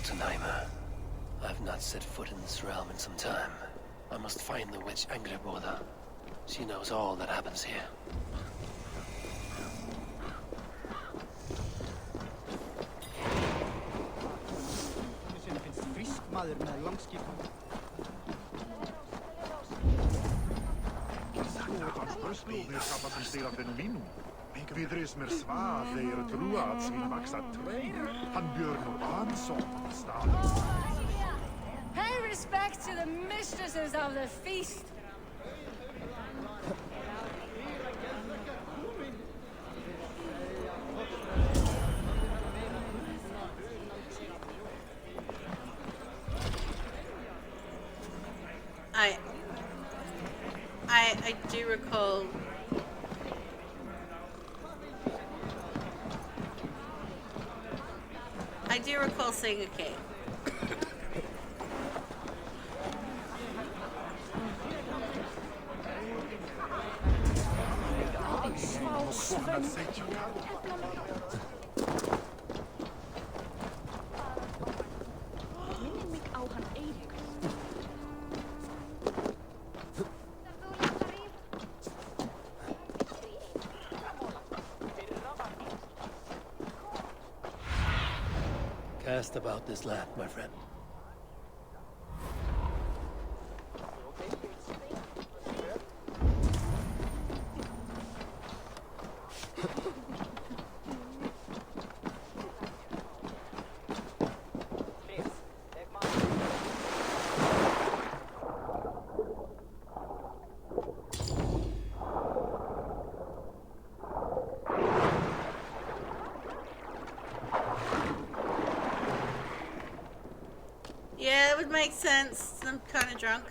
Jotunhiem. I've not set foot in this realm in some time. I must find the witch Angreboda. She knows all that happens here. Við rismer svað þeir trúa að svín vaksa trei. Hann björn og ansótt stað. Pay respect to the mistresses of the feast. I do recall seeing a cave. Cast about this land, my friend. Yeah, it would make sense. I'm kind of drunk.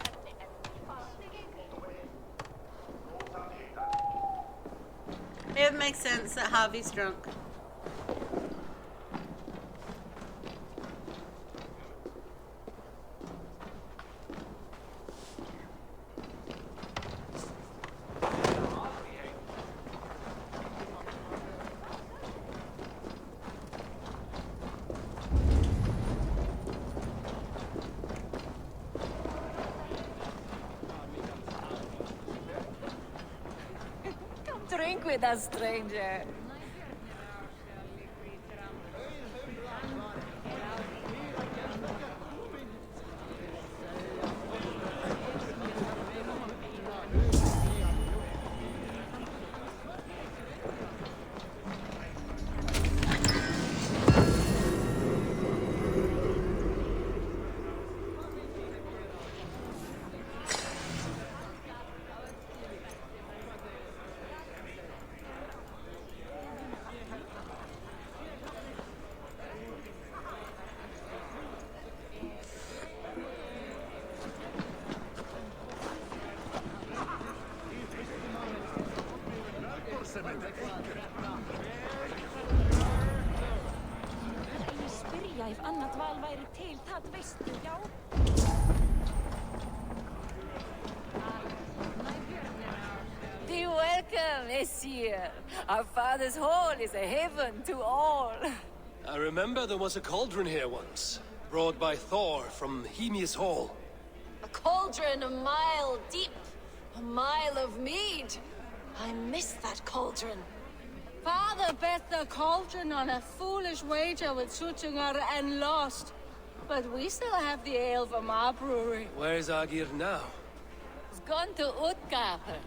It would make sense that Harvey's drunk. Drink with us, stranger. If annat val væri til, það veistu, já. Be welcome, messieurs. Our father's hall is a heaven to all. I remember there was a cauldron here once, brought by Thor from Hemia's Hall. A cauldron a mile deep, a mile of mead. I miss that cauldron. Father bet the cauldron on a foolish wager with Jotunhiem and lost. But we still have the ale from our brewery. Where's Agir now? He's gone to Utgavr.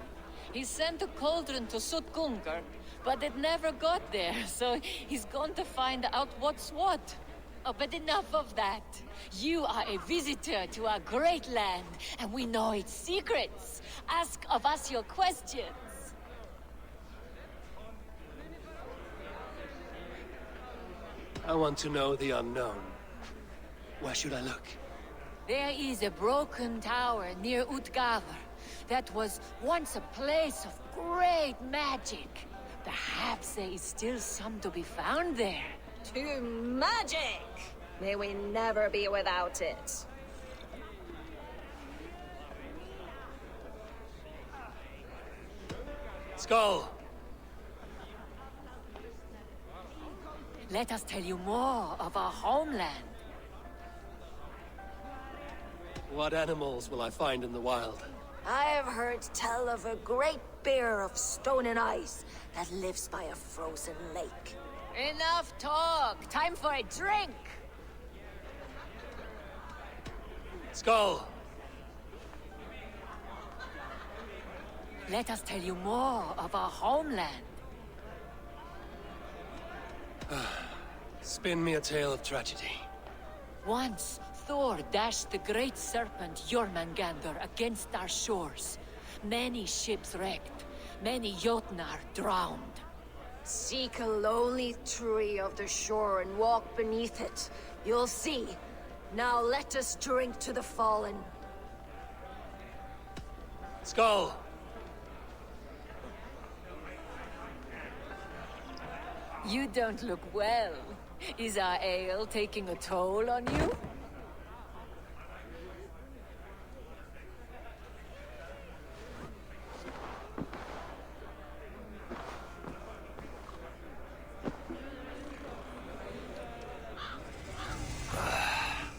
He sent a cauldron to Sutgungur, but it never got there, so he's gone to find out what's what. Oh, but enough of that. You are a visitor to our great land, and we know its secrets. Ask of us your questions. I want to know the unknown. Where should I look? There is a broken tower near Utgavr that was once a place of great magic. Perhaps there is still some to be found there. To magic! May we never be without it. Skull! Let us tell you more of our homeland. What animals will I find in the wild? I have heard tell of a great bear of stone and ice that lives by a frozen lake. Enough talk. Time for a drink. Skull! Let us tell you more of our homeland. Spin me a tale of tragedy. Once, Thor dashed the great serpent Jormungandr against our shores. Many ships wrecked, many Jotnar drowned. Seek a lonely tree of the shore and walk beneath it. You'll see. Now let us drink to the fallen. Skull! You don't look well. Is our ale taking a toll on you?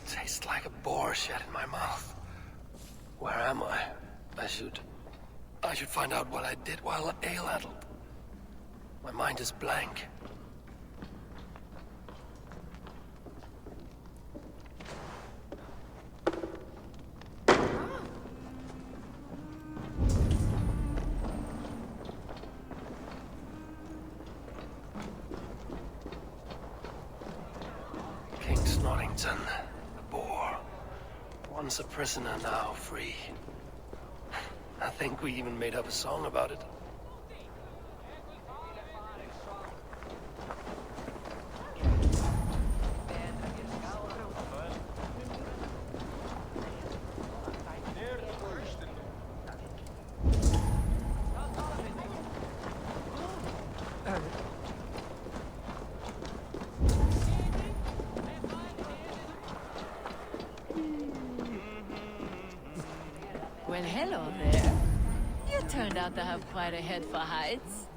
Tastes like a boar shed in my mouth. Where am I? I should find out what I did while ale addled. My mind is blank. The boar. Once a prisoner, now free. I think we even made up a song about it. Well, hello there. You turned out to have quite a head for heights.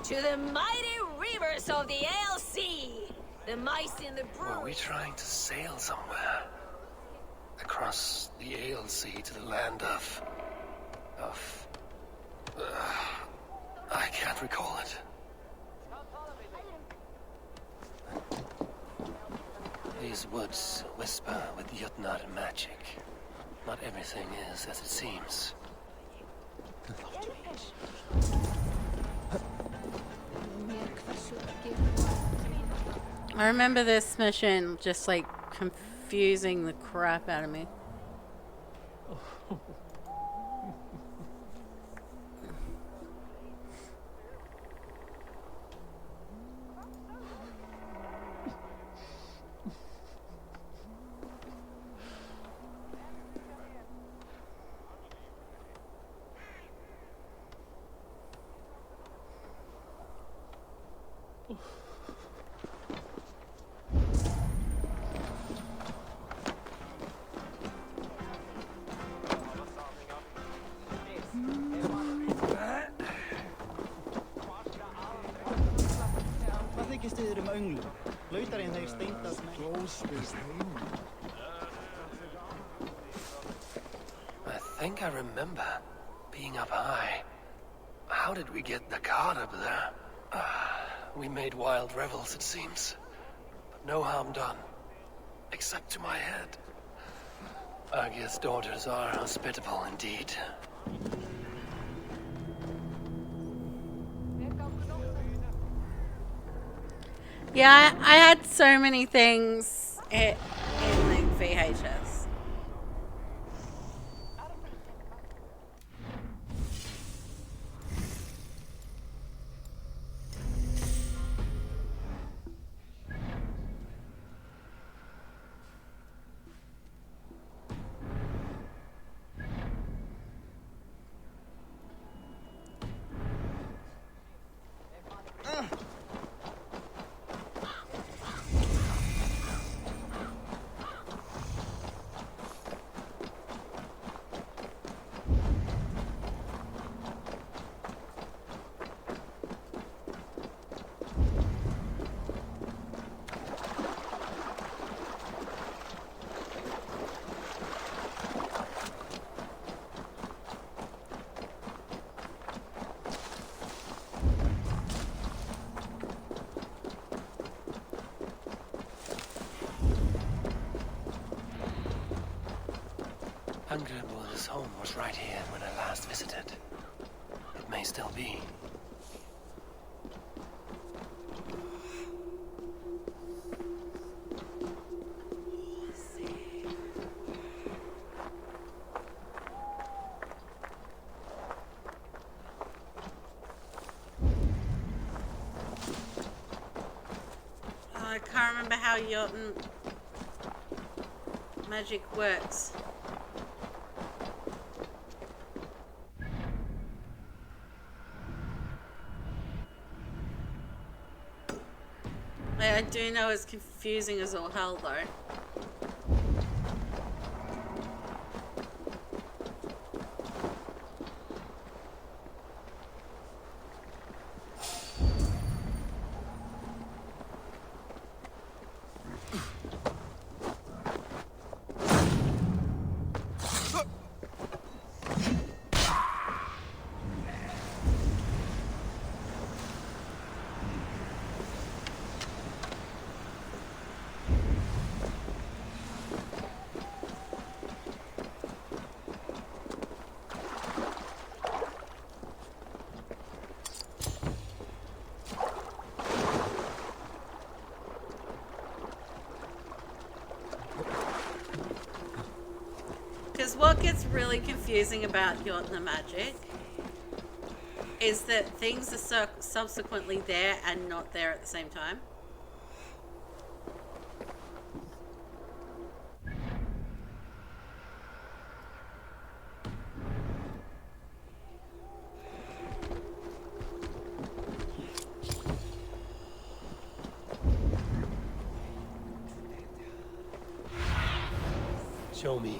To the mighty rivers of the Ale Sea! The mice in the Were we brewery. trying to sail somewhere? Across the Ale Sea to the land of... I can't recall it. These woods whisper with Jotnar magic. Not everything is as it seems. I remember this mission just like confusing the crap out of me. I think I remember being up high. How did we get the cart up there? We made wild revels, it seems. But no harm done. Except to my head. Aegir's daughters are hospitable indeed. Yeah, I had so many things in like VHS. Angreboda's home was right here when I last visited. It may still be. I can't remember how Jotun magic works. I do know it's confusing as all hell, though. Because what gets really confusing about Jotun magic is that things are subsequently there and not there at the same time. Show me.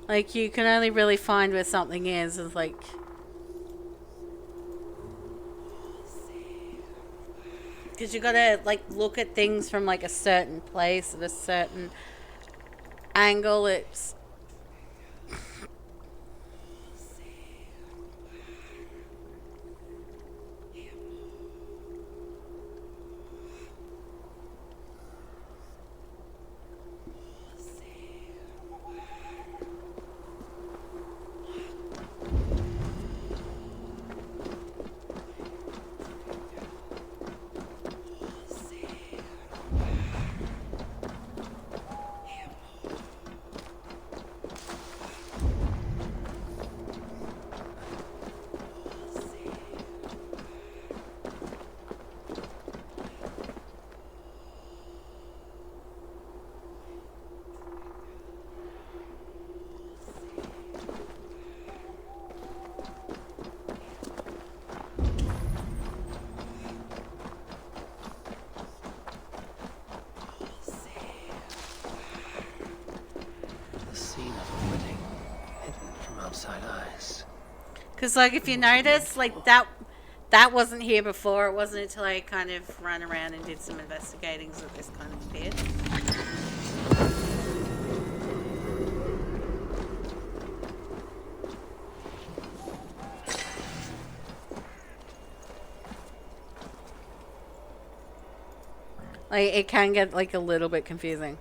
Like, you can only really find where something is like... Because you gotta, like, look at things from, like, a certain place at a certain angle. It's... Because, like, if you notice, like, that wasn't here before. It wasn't until I kind of ran around and did some investigating that this kind of appeared. Like, it can get, like, a little bit confusing.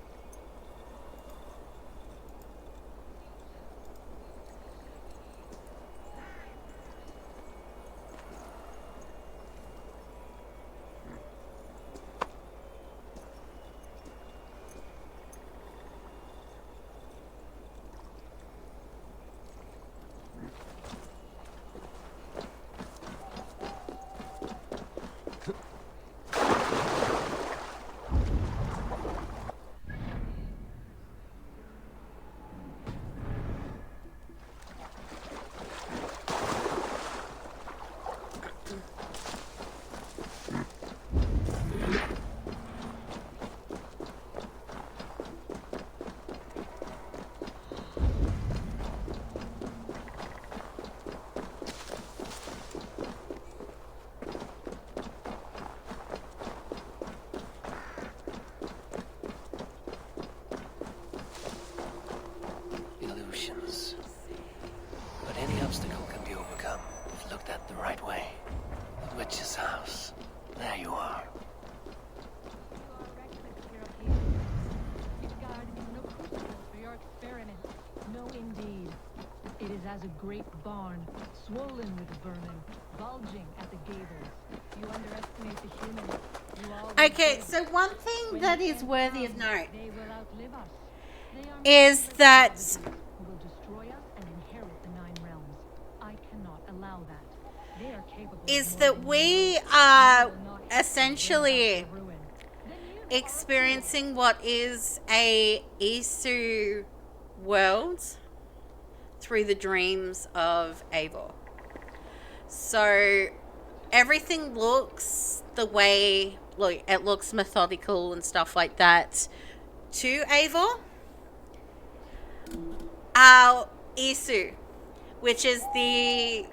has a great barn, swollen with vermin, bulging at the gables. You underestimate the humans. You always Okay, did. so one thing that is worthy of note They will outlive us. They are is that who will destroy us and inherit the 9 realms. I cannot allow that. They are capable is of that more we than are will not help them bring essentially about their ruin. Then you experiencing what is a Isu world through the dreams of Eivor. So everything looks the way, look, it looks methodical and stuff like that to Eivor. Our Isu, which is the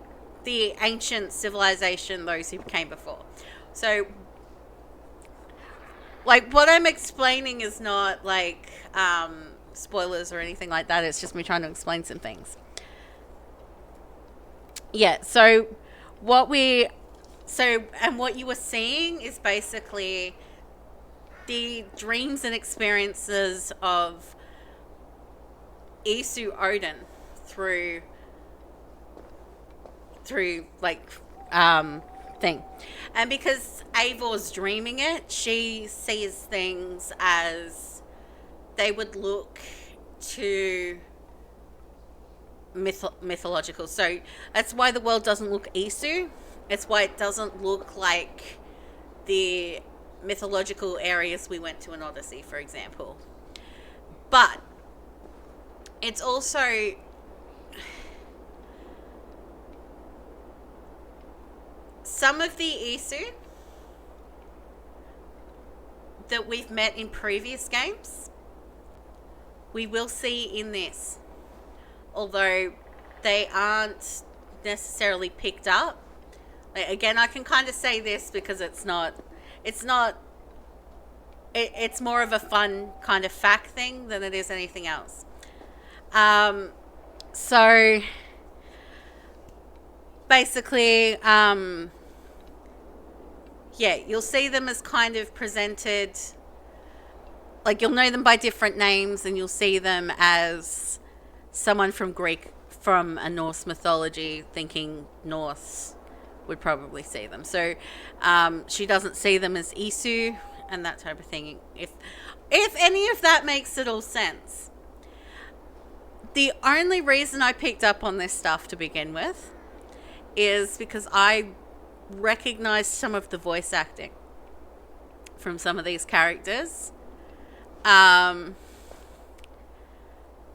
ancient civilization, those who came before. So, like, what I'm explaining is not like spoilers or anything like that. It's just me trying to explain some things. Yeah. So what you were seeing is basically the dreams and experiences of Isu Odin through like thing. And because Eivor's dreaming it, she sees things as they would look to mythological. So that's why the world doesn't look Isu. It's why it doesn't look like the mythological areas we went to in Odyssey, for example. But it's also some of the Isu that we've met in previous games, we will see in this. Although they aren't necessarily picked up. Like, again, I can kind of say this because it's more of a fun kind of fact thing than it is anything else. So basically, yeah, you'll see them as kind of presented, like you'll know them by different names, and you'll see them as someone from a Norse mythology, thinking Norse would probably see them. So she doesn't see them as Isu and that type of thing. If any of that makes it all sense. The only reason I picked up on this stuff to begin with is because I recognized some of the voice acting from some of these characters.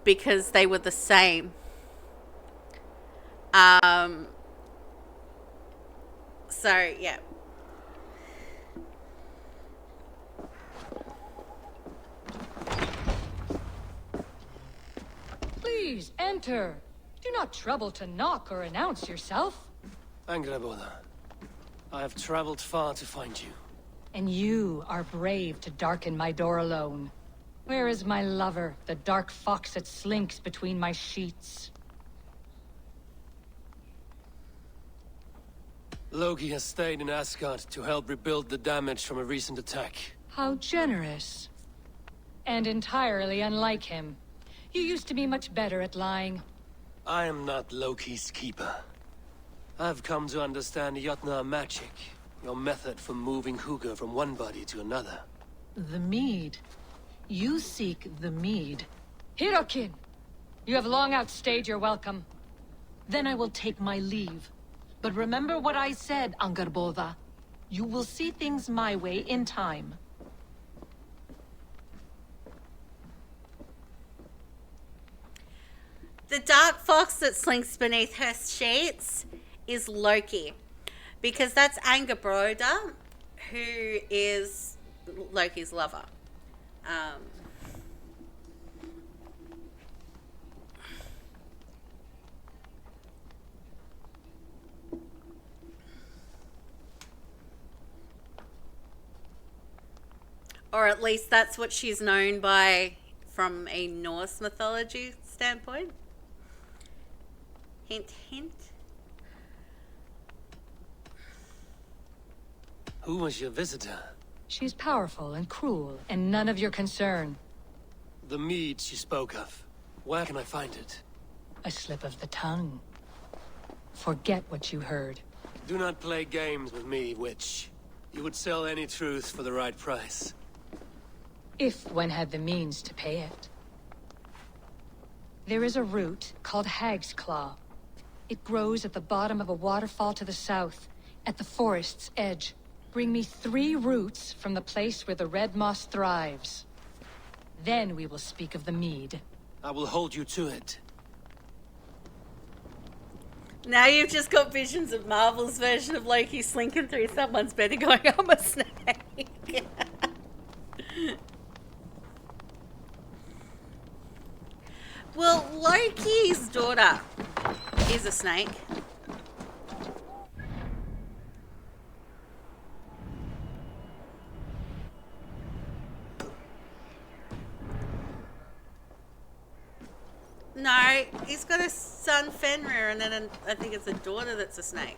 Because they were the same. So, yeah. Please enter. Do not trouble to knock or announce yourself. Angreboda, I have traveled far to find you. And you are brave to darken my door alone. Where is my lover, the dark fox that slinks between my sheets? Loki has stayed in Asgard to help rebuild the damage from a recent attack. How generous. And entirely unlike him. You used to be much better at lying. I am not Loki's keeper. I've come to understand Jotunhiem magic, your method for moving Hugr from one body to another. The mead. You seek the mead. Hirokin! You have long outstayed your welcome. Then I will take my leave. But remember what I said, Angrboda. You will see things my way in time. The dark fox that slinks beneath her sheets is Loki. Because that's Angrboda, who is Loki's lover. Or at least that's what she's known by from a Norse mythology standpoint. Hint, hint. Who was your visitor? She's powerful and cruel, and none of your concern. The mead she spoke of. Where can I find it? A slip of the tongue. Forget what you heard. Do not play games with me, witch. You would sell any truth for the right price. If one had the means to pay it. There is a root called Hag's Claw. It grows at the bottom of a waterfall to the south, at the forest's edge. Bring me 3 roots from the place where the red moss thrives. Then we will speak of the mead. I will hold you to it. Now you've just got visions of Marvel's version of Loki slinking through someone's bed and going, I'm a snake. Well, Loki's daughter is a snake. No, he's got a son Fenrir, and then I think it's a daughter that's a snake.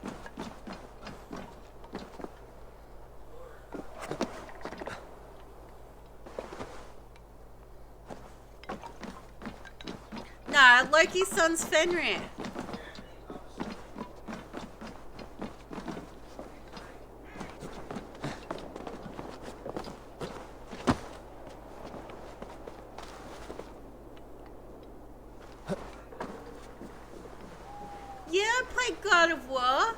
No, Loki's son's Fenrir. Yeah, I played God of War.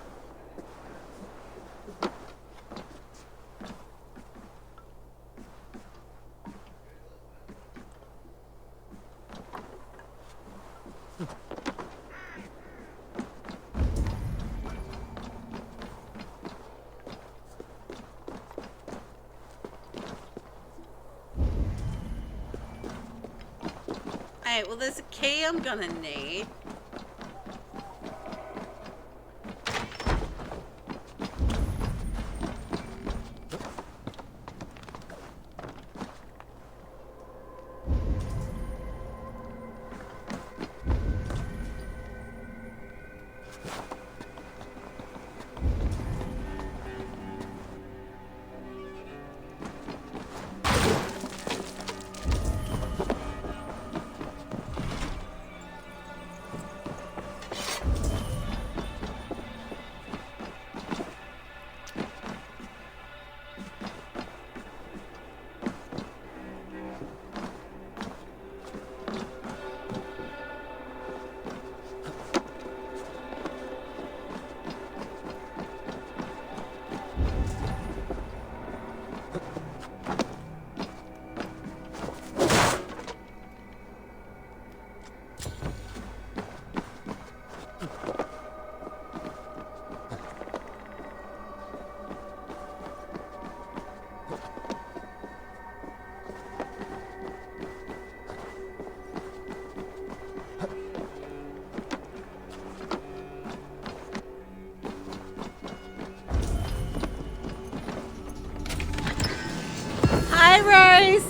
Hey, well, there's a key I'm gonna need. Hi, Rose.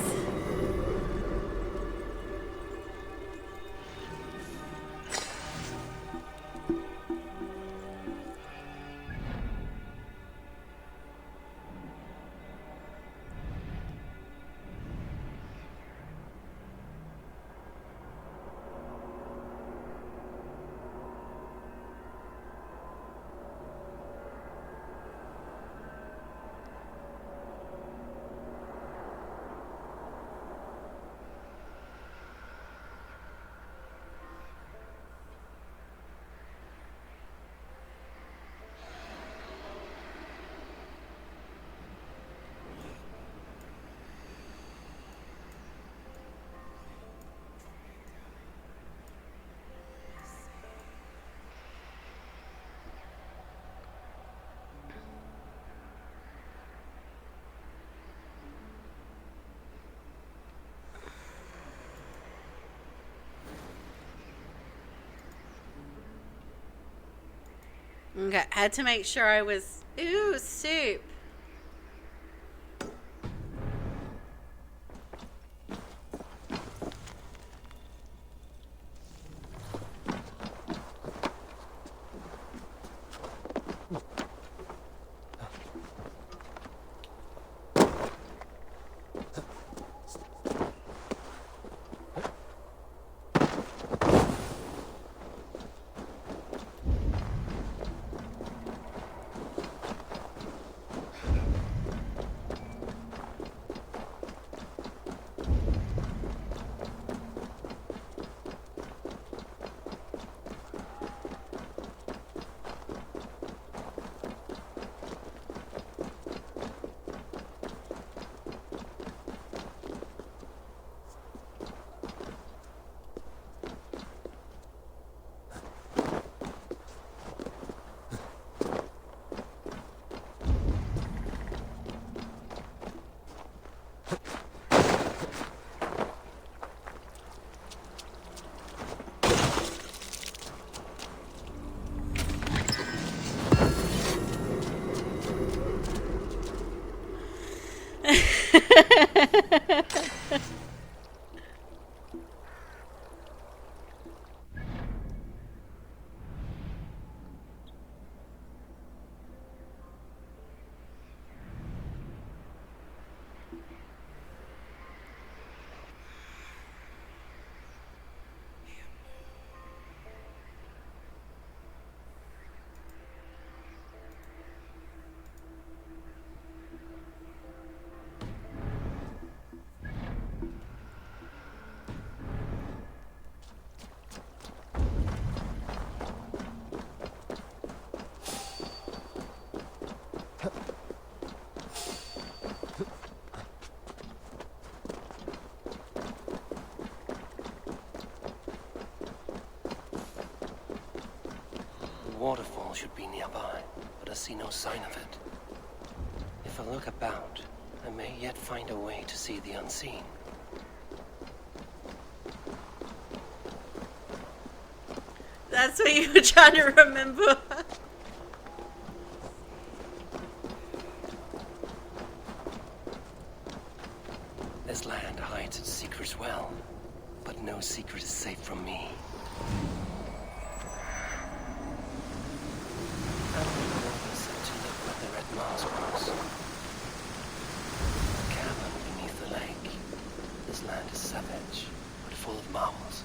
Okay, had to make sure I was... Ooh, soup. The waterfall should be nearby, but I see no sign of it. If I look about, I may yet find a way to see the unseen. That's what you were trying to remember. This land hides its secrets well, but no secret is safe from me. To look where the red Mars was. A cavern beneath the lake. This land is savage, but full of marvels.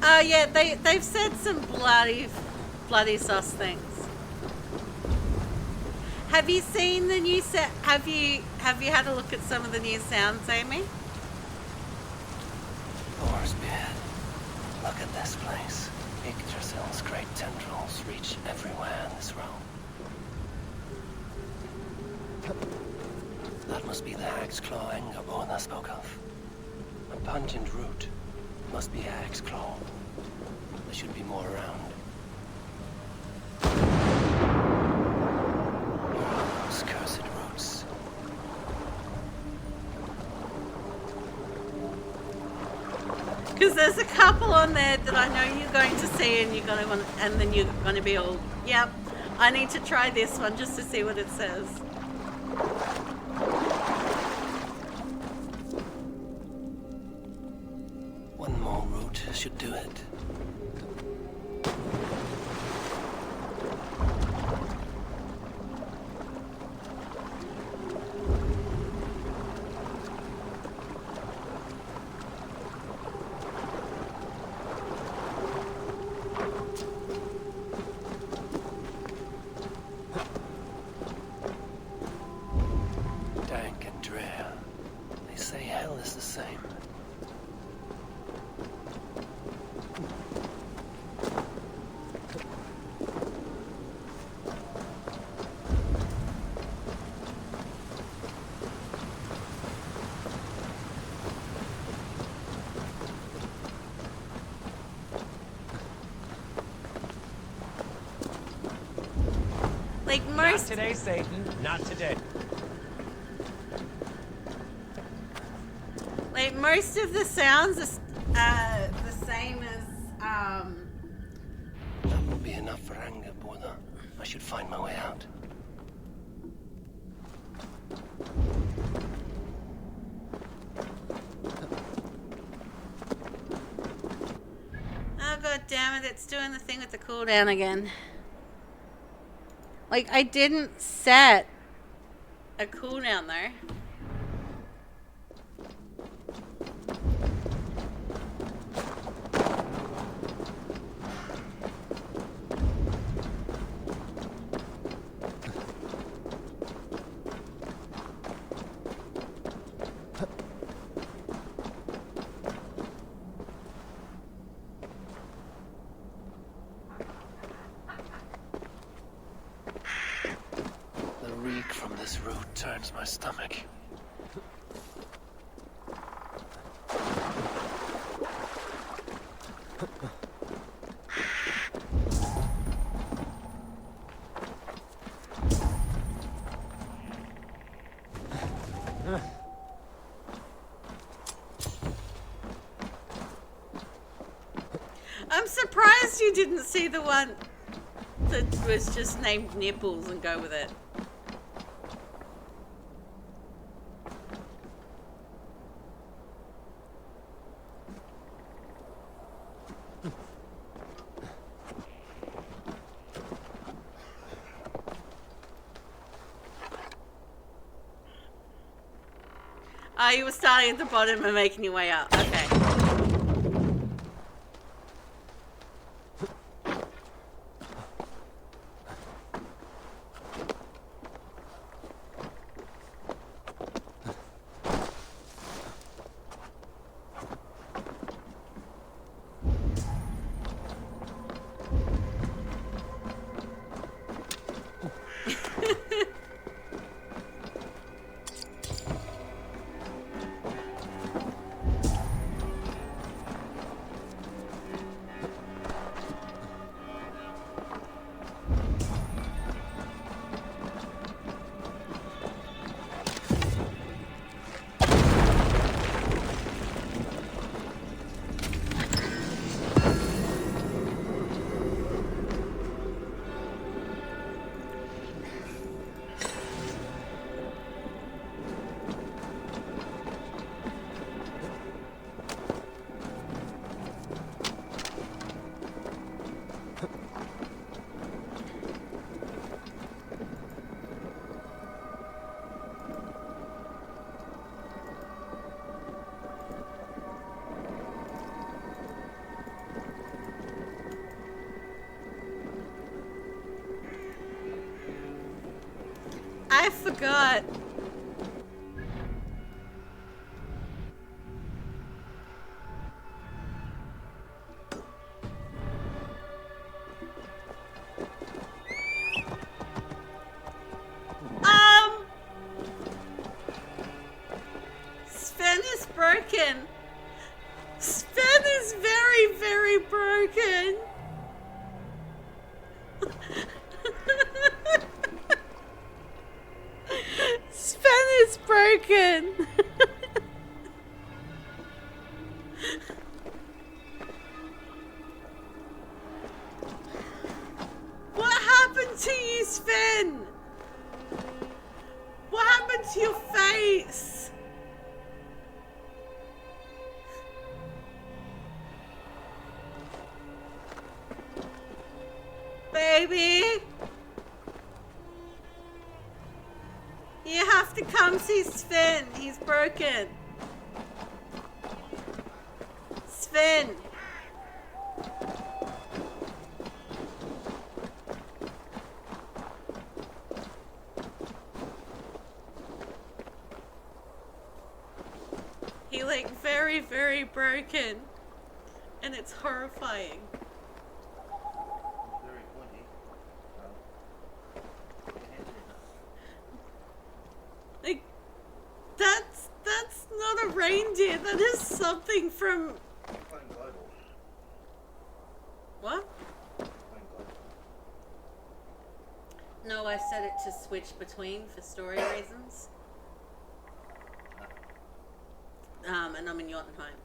Oh yeah, they've said some bloody sus things. Have you seen the new set? Have you had a look at some of the new sounds, Amy? Boar's beard. Look at this place. Yggdrasil's great tendrils reach everywhere in this realm. That must be the hag's claw Engerborn I spoke of. A pungent root. Must be a hag's claw. There should be more around. Those cursed roots. Because there's a couple on there that I know you're going to see, and and then you're going to be all, yep, I need to try this one just to see what it says. One more route should do it. Dank and drear. They say hell is the same. Like Not most, today, Satan. Not today. like most of the sounds are the same as That will be enough for anger, Borda. I should find my way out. Oh god damn it, it's doing the thing with the cooldown again. Like, I didn't set a cooldown though. The reek from this root turns my stomach. I'm surprised you didn't see the one that was just named Nipples and go with it. Oh, you were starting at the bottom and making your way up. Okay. I forgot. Sven is broken. Sven is very, very broken. Sven is broken. What happened to you, Sven? What happened to your face? Baby? You have to come see Sven. He's broken. Sven. He like very, very broken. And it's horrifying. Very pointy. Like, that's not a reindeer. That is something from... Playing global. What? Playing global. No, I set it to switch between for story reasons. And I'm in Jotunhiem.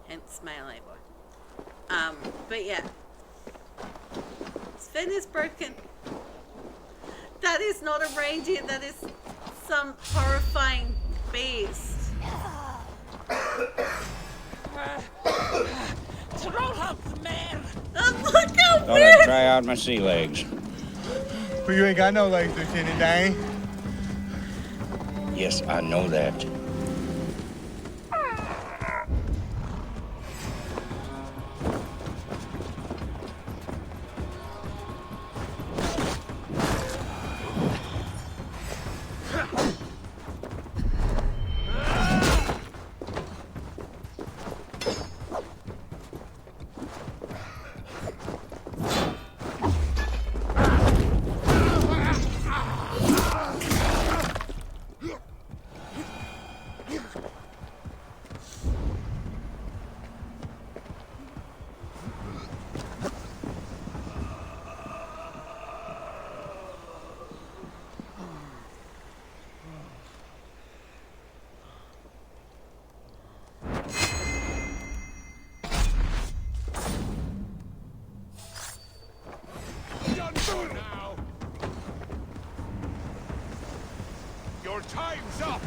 Hence melee boy. But yeah. Sven is broken. That is not a reindeer, that is some horrifying beast. Oh, look how Thought weird! I'd try out my sea legs. But you ain't got no legs, Lieutenant Dane. Yes, I know that. Heads up!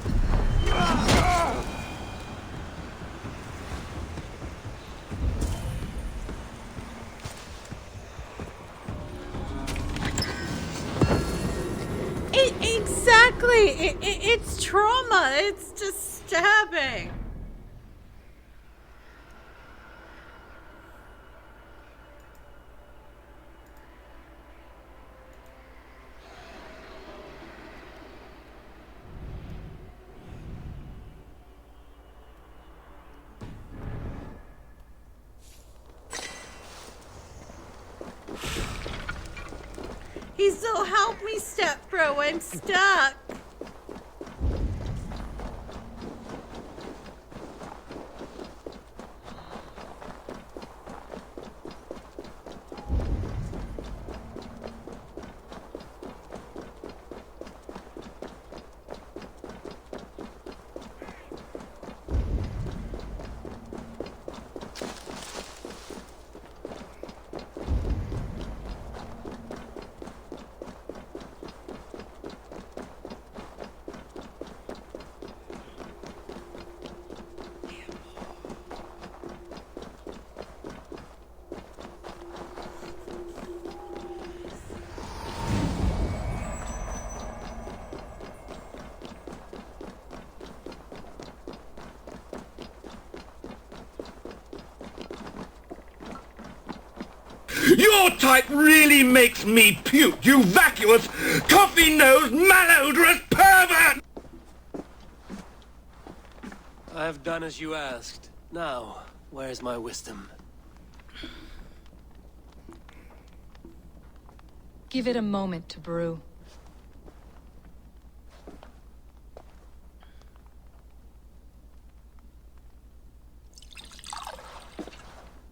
Exactly. It's trauma. It's disturbing. He's so help me, stepbro. I'm stuck. Your type really makes me puke, you vacuous, coffee-nosed, malodorous pervert! I have done as you asked. Now, where's my wisdom? Give it a moment to brew.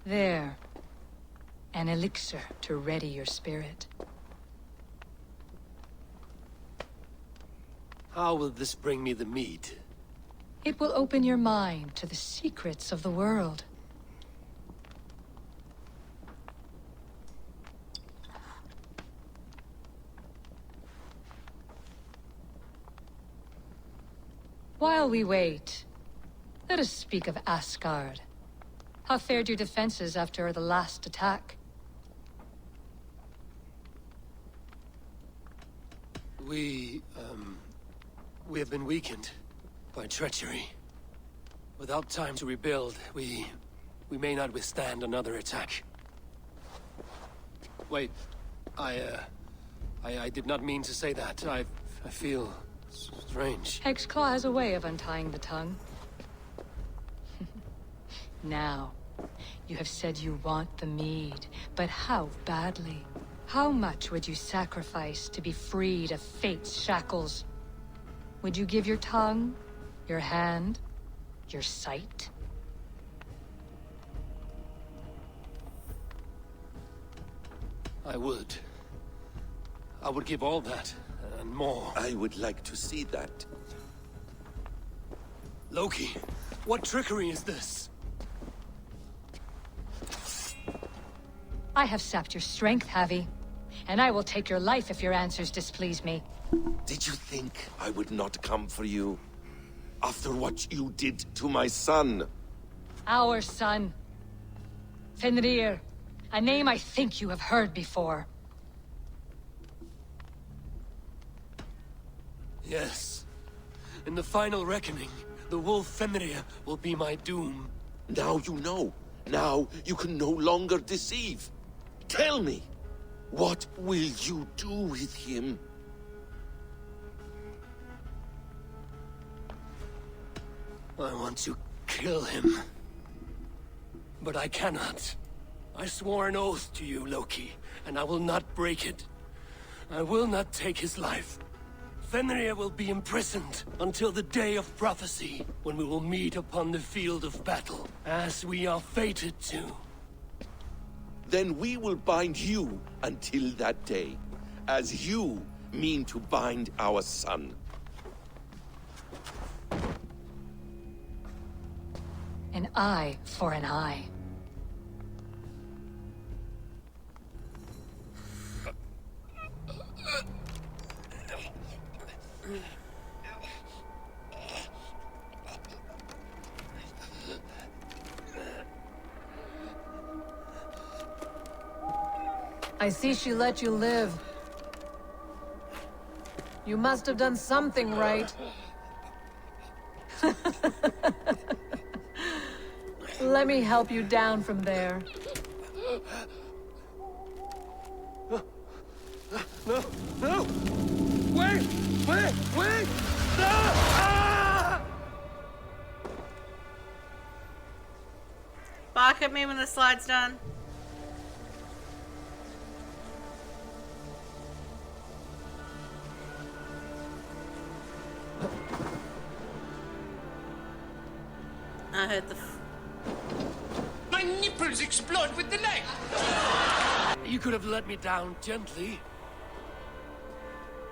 There. An elixir to ready your spirit. How will this bring me the mead? It will open your mind to the secrets of the world. While we wait, let us speak of Asgard. How fared your defenses after the last attack? We have been weakened by treachery. Without time to rebuild, we may not withstand another attack. Wait, I did not mean to say that. I feel strange. Hexclaw has a way of untying the tongue. Now, you have said you want the mead, but how badly? How much would you sacrifice to be freed of fate's shackles? Would you give your tongue, your hand, your sight? I would. I would give all that, and more. I would like to see that. Loki, what trickery is this? I have sapped your strength, Havi. And I will take your life if your answers displease me. Did you think I would not come for you? After what you did to my son? Our son. Fenrir. A name I think you have heard before. Yes. In the final reckoning, the wolf Fenrir will be my doom. Now you know. Now you can no longer deceive. Tell me, what will you do with him? I want to kill him. But I cannot. I swore an oath to you, Loki, and I will not break it. I will not take his life. Fenrir will be imprisoned until the day of prophecy, when we will meet upon the field of battle, as we are fated to. Then we will bind you until that day, as you mean to bind our son. An eye for an eye. I see she let you live. You must have done something right. Let me help you down from there. No! No! Wait! Wait! Wait! No! Ah! Bark at me when the slide's done. I heard the. My nipples explode with delight! You could have let me down gently.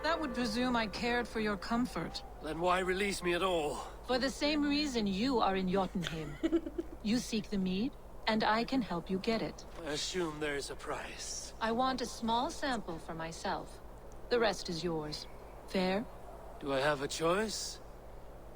That would presume I cared for your comfort. Then why release me at all? For the same reason you are in Jotunhiem. You seek the mead, and I can help you get it. I assume there is a price. I want a small sample for myself. The rest is yours. Fair? Do I have a choice?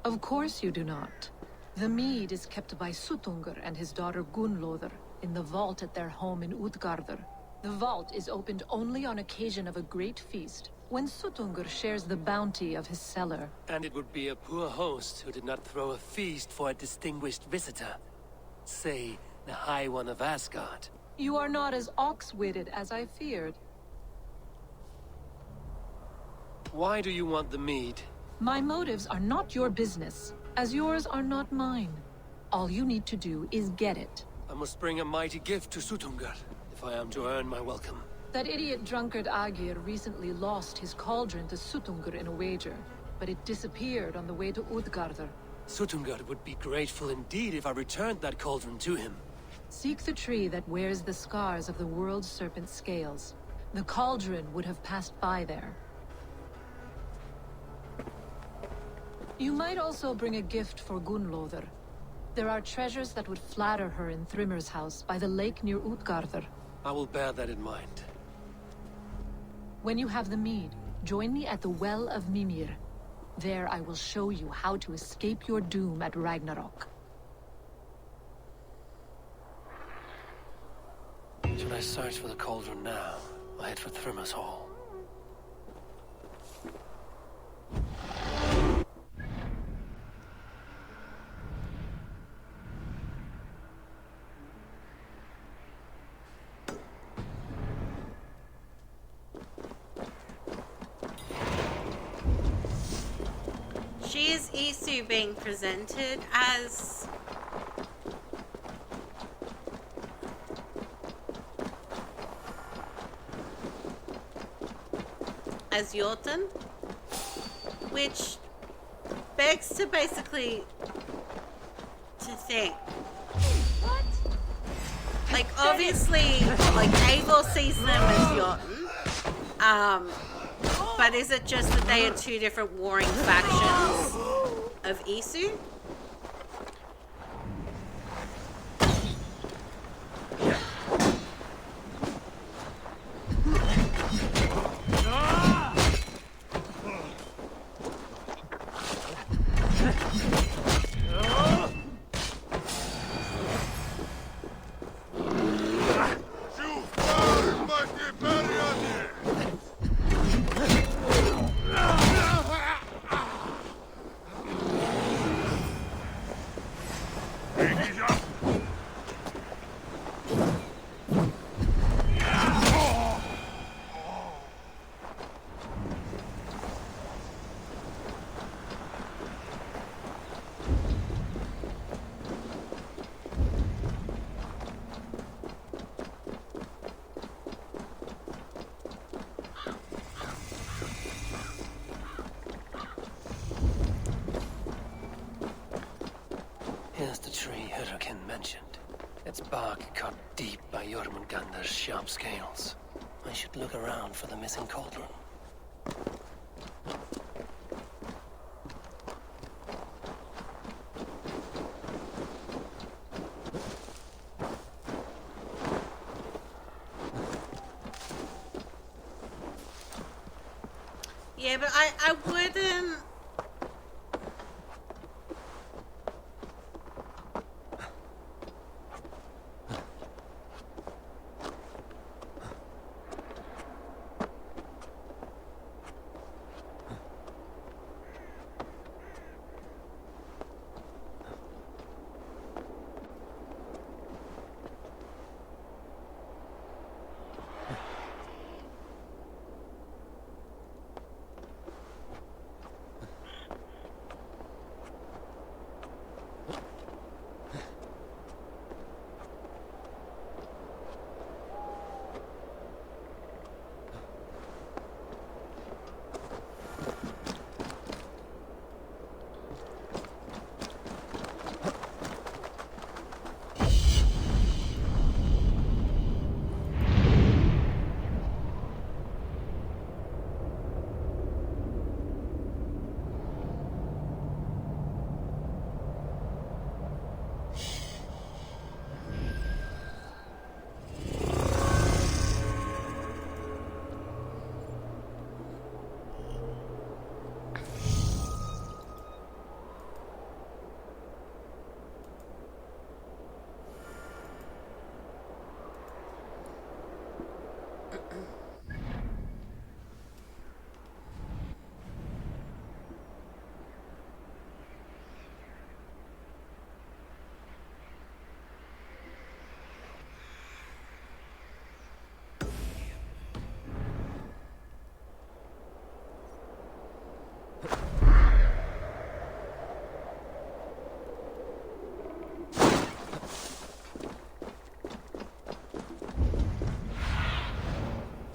Of course you do not. The mead is kept by Suttungr and his daughter Gunnlóðr in the vault at their home in Utgardr. The vault is opened only on occasion of a great feast, when Suttungr shares the bounty of his cellar. And it would be a poor host who did not throw a feast for a distinguished visitor. Say, the High One of Asgard. You are not as ox-witted as I feared. Why do you want the mead? My motives are not your business, as yours are not mine. All you need to do is get it. I must bring a mighty gift to Suttungr, if I am to earn my welcome. That idiot drunkard Agir recently lost his cauldron to Suttungr in a wager, but it disappeared on the way to Utgardr. Suttungr would be grateful indeed if I returned that cauldron to him. Seek the tree that wears the scars of the world's serpent scales. The cauldron would have passed by there. You might also bring a gift for Gunnlóðr. There are treasures that would flatter her in Thrimmer's house by the lake near Utgardr. I will bear that in mind. When you have the mead, join me at the Well of Mimir. There I will show you how to escape your doom at Ragnarok. Should I search for the cauldron now, or head for Thrimmer's hall? She is Isu being presented as Jotun, which begs to basically to think. What? Like obviously, like Eivor sees them as Jotun. But is it just that they are two different warring factions of Isu? Here's the tree Hyrrokin mentioned. Its bark cut deep by Jormungandr's sharp scales. I should look around for the missing cauldron. Yeah, but I wouldn't.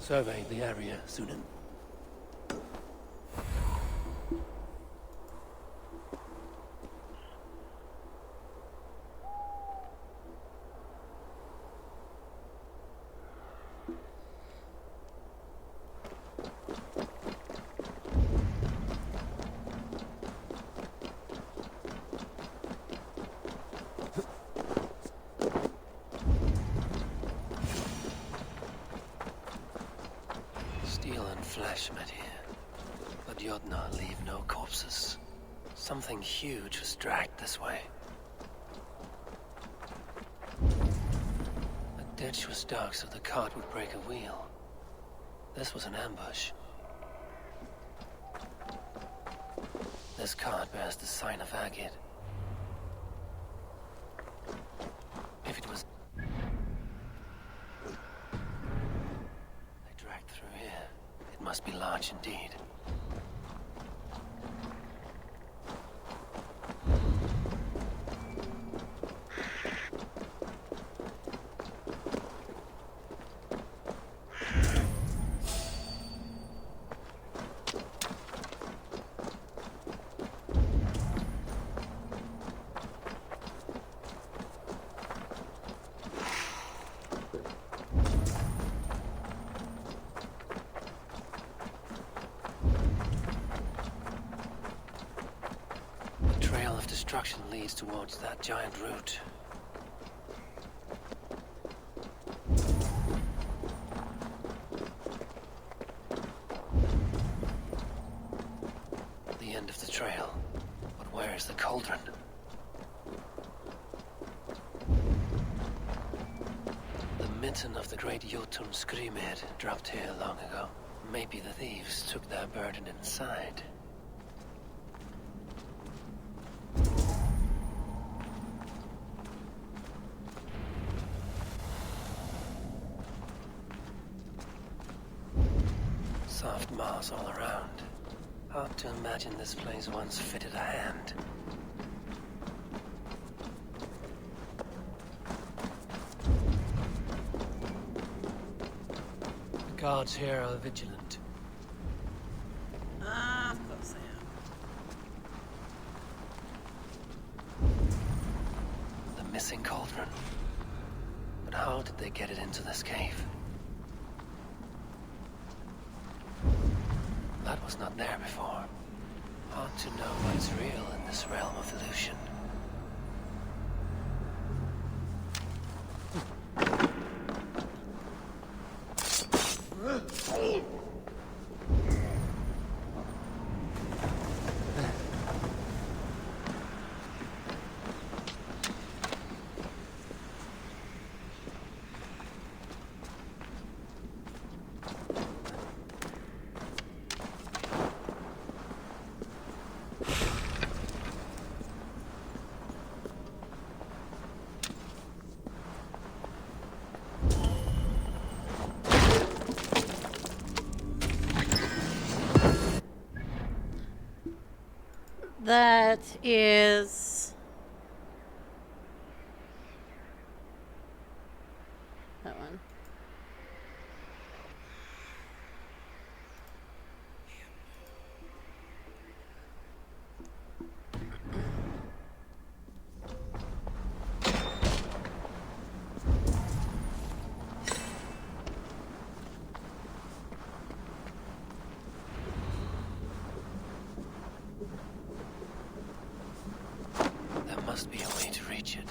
Survey the area, Sunan. Steel and flesh met here, but Jotunhiem leave no corpses. Something huge was dragged this way. The ditch was dark so the cart would break a wheel. This was an ambush. This cart bears the sign of Agate. If it was... They dragged through here. It must be large indeed. Destruction leads towards that giant root. The end of the trail. But where is the cauldron? The mitten of the great Jotun Skrimed dropped here long ago. Maybe the thieves took their burden inside. Soft moss all around. Hard to imagine this place once fitted a hand. The guards here are vigilant. Of course I am. The missing cauldron. But how did they get it into this cave? That was not there before. Hard to know what is real in this realm of illusion. That is... that one. There must be a way to reach it.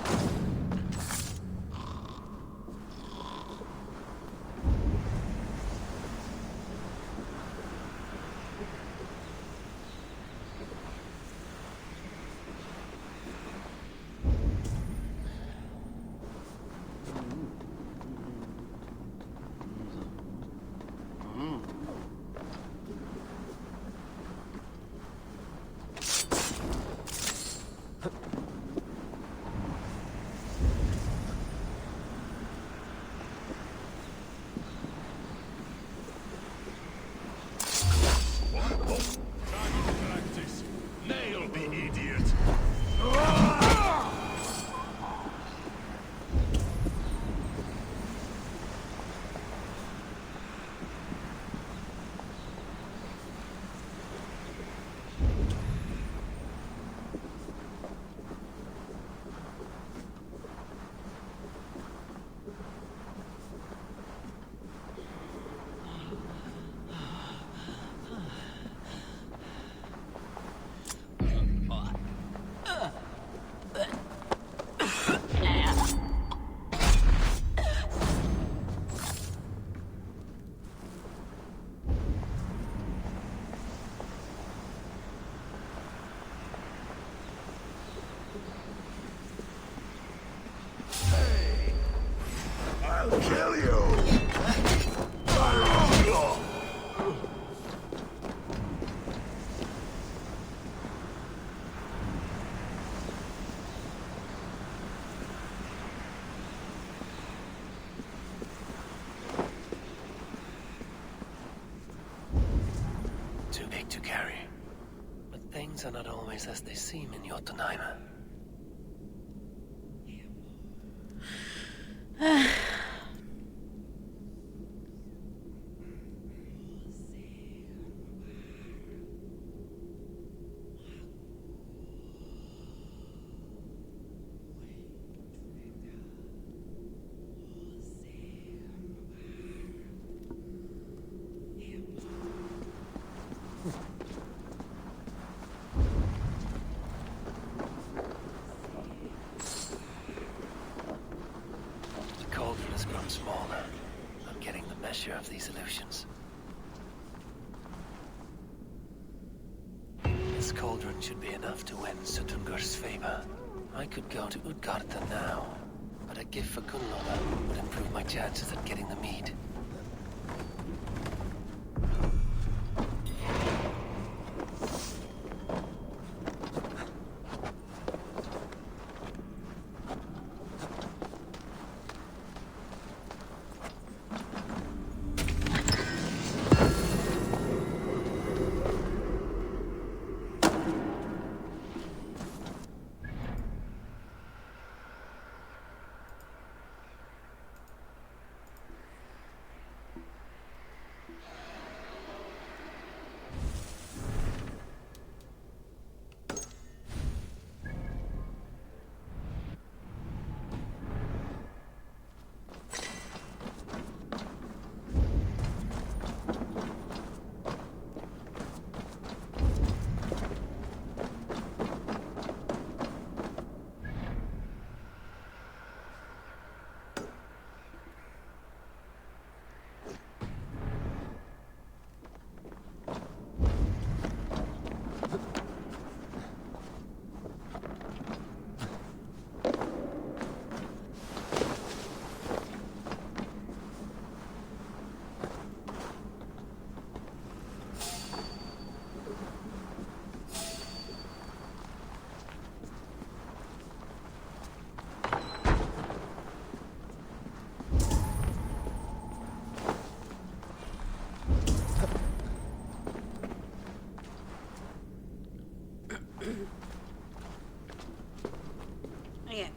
I'll kill you! Too big to carry. But things are not always as they seem in Jotunhiem. The cauldron has grown smaller. I'm getting the measure of these illusions. This cauldron should be enough to win Sutungur's favor. I could go to Utgarda now, but a gift for Gunnlaugur would improve my chances at getting the mead. Yeah.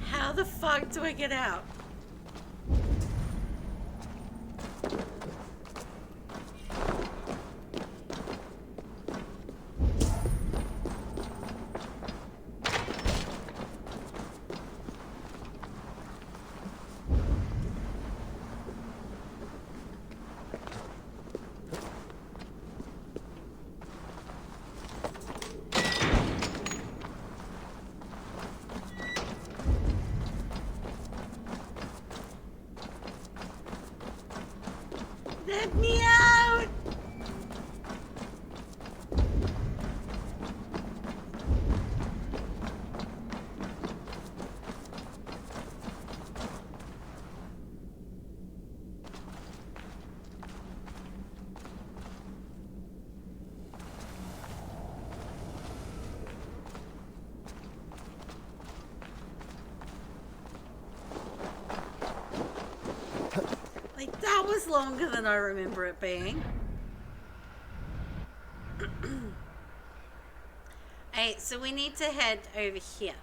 How the fuck do I get out? Let me out! Like, that was longer than I remember it being. Alright, so we need to head over here.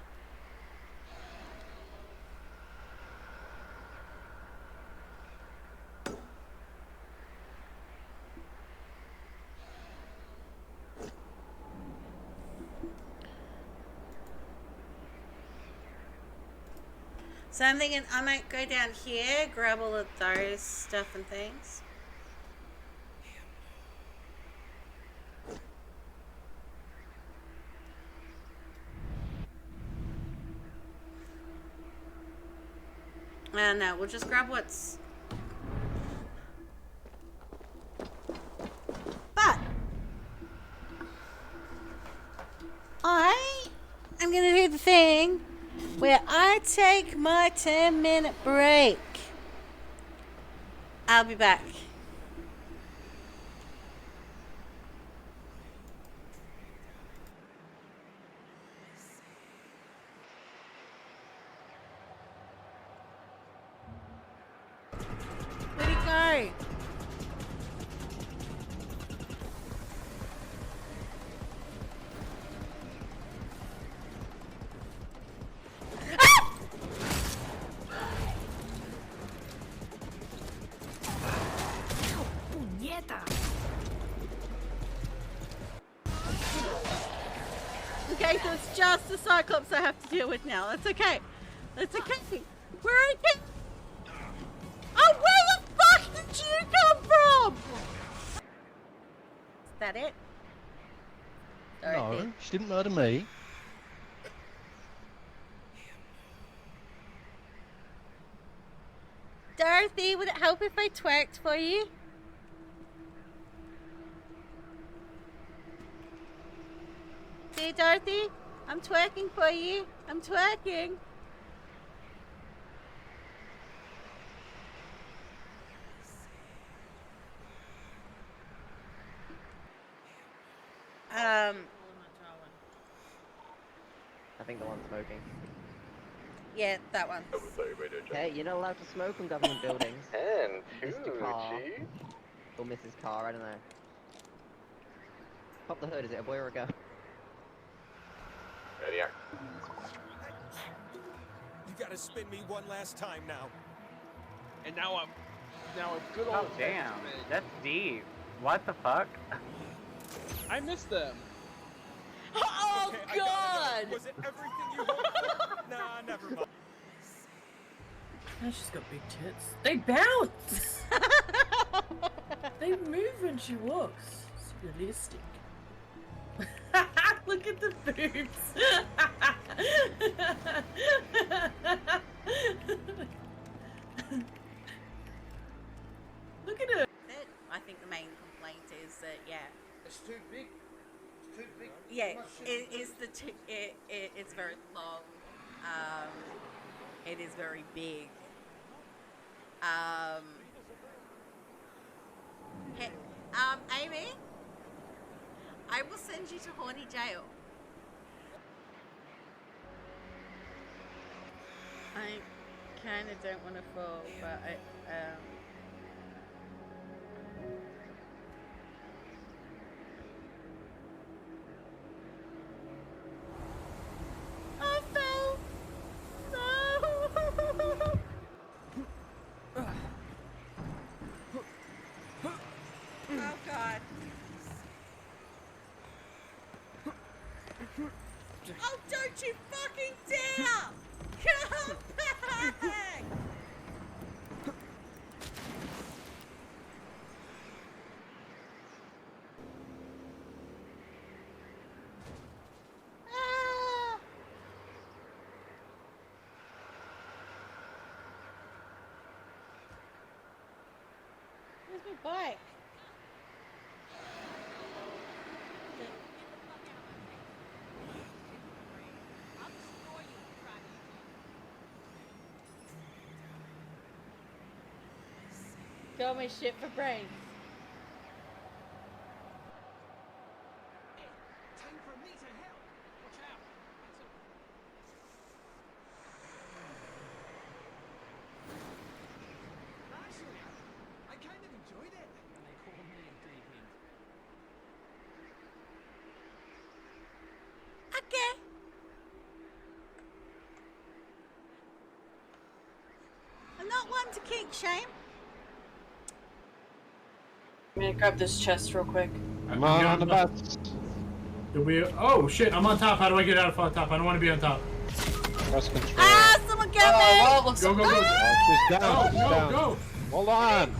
So I'm thinking I might go down here, grab all of those stuff and things. No, we'll just grab what's... But... I'm gonna do the thing where I take my 10-minute break. I'll be back. Where'd he go? Okay, so it's just the Cyclops I have to deal with now. That's okay. That's okay. Where again? Oh, where the fuck did you come from? Is that it? No, she didn't murder me. Dorothy, would it help if I twerked for you? See, Dorothy? I'm twerking for you. I'm twerking. I think the one smoking. Yeah, that one. Hey, you're not allowed to smoke on government buildings. And Mr. Carr. Or Mrs. Carr, I don't know. Pop the hood, is it a boy or a girl? Ready? You gotta spin me one last time now. And now a good old. Oh damn, that's deep. What the fuck? I missed them. Oh Okay, God! Was it everything you hoped for? Nah, never mind. Now she's got big tits. They bounce! They move when she walks. It's realistic. Look at the boobs! Look at her! I think the main complaint is that, yeah. It's too big. It's too big. Yeah, it's very long. It is very big. Hey, Amy, I will send you to horny jail. I kind of don't want to fall, but I fell. No. Oh God. Oh, don't you fucking dare! Come back! Ah! Where's my bike? Got my shit for brains. Time for me to help. Watch out. Actually, I kind of enjoyed it. And they call me a deviant. Okay. I'm not one to kink shame. I'm gonna grab this chest real quick. I'm on the bus. Do we? Oh shit! I'm on top. How do I get out of top? I don't want to be on top. Press control. Ah! Someone get me! Well, it looks Go, go, go! Oh, she's down. She's Go, down. go! Hold on.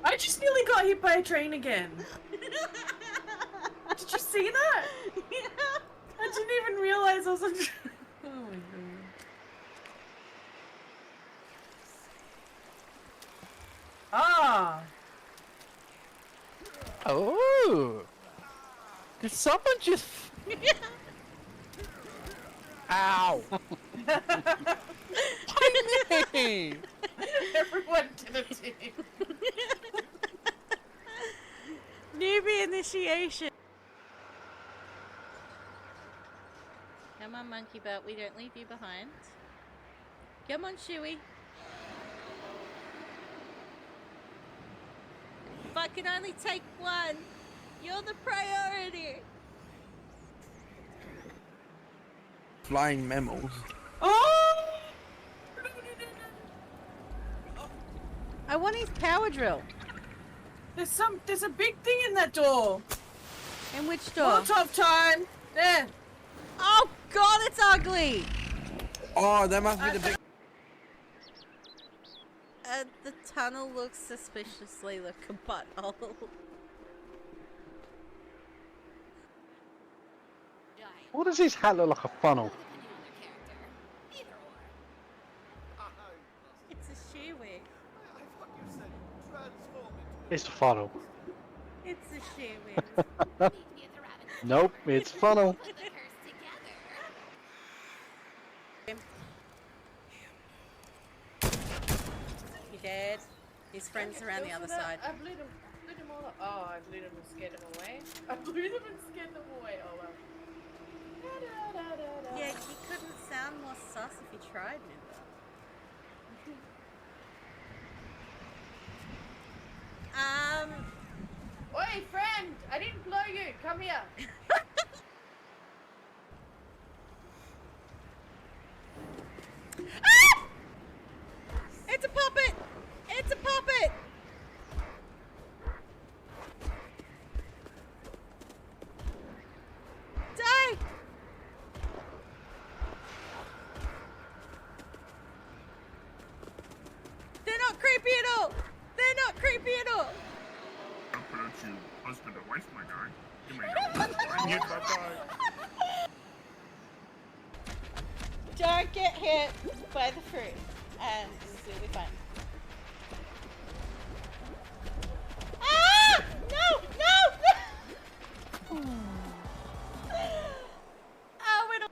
I just nearly got hit by a train again. Did you see that? Yeah. I didn't even realize I was on. Oh my god. Ah. Oh! Did someone just... Ow! Why me? Everyone did a team. Newbie initiation. Come on, monkey butt. We don't leave you behind. Come on, Chewie. If I can only take one, you're the priority. Flying mammals. Oh! I want his power drill. There's a big thing in that door. In which door? Molotov time. There. Oh God, it's ugly. Oh, that must be the big... The tunnel looks suspiciously like a butthole. What does his hat look like, a funnel? It's a shoe wig. It's a funnel. It's a shoe wig. Nope, it's funnel. He dead. His friends are around the other side. I blew them all up. Oh, I blew them and scared them away. I blew them and scared them away. Oh well. Yeah, he couldn't sound more sus if he tried, remember? Oi, friend! I didn't blow you. Come here. Ah! It's a puppet! It's a puppet! Die! They're not creepy at all! They're not creepy at all! I'll pronounce you husband or wife, my guy. You may know. Hit my guy. Don't get hit by the fruit, and it'll be fine. Ah! No! No! No! Oh, it'll...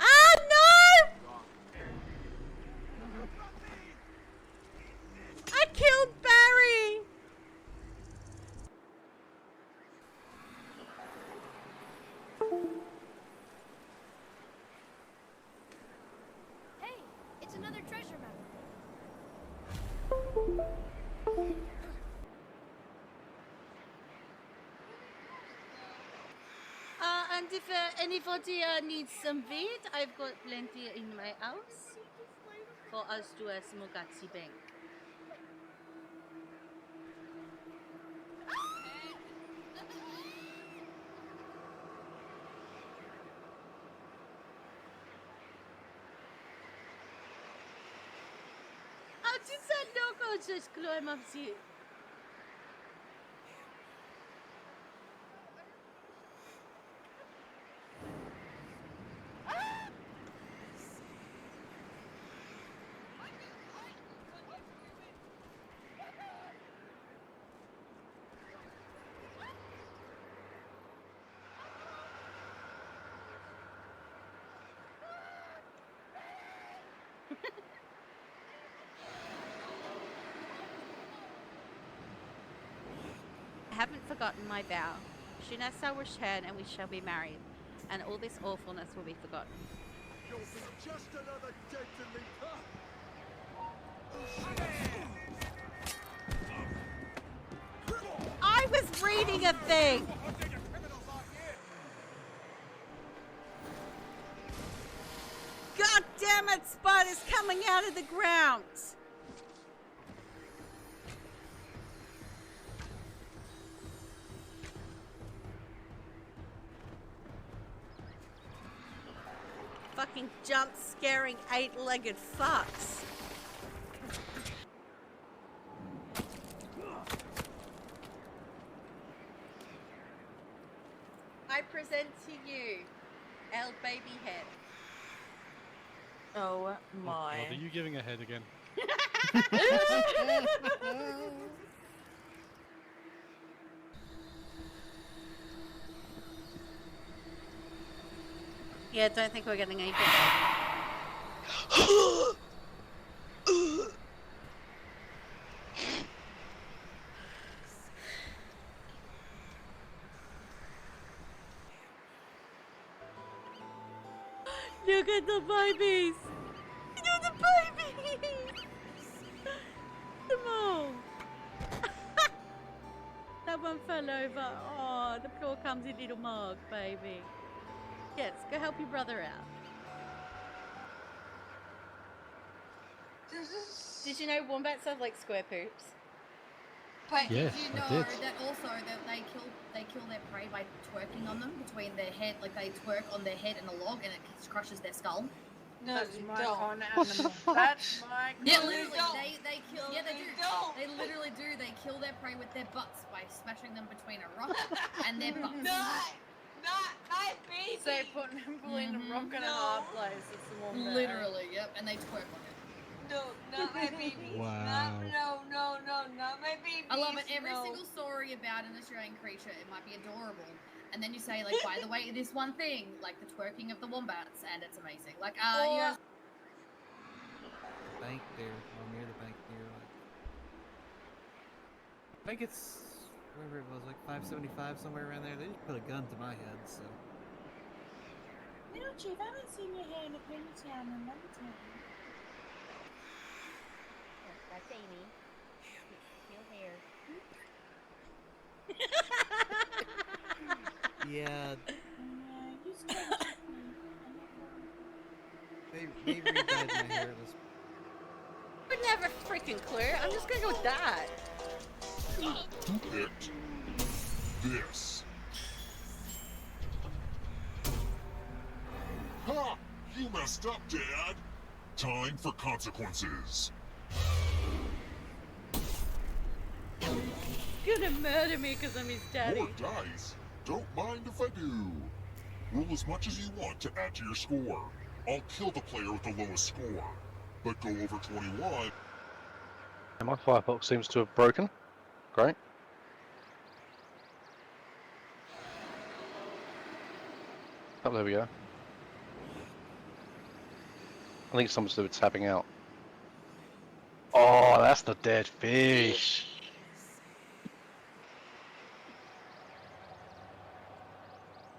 Ah, no! I killed Barry! Hey, it's another treasure map. And if anybody needs some weed, I've got plenty in my house for us to a Smogazzi bank. How did that logo just climb up here? I haven't forgotten my vow. Shinasa will return and we shall be married, and all this awfulness will be forgotten. You'll be just another dead to me. I was reading a thing! God damn it, spiders coming out of the ground! fucking jump scaring 8-legged fucks. I present to you, El Baby Head. Oh my. God, are you giving a head again? Yeah, don't think we're getting anything. Look at the babies! Look at the babies! Them all! That one fell over. Oh, the poor clumsy little mug, baby. Yes, go help your brother out. Did you know wombats have like square poops? But Yes, did you I know did. that also that they kill their prey by twerking on them between their head, like they twerk on their head and a log, and it crushes their skull. No, that's my don't. con What the animal. fuck? That's my con. Yeah, literally, they kill. No, Yeah, they they do. don't. They literally do. They kill their prey with their butts by smashing them between a rock and their butts. Not baby. So putting him between a rock and a hard place. It's the one. Literally, yep, and they twerk on it. No, not my baby. Wow. No, not my baby. I love it. Every single story about an Australian creature, it might be adorable. And then you say, like, by the way, this one thing, like the twerking of the wombats, and it's amazing. Like, you guys... Bank there, or near the bank near, like... I think it's... wherever it was, like 575, somewhere around there. They just put a gun to my head, so... Little Chief, I haven't seen your hair in a ponytail in a long time. That's Amy. Heel hair. Yeah, You scratched they re-dyed my hair this... I would never freaking clue. I'm just gonna go with that. Who picked this? Ha! You messed up, Dad! Time for consequences. Gonna murder me because I'm his daddy. More dice. Don't mind if I do. Roll as much as you want to add to your score. I'll kill the player with the lowest score. But go over 21. And my firebox seems to have broken. Great. Oh, there we go. I think someone's doing tapping out. Oh, that's the dead fish.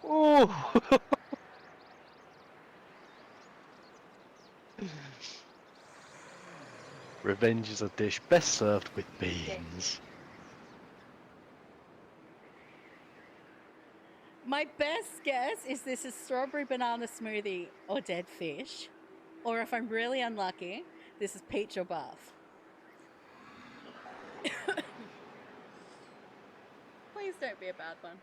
Oh. Revenge is a dish best served with beans. My best guess is this is strawberry banana smoothie or dead fish. Or if I'm really unlucky, this is peach or bath. Please don't be a bad one.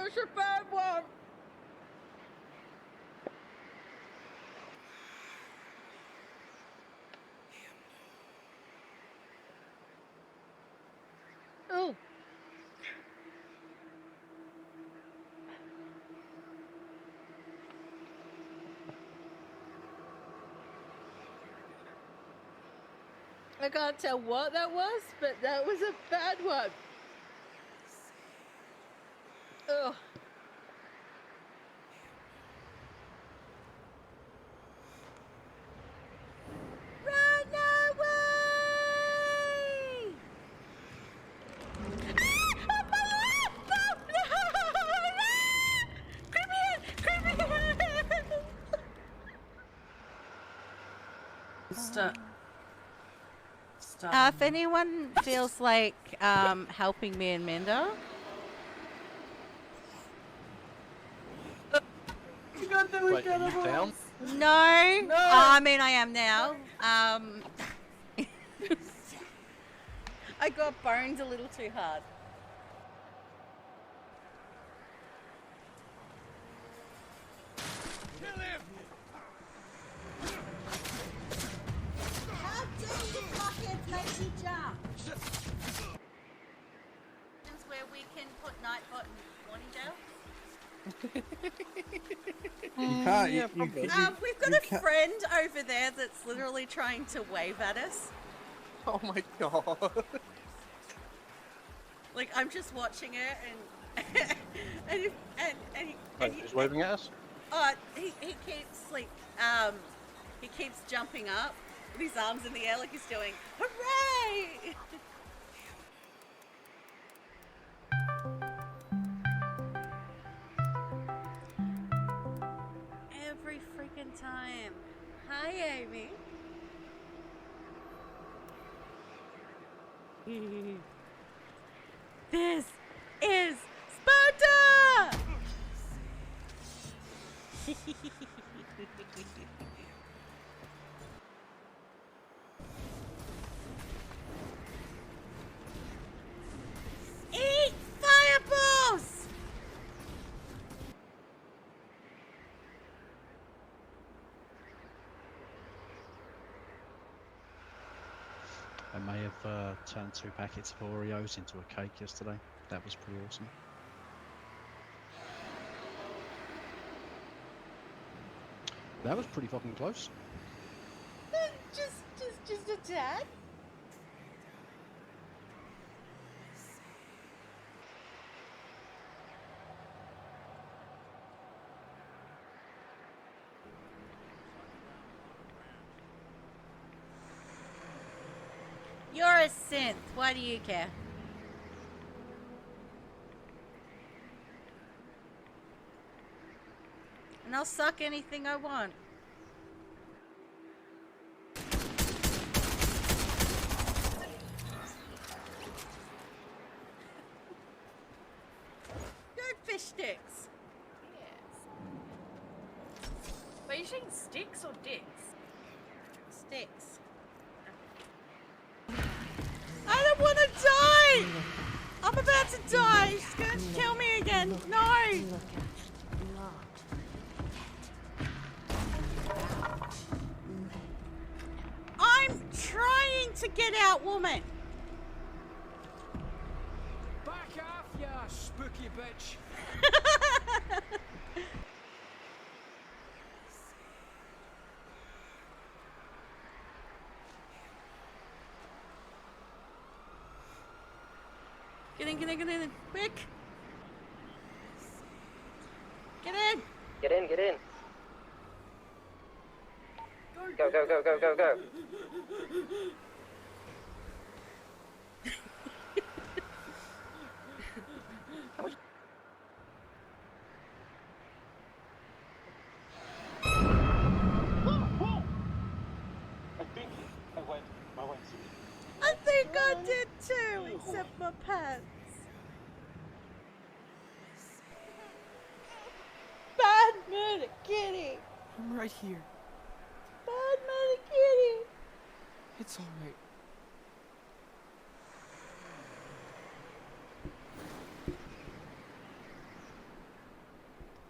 It's a bad one! Oh! I can't tell what that was, but that was a bad one. Ugh. Run away! Stop. If anyone feels like helping me and Minda, You got the Wait, are you down? no. No. I mean, I am now. I got boned a little too hard. You can't. Yeah, We've got a friend over there that's literally trying to wave at us. Oh my god. Like, I'm just watching it and He's waving at us? he keeps like he keeps jumping up with his arms in the air like he's doing hooray. Every freaking time. Hi, Amy. This is Sparta! Eat fireballs! I may have turned 2 packets of Oreos into a cake yesterday. That was pretty awesome. That was pretty fucking close. Just a tad. You're a synth. Why do you care? And I'll suck anything I want. Fish sticks. Yes. Are you saying sticks or dicks? Sticks. I don't want to die! I'm about to die! She's gonna kill me again! No! I'm trying to get out, woman! Back off, ya spooky bitch! Get in, quick! Get in! Get in. Go. I think I did too, except my pants. Bad murder kitty! I'm right here. Bad murder kitty! It's alright.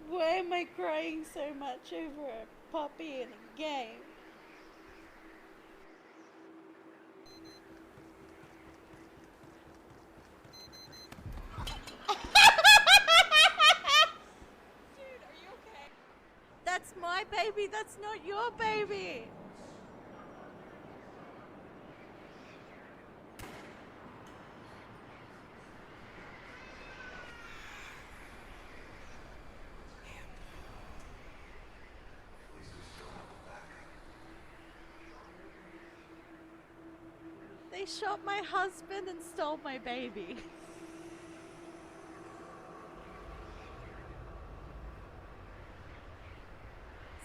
Why am I crying so much over a puppy in a game? That's my baby, that's not your baby. They shot my husband and stole my baby.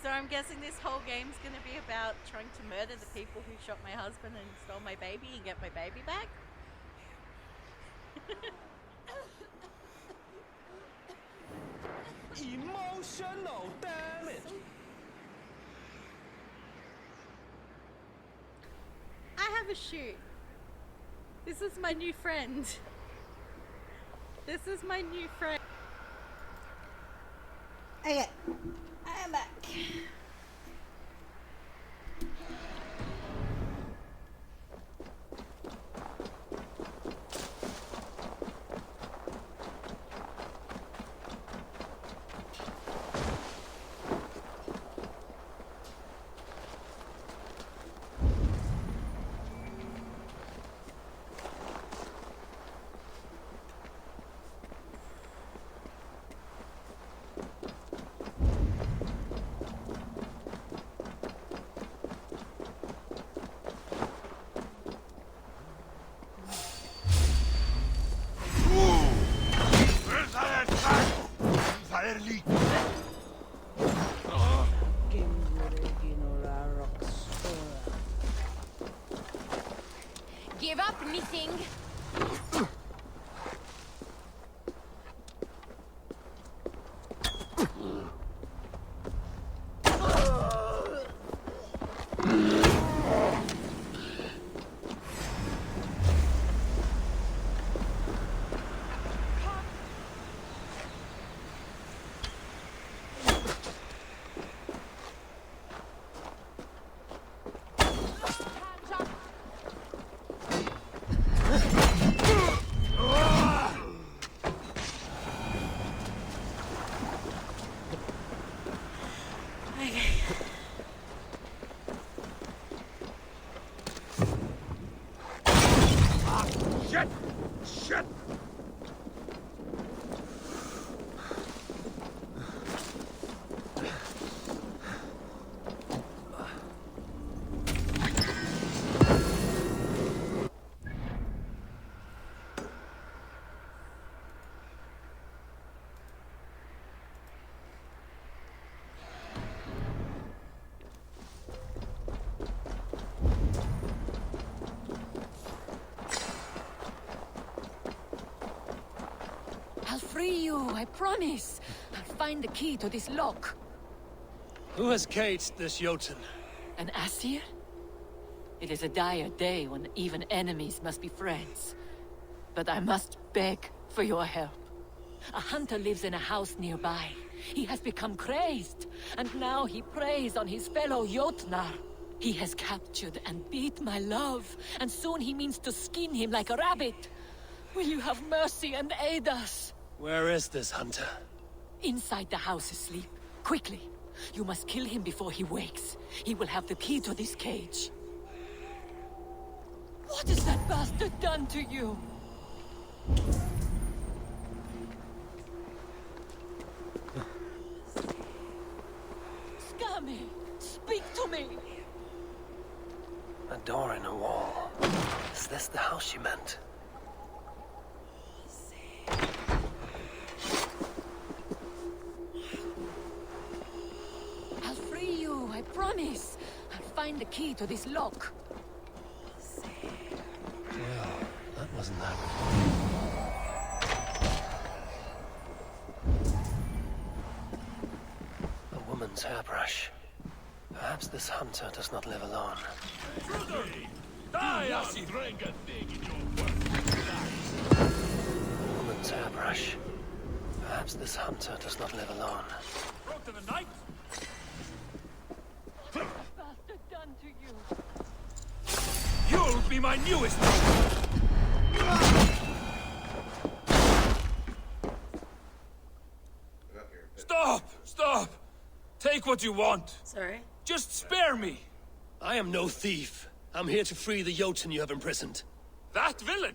So I'm guessing this whole game's gonna be about trying to murder the people who shot my husband and stole my baby and get my baby back? Emotional damage! I have a shoe. This is my new friend. This is my new friend. Okay, I am back. anything? Shit! Shit! I'll free you, I promise. I'll find the key to this lock. Who has caged this Jotun? An Asir? It is a dire day when even enemies must be friends. But I must beg for your help. A hunter lives in a house nearby. He has become crazed, and now he preys on his fellow Jotnar. He has captured and beat my love, and soon he means to skin him like a rabbit. Will you have mercy and aid us? Where is this hunter? Inside the house asleep. Quickly. You must kill him before he wakes. He will have the key to this cage. What has that bastard done to you? Scummy! Speak to me! A door in a wall. Is this the house she meant? I'll free you, I promise. I'll find the key to this lock. Well, that wasn't that. A woman's hairbrush. Perhaps this hunter does not live alone. A woman's hairbrush. Perhaps this hunter does not live alone. Bastard done to you. You'll be my newest. Stop! Stop! Take what you want. Sorry? Just spare me. I am no thief. I'm here to free the Jotun you have imprisoned. That villain?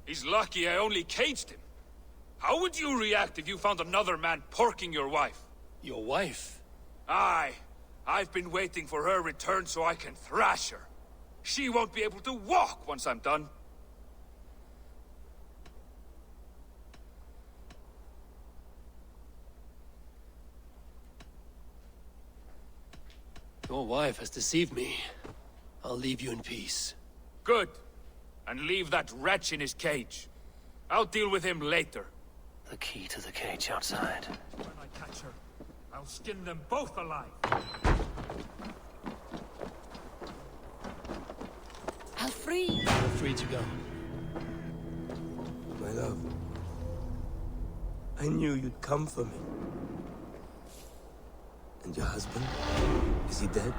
He's lucky I only caged him. How would you react if you found another man porking your wife? Your wife? Aye. I've been waiting for her return so I can thrash her. She won't be able to walk once I'm done. Your wife has deceived me. I'll leave you in peace. Good. And leave that wretch in his cage. I'll deal with him later. The key to the cage outside. When I catch her, I'll skin them both alive. I'll free you. You're free to go. My love, I knew you'd come for me. And your husband? Is he dead?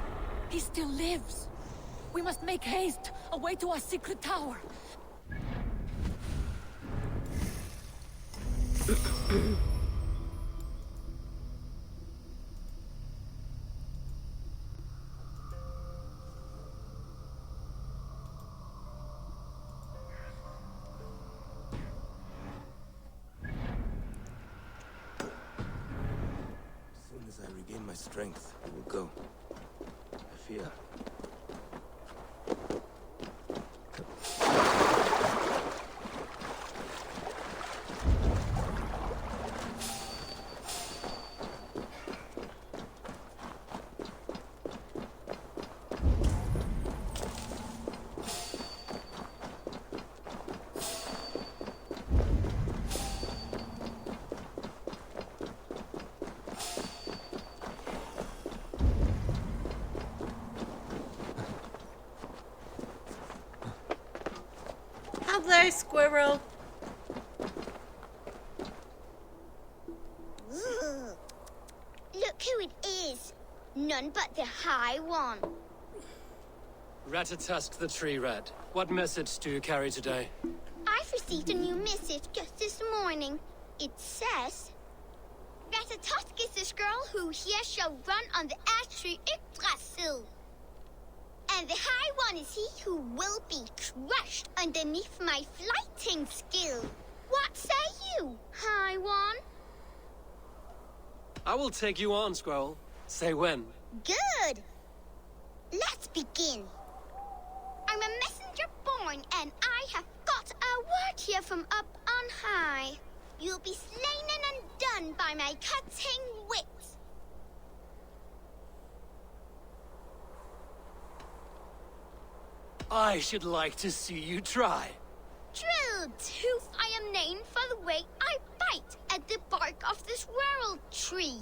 He still lives. We must make haste, away to our secret tower. As soon as I regain my strength, I will go. I fear. Hello, squirrel. Look who it is. None but the High One. Ratatusk the Tree Rat. What message do you carry today? I've received a new message just this morning. It says, Ratatusk is this girl who here shall run on the ash tree Yggdrasil. And the High One is he who will be crushed underneath my flighting skill. What say you, High One? I will take you on, Squirrel. Say when. Good. Let's begin. I'm a messenger born, and I have got a word here from up on high. You'll be slain and undone by my cutting wits. I should like to see you try. Drill tooth I am named for the way I bite at the bark of this world tree.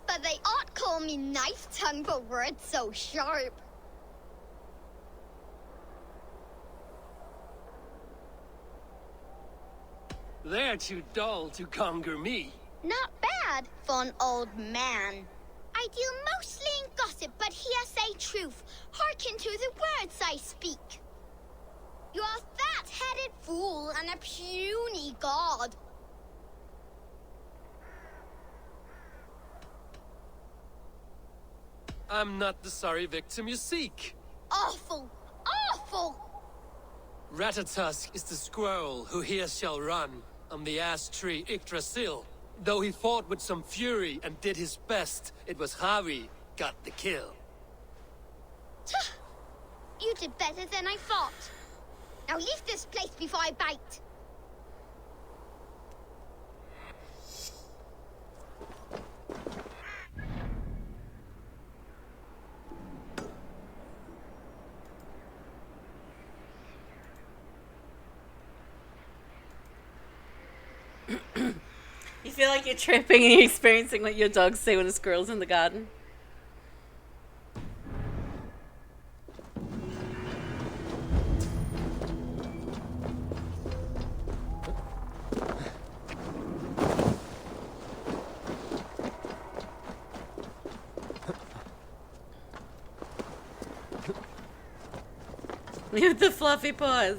But they ought call me knife tongue for words so sharp. They're too dull to conquer me. Not bad for an old man. I deal mostly in gossip, but here say truth. Hearken to the words I speak. You're a fat-headed fool and a puny god. I'm not the sorry victim you seek. Awful! Awful! Ratatusk is the squirrel who here shall run on the ash tree Yggdrasil. Though he fought with some fury and did his best, it was Harry got the kill. You did better than I thought. Now leave this place before I bite. You feel like you're tripping and you're experiencing what your dogs say when a squirrel's in the garden? With the fluffy paws.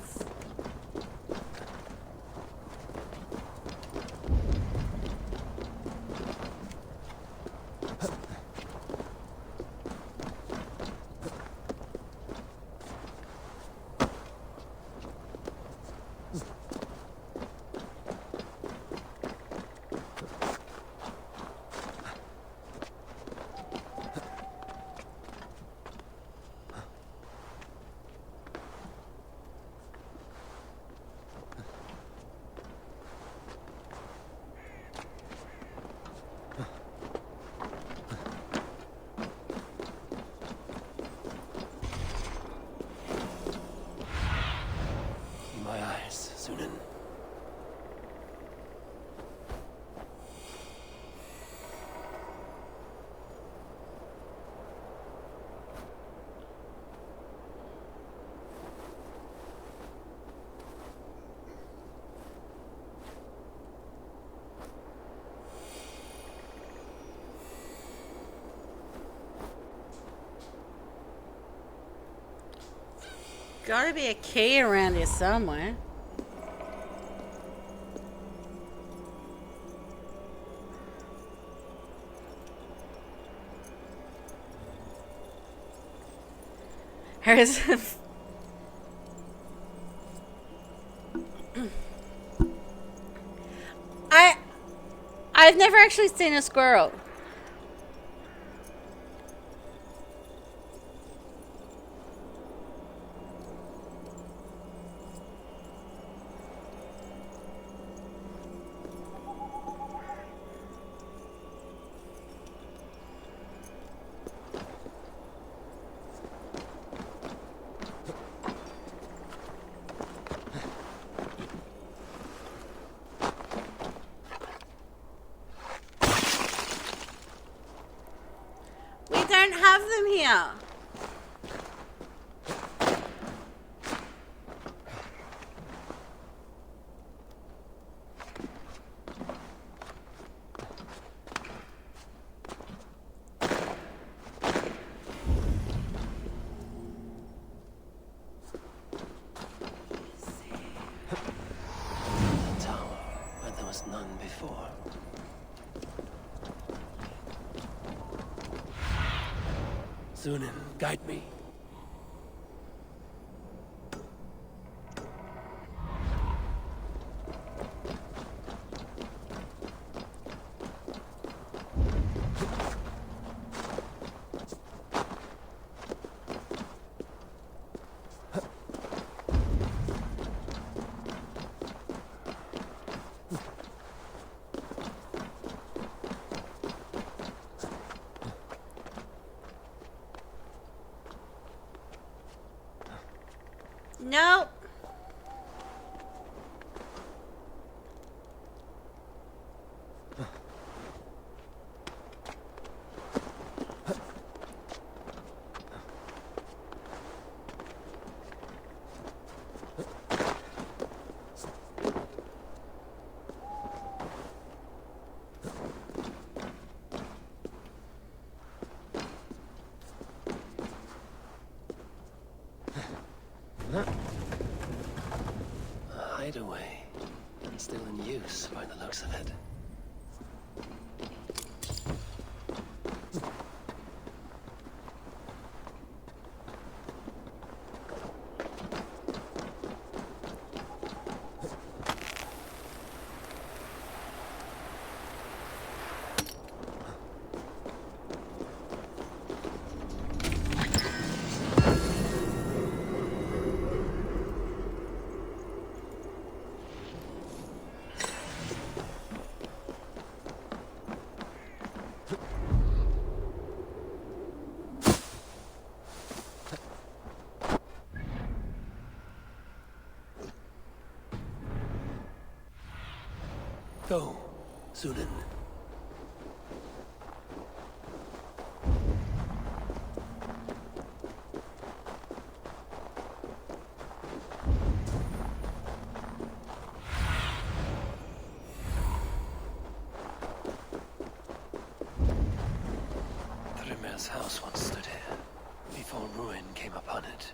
My eyes, Sunan. Gotta be a key around here somewhere. Here's I've never actually seen a squirrel. We don't have them here. Sunan, guide me. No. Hideaway. And still in use by the looks of it. Go, Sunan. Thrymir's house once stood here, before ruin came upon it.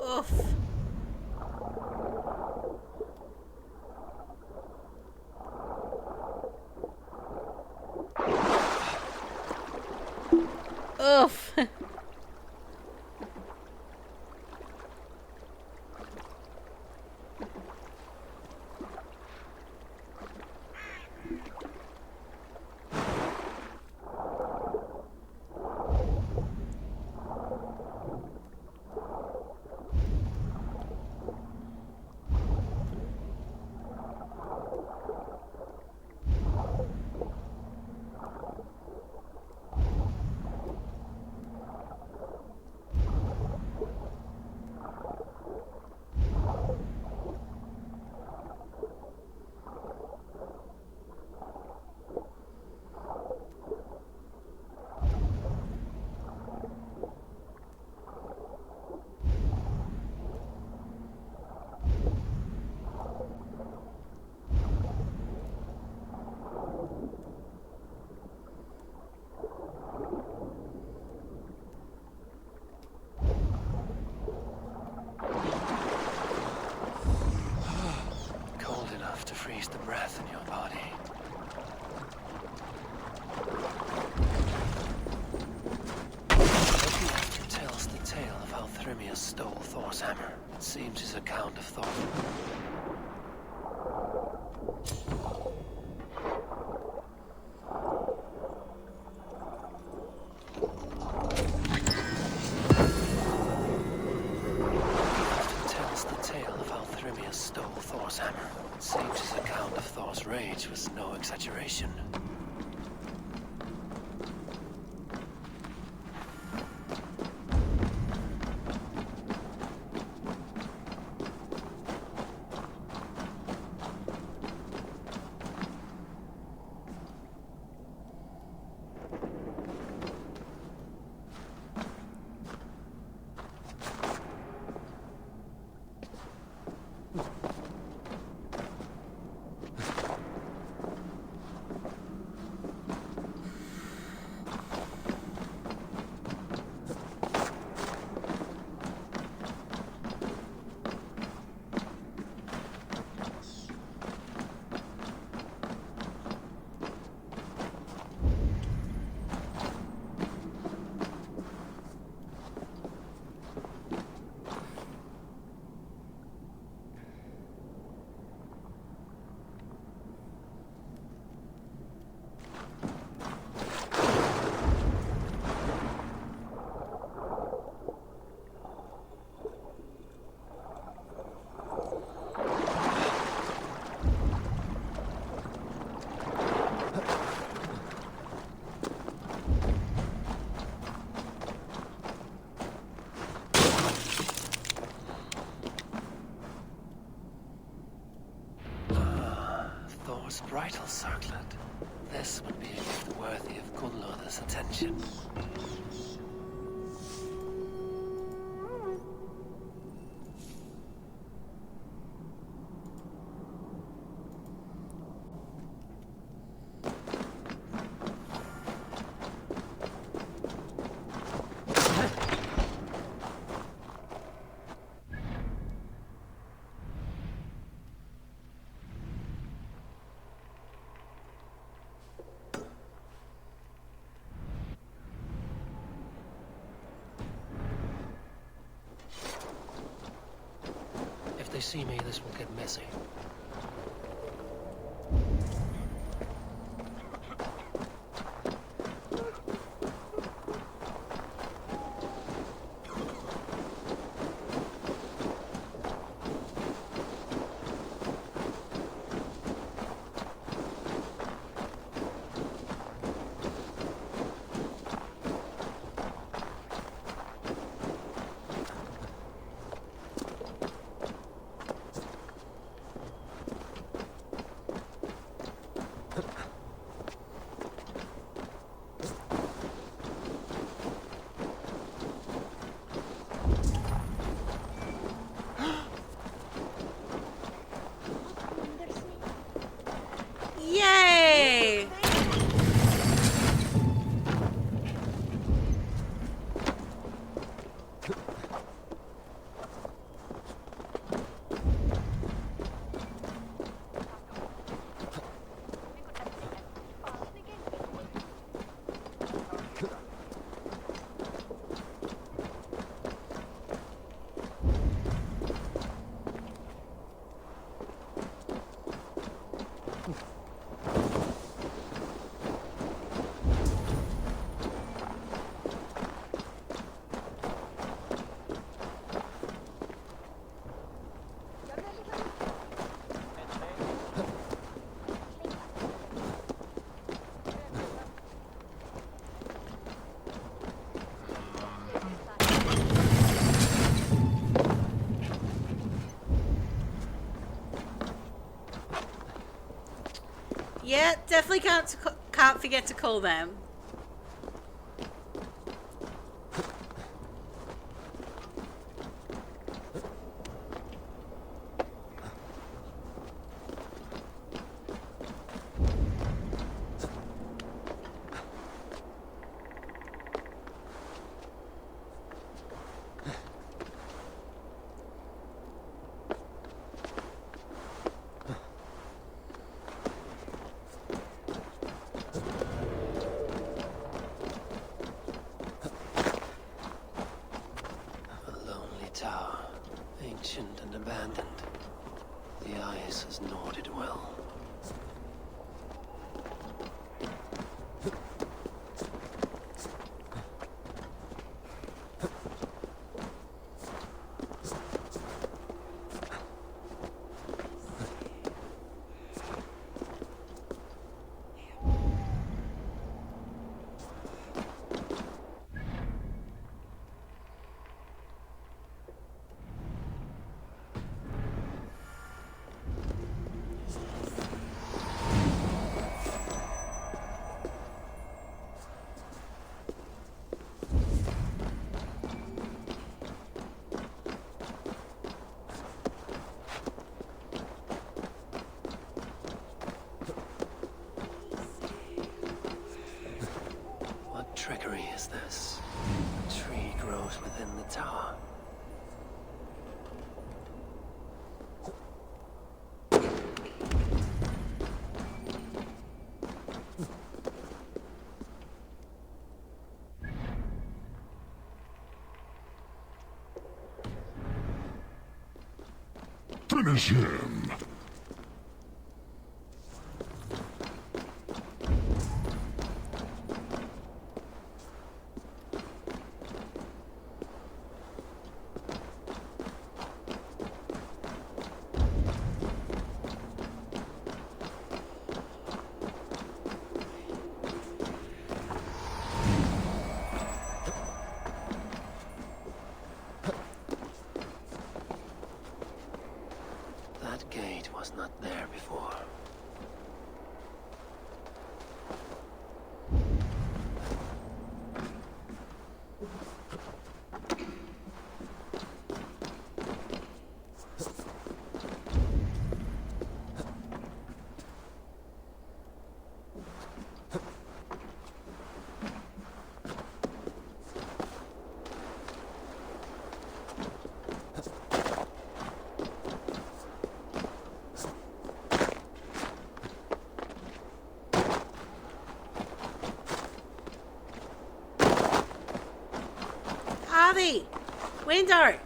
Oof. Oof. Thor's hammer. It seems his account of Thor. Tells the tale of how Thrymia stole Thor's hammer. It seems his account of Thor's rage was no exaggeration. Thor's bridal circlet. This would be a gift worthy of Gunnlod's attention. If they see me, this will get messy. Yay! Yeah, definitely can't forget to call them. place has gnawed it well. What trickery is this? A tree grows within the tower. Finish him! That gate was not there before. Harvey! Window!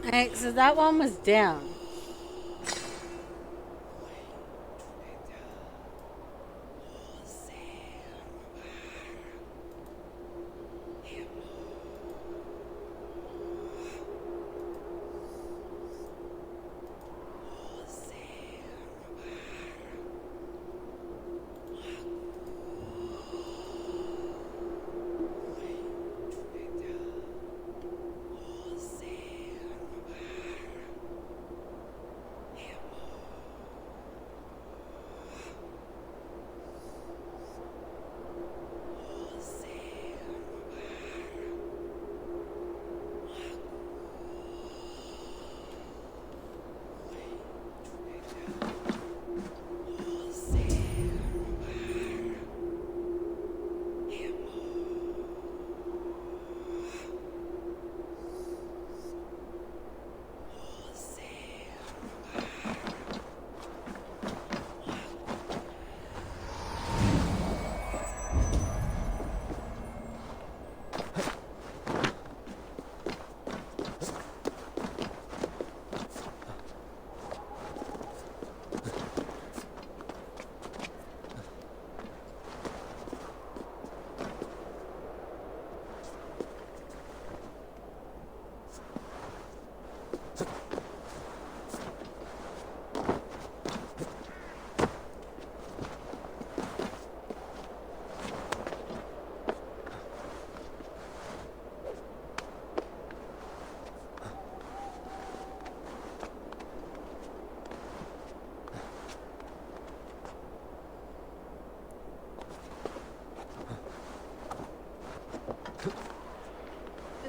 Alright, so that one was down.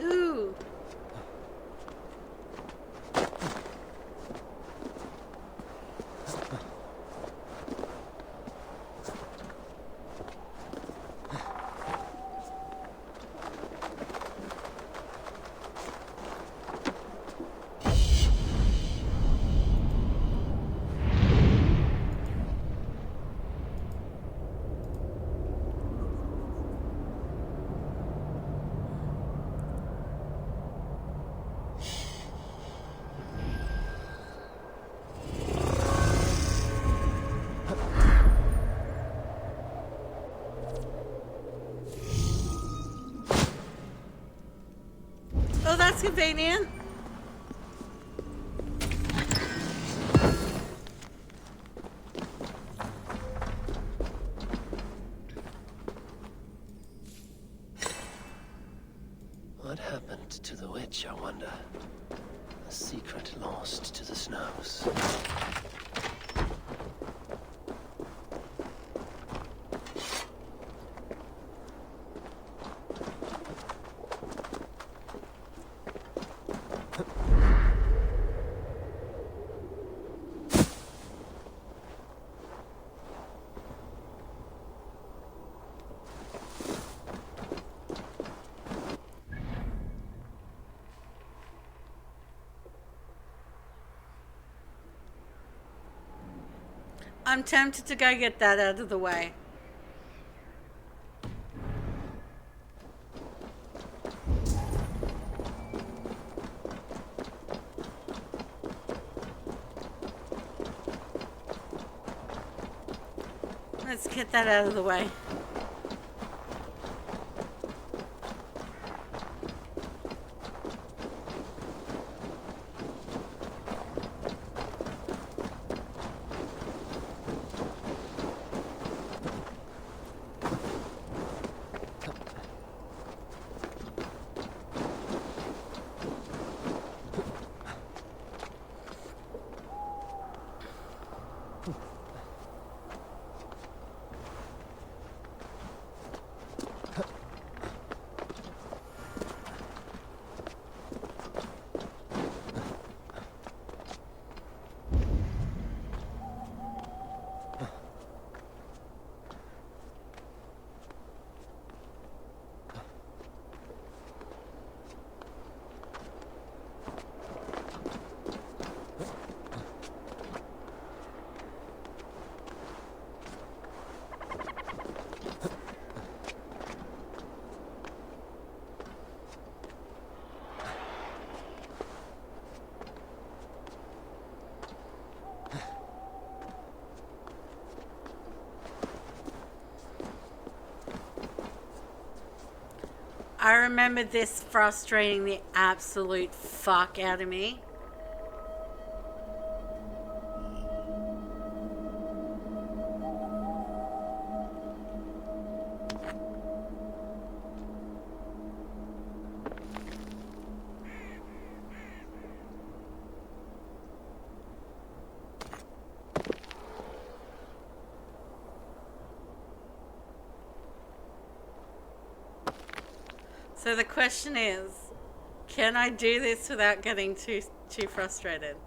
Ooh. Oh, that's convenient. What happened to the witch, I wonder? A secret lost to the snows. I'm tempted to go get that out of the way. Let's get that out of the way. I remember this frustrating the absolute fuck out of me. So the question is, can I do this without getting too frustrated?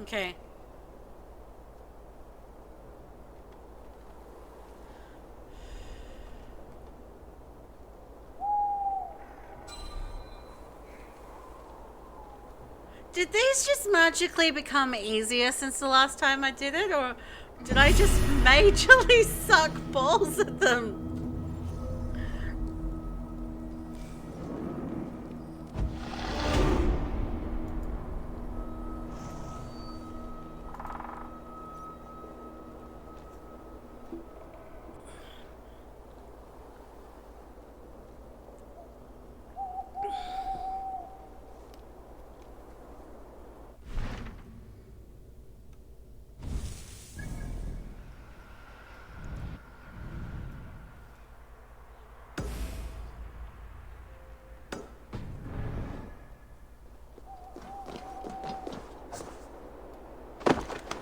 Okay. Did these just magically become easier since the last time I did it, or did I just majorly suck balls at them?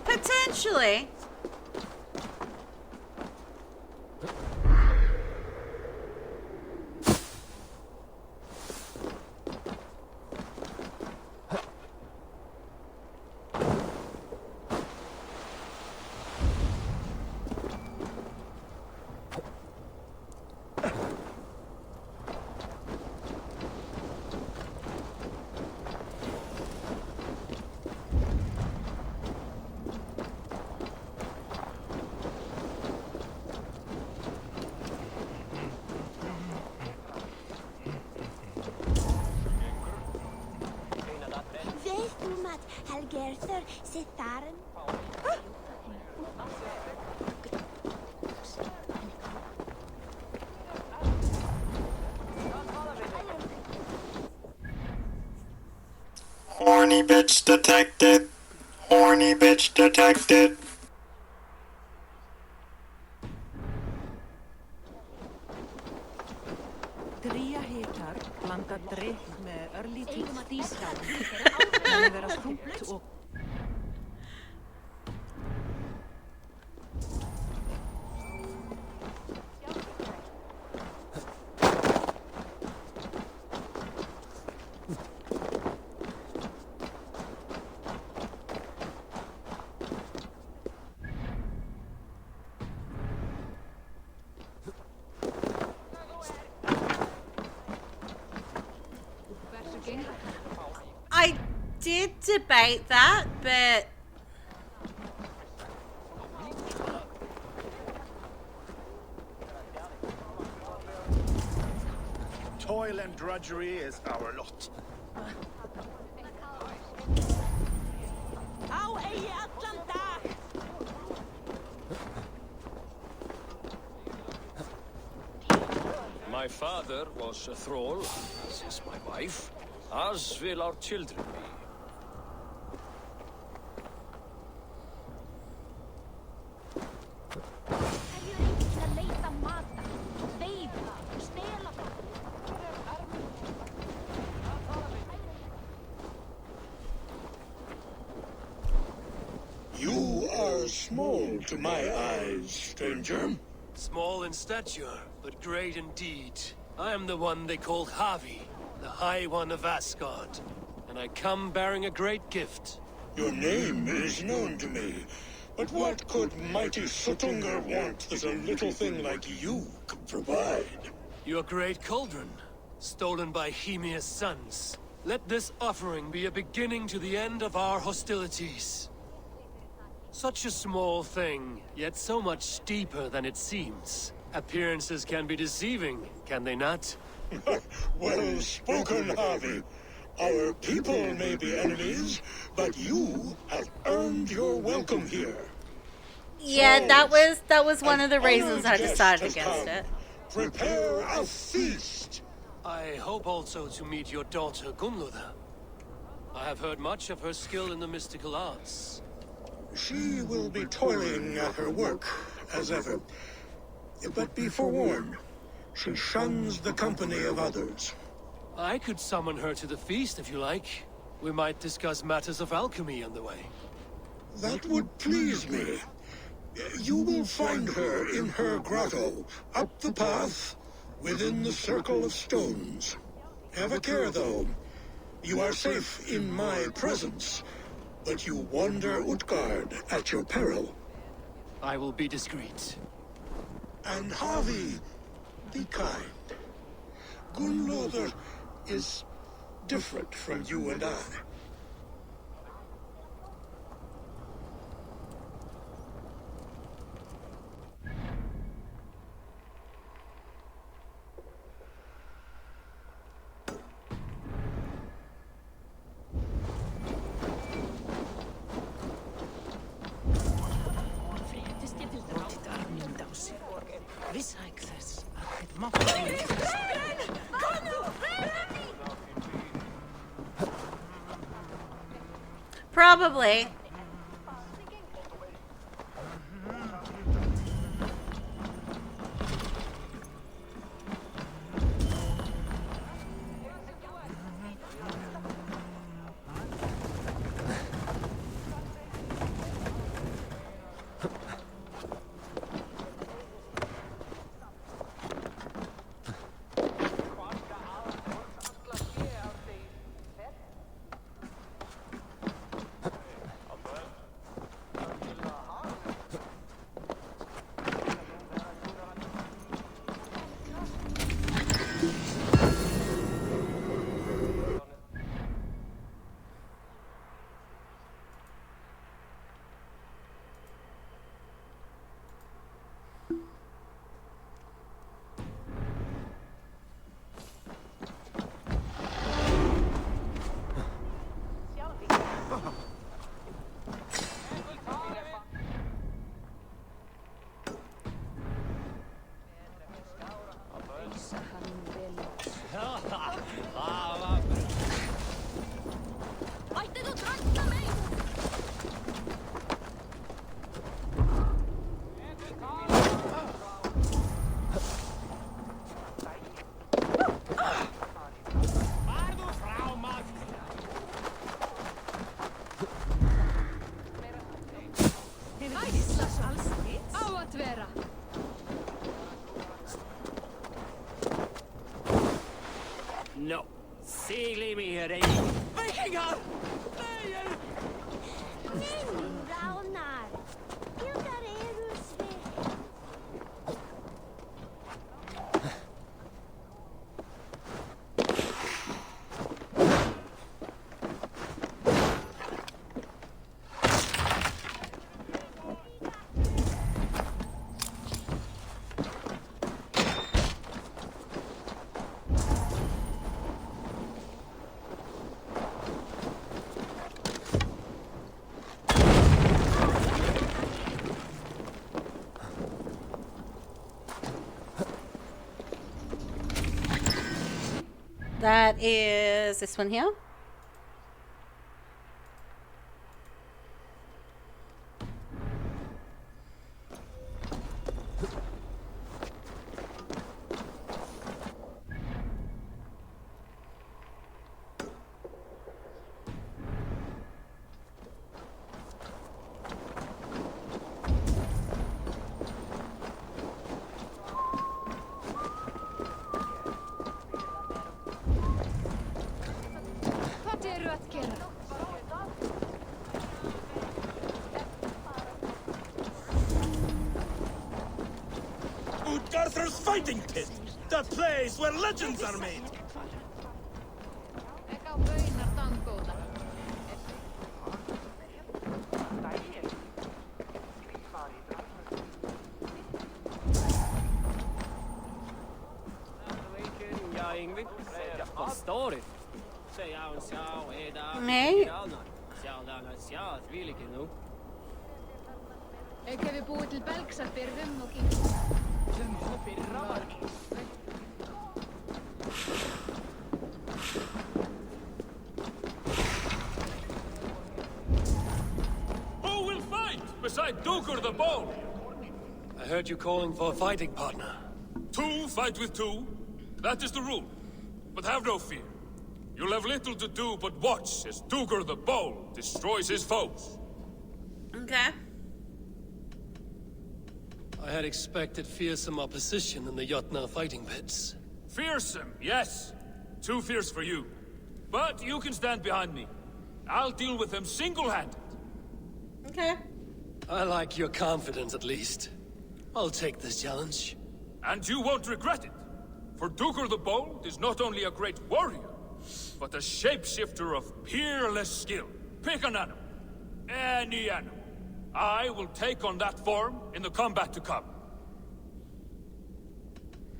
Potentially. Helgerther Sitharen. Horny bitch detected. Horny bitch detected. Dría hitar blanda drykk með örlítið dískáð. Það er vera þungt og I did debate that, but Toil and drudgery is our lot. My father was a thrall, as is my wife, as will our children be. You are small to my eyes, stranger. Small in stature, but great in deed. I am the one they call Havi, the High One of Asgard. And I come bearing a great gift. Your name is known to me, but what could mighty Jotunhiem want that a little thing like you could provide? Your great cauldron, stolen by Hymir's sons. Let this offering be a beginning to the end of our hostilities. Such a small thing, yet so much deeper than it seems. Appearances can be deceiving, can they not? Well spoken, Harvey. Our people may be enemies, but you have earned your welcome here. yeah, that was one of the reasons I decided against it. Prepare a feast. I hope also to meet your daughter Gunluther. I have heard much of her skill in the mystical arts. She will be toiling at her work, as ever. But be forewarned, she shuns the company of others. I could summon her to the feast if you like. We might discuss matters of alchemy on the way. That would please me. You will find her in her grotto, up the path, within the circle of stones. Have a care, though. You are safe in my presence, but you wander Utgard at your peril. I will be discreet. And Harvey, be kind. Gunlother is different from you and I. Probably. No. Sigli mi här i. Vikingar! Nej! Raunar. Hildar Erusve. That is this one here. Utgarther's fighting pit! The place where legends are made! Nej. Kävi puhutil pälksat pervemmokin. Who will fight beside Duker the Bold? I heard you calling for a fighting partner. Two fight with two. That is the rule. But have no fear. You'll have little to do but watch as Duker the Bold destroys his foes. Okay. I had expected fearsome opposition in the Jotunhiem fighting pits. Fearsome, yes. Too fierce for you. But you can stand behind me. I'll deal with them single-handed. Okay. I like your confidence, at least. I'll take this challenge. And you won't regret it. For Duger the Bold is not only a great warrior, but a shapeshifter of peerless skill. Pick an animal. Any animal. I will take on that form in the combat to come.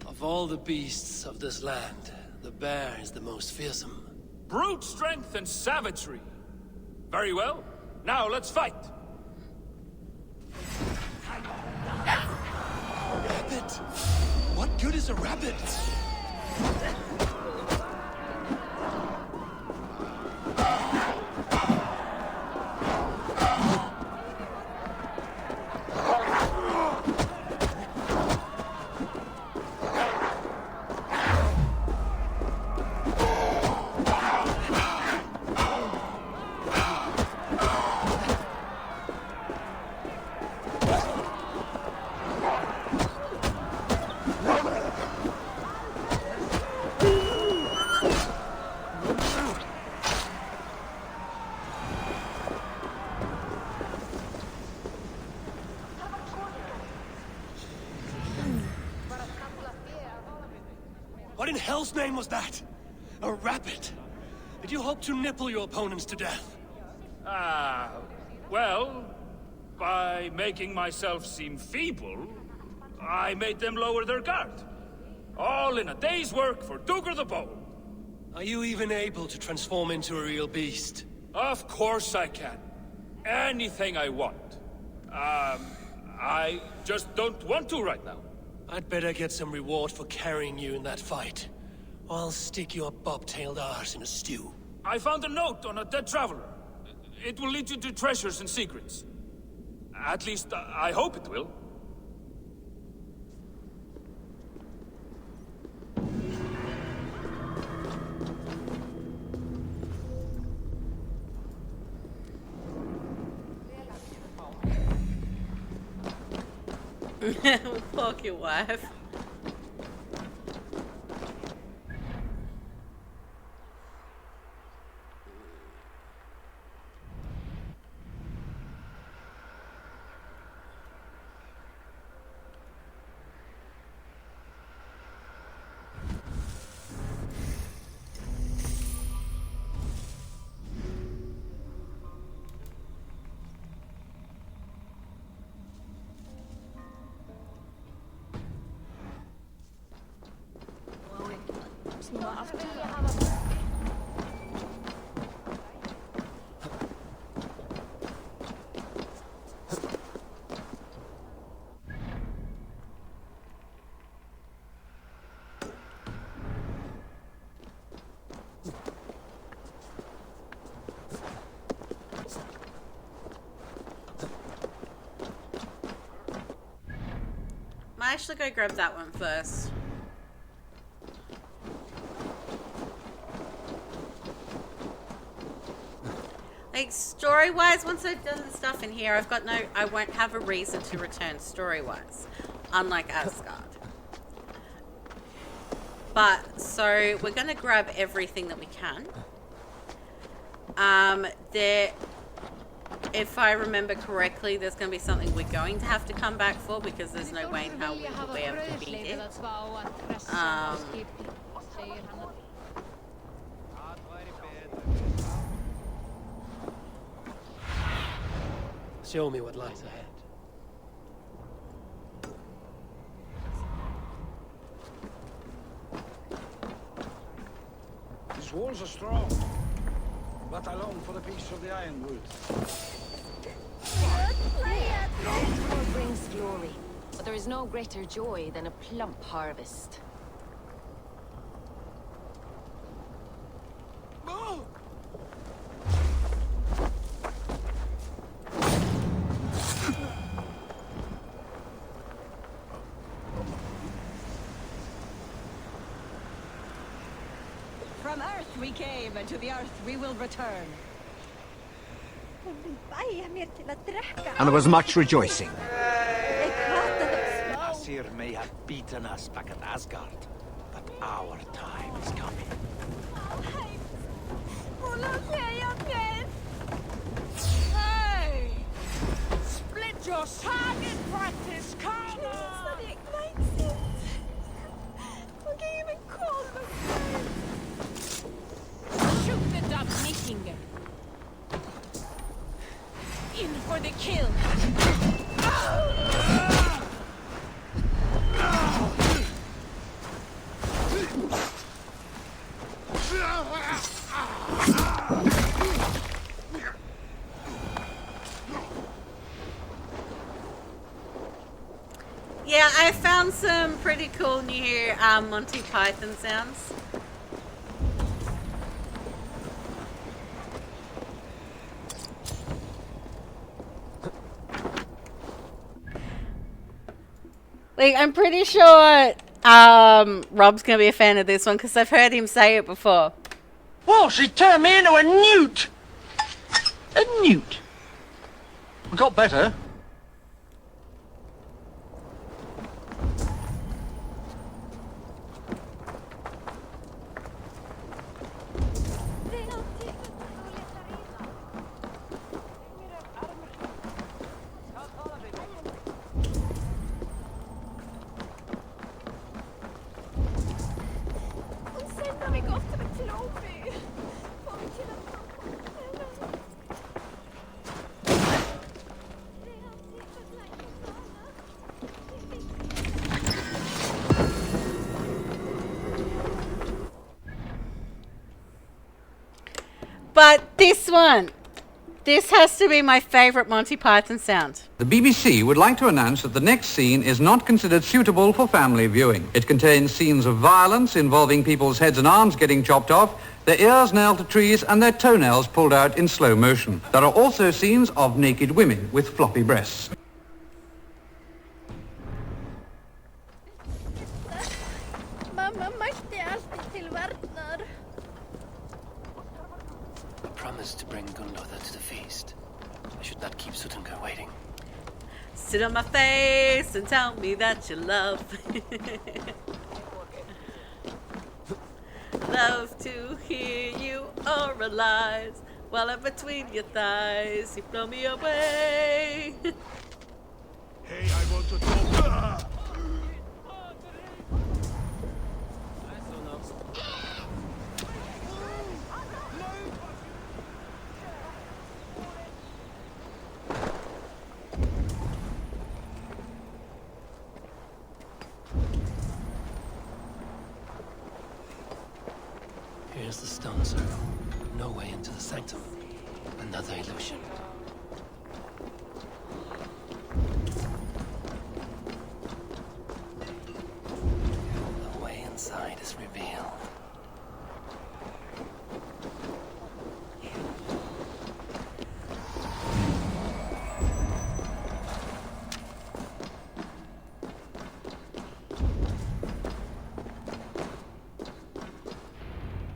Of all the beasts of this land, the bear is the most fearsome. Brute strength and savagery. Very well. Now let's fight. Rabbit? What good is a rabbit? What in hell's name was that? A rabbit? Did you hope to nipple your opponents to death? Well, by making myself seem feeble, I made them lower their guard. All in a day's work for Duger the Bold. Are you even able to transform into a real beast? Of course I can. Anything I want. I just don't want to right now. I'd better get some reward for carrying you in that fight. Or I'll stick your bobtailed arse in a stew. I found a note on a dead traveler. It will lead you to treasures and secrets. At least, I hope it will. Fuck your wife. Might actually go grab that one first. Like, story-wise, once I've done the stuff in here, I won't have a reason to return story-wise, unlike Asgard. But, so, we're gonna grab everything that we can. If I remember correctly, there's gonna be something we're going to have to come back for, because there's no way in how we will be able to beat it. Show me what lies ahead. These walls are strong, but I long for the peace of the ironwood. War brings glory, but there is no greater joy than a plump harvest. From Earth we came, and to the Earth we will return. And there was much rejoicing. Asir may have beaten us back at Asgard, but our time is coming. Just target practice, come on! Shoot the dog Nikinger. In for the kill. Yeah, I found some pretty cool new Monty Python sounds. Like, I'm pretty sure Rob's gonna be a fan of this one because I've heard him say it before. Well, she turned me into a newt! A newt? We got better. But this one, this has to be my favourite Monty Python sound. The BBC would like to announce that the next scene is not considered suitable for family viewing. It contains scenes of violence involving people's heads and arms getting chopped off, their ears nailed to trees and their toenails pulled out in slow motion. There are also scenes of naked women with floppy breasts. Promised to bring Gunlother to the feast. I should not keep Jotunhiem waiting. Sit on my face and tell me that you love. Love to hear you oralize while I'm between your thighs. You blow me away. Hey, I want to talk. Here's the stone circle. No way into the sanctum. Another illusion. The way inside is revealed.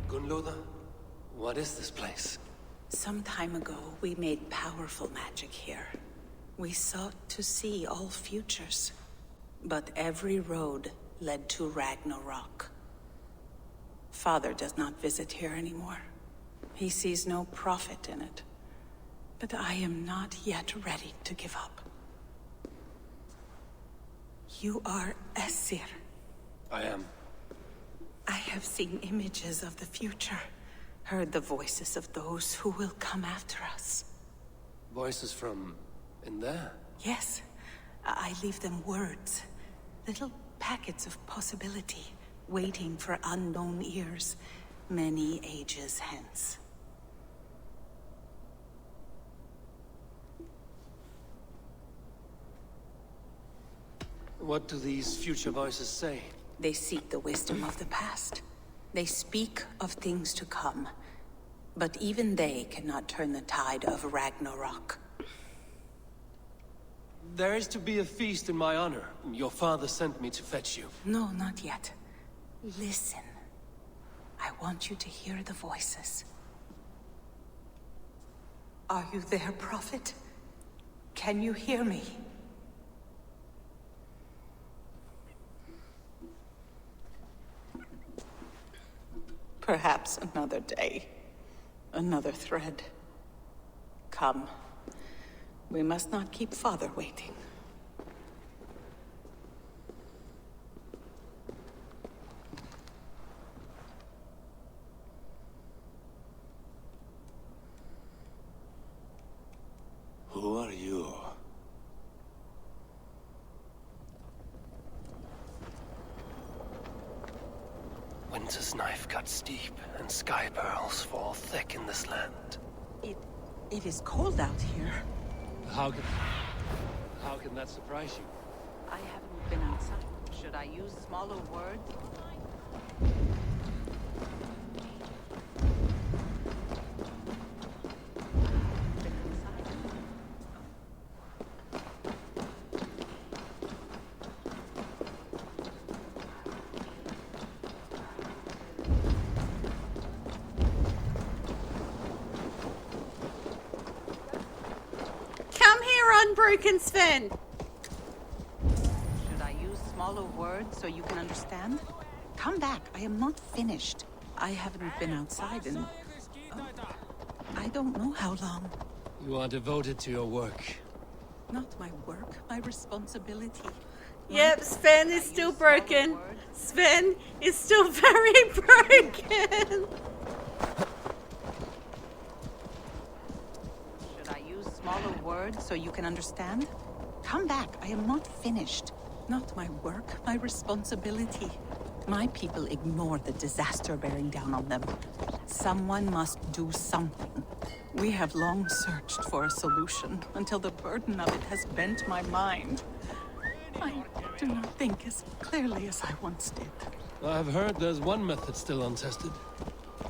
Gunlother, what is this place? Some time ago, we made powerful magic here. We sought to see all futures. But every road led to Ragnarok. Father does not visit here anymore. He sees no profit in it. But I am not yet ready to give up. You are Esir. I am. I have seen images of the future. Heard the voices of those who will come after us. Voices from in there? Yes. I leave them words. Little packets of possibility, waiting for unknown ears, many ages hence. What do these future voices say? They seek the wisdom of the past. They speak of things to come. But even they cannot turn the tide of Ragnarok. There is to be a feast in my honor. Your father sent me to fetch you. No, not yet. Listen. I want you to hear the voices. Are you there, Prophet? Can you hear me? Perhaps another day. Another thread. Come. We must not keep Father waiting. Who are you? Winter's knife cuts deep, and sky pearls fall thick in this land. It is cold out here. How can that surprise you? I haven't been outside. Should I use smaller words? Come here, unbroken Sven. Should I use smaller words so you can understand? Come back. I am not finished. I haven't been outside in... I don't know how long. You are devoted to your work. Not my work, my responsibility. Yep, Sven is still broken. Sven is still very broken. Should I use smaller words so you can understand? Come back. I am not finished. Not my work, my responsibility. My people ignore the disaster bearing down on them. Someone must do something. We have long searched for a solution until the burden of it has bent my mind. I do not think as clearly as I once did. I've heard there's one method still untested.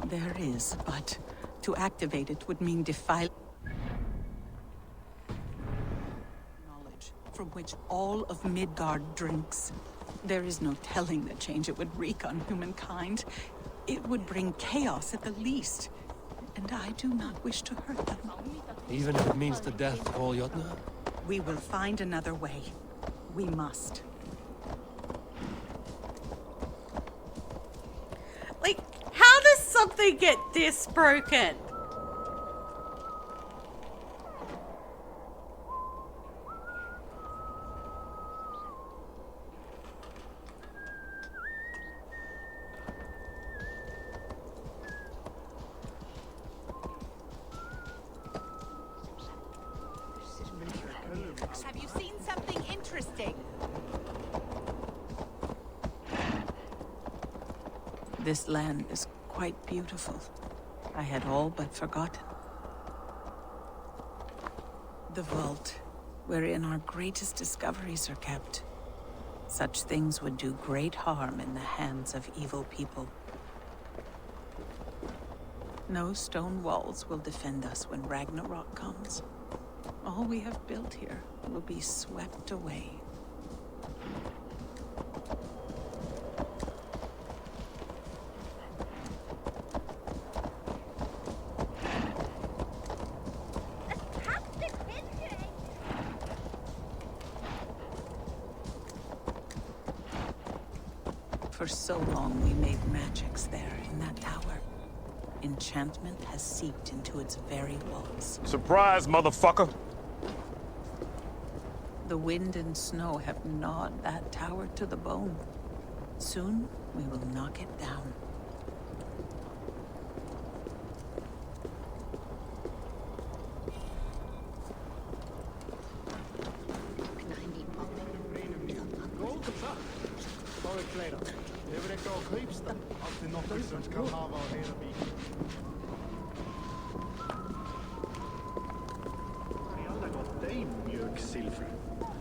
There is, but to activate it would mean defile knowledge from which all of Midgard drinks. There is no telling the change it would wreak on humankind. It would bring chaos at the least, and I do not wish to hurt them. Even if it means the death of all Jotunhiem? We will find another way. We must. Like, how does something get this broken? Have you seen something interesting? This land is quite beautiful. I had all but forgotten. The vault, wherein our greatest discoveries are kept. Such things would do great harm in the hands of evil people. No stone walls will defend us when Ragnarok comes. All we have built here will be swept away. For so long we made magics there in that tower. Enchantment has seeped into its very walls. Surprise, motherfucker! The wind and snow have gnawed that tower to the bone. Soon, we will knock it down.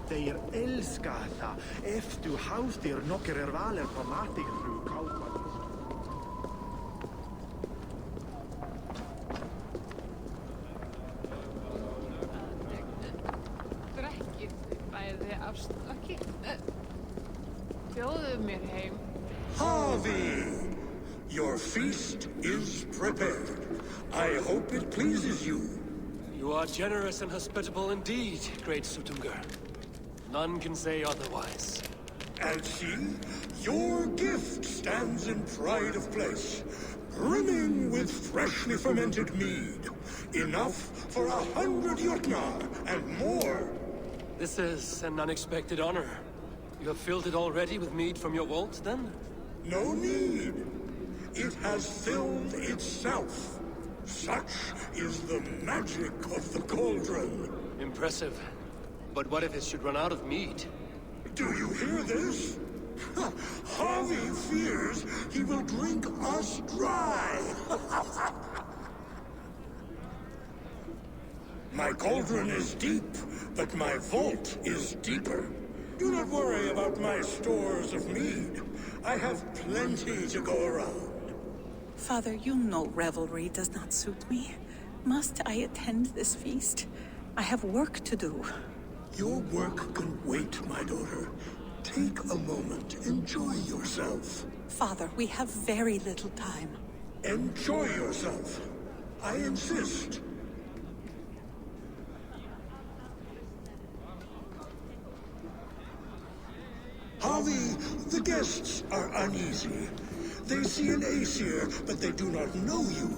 Þeir elska það ef þú hástir nokkrar valir på matig frú kápa. Drekkið bæði afslökki. Bjóðu mér heim. Harvey, your feast is prepared. I hope it pleases you. You are generous and hospitable indeed, great Sutungur. None can say otherwise. And see, your gift stands in pride of place, brimming with freshly fermented mead. Enough for 100 Jotnar and more. This is an unexpected honor. You have filled it already with mead from your vault, then? No need. It has filled itself. Such is the magic of the cauldron. Impressive. But what if it should run out of mead? Do you hear this? Harvey fears he will drink us dry. My cauldron is deep, but my vault is deeper. Do not worry about my stores of mead. I have plenty to go around. Father, you know revelry does not suit me. Must I attend this feast? I have work to do. Your work can wait, my daughter. Take a moment. Enjoy yourself. Father, we have very little time. Enjoy yourself. I insist. Harvey, the guests are uneasy. They see an Aesir, but they do not know you.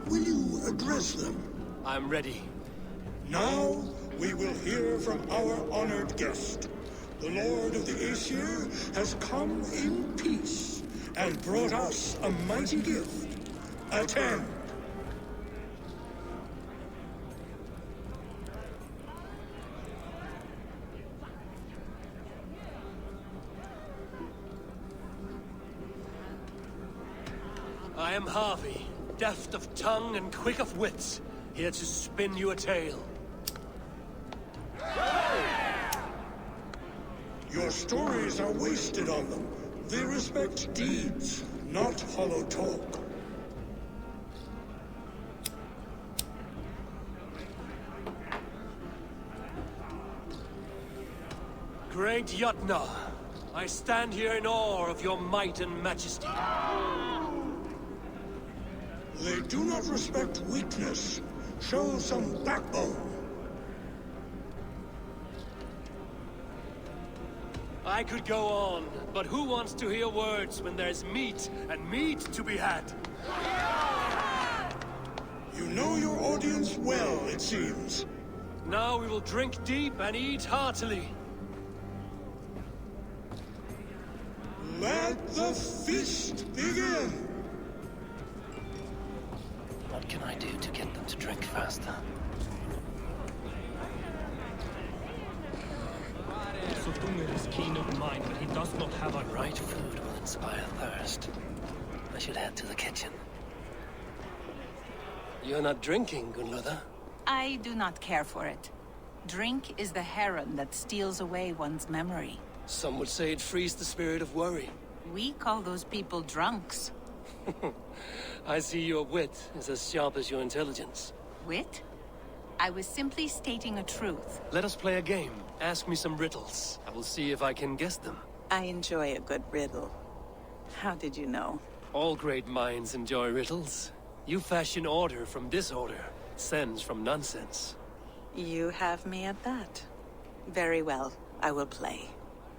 Will you address them? I'm ready. Now, we will hear from our honored guest. The Lord of the Aesir has come in peace and brought us a mighty gift. Attend. I am Harvey, deft of tongue and quick of wits, here to spin you a tale. Your stories are wasted on them. They respect deeds, not hollow talk. Great Jotnar, I stand here in awe of your might and majesty. They do not respect weakness. Show some backbone. I could go on, but who wants to hear words when there's meat and meat to be had? You know your audience well, it seems. Now we will drink deep and eat heartily. Let the feast begin! What can I do to get them to drink faster? Jotunhiem is keen of mind, but he does not have a right food will inspire thirst. I should head to the kitchen. You're not drinking, Gunlother? I do not care for it. Drink is the heron that steals away one's memory. Some would say it frees the spirit of worry. We call those people drunks. I see your wit is as sharp as your intelligence. Wit? I was simply stating a truth. Let us play a game. Ask me some riddles. I will see if I can guess them. I enjoy a good riddle. How did you know? All great minds enjoy riddles. You fashion order from disorder, sense from nonsense. You have me at that. Very well, I will play.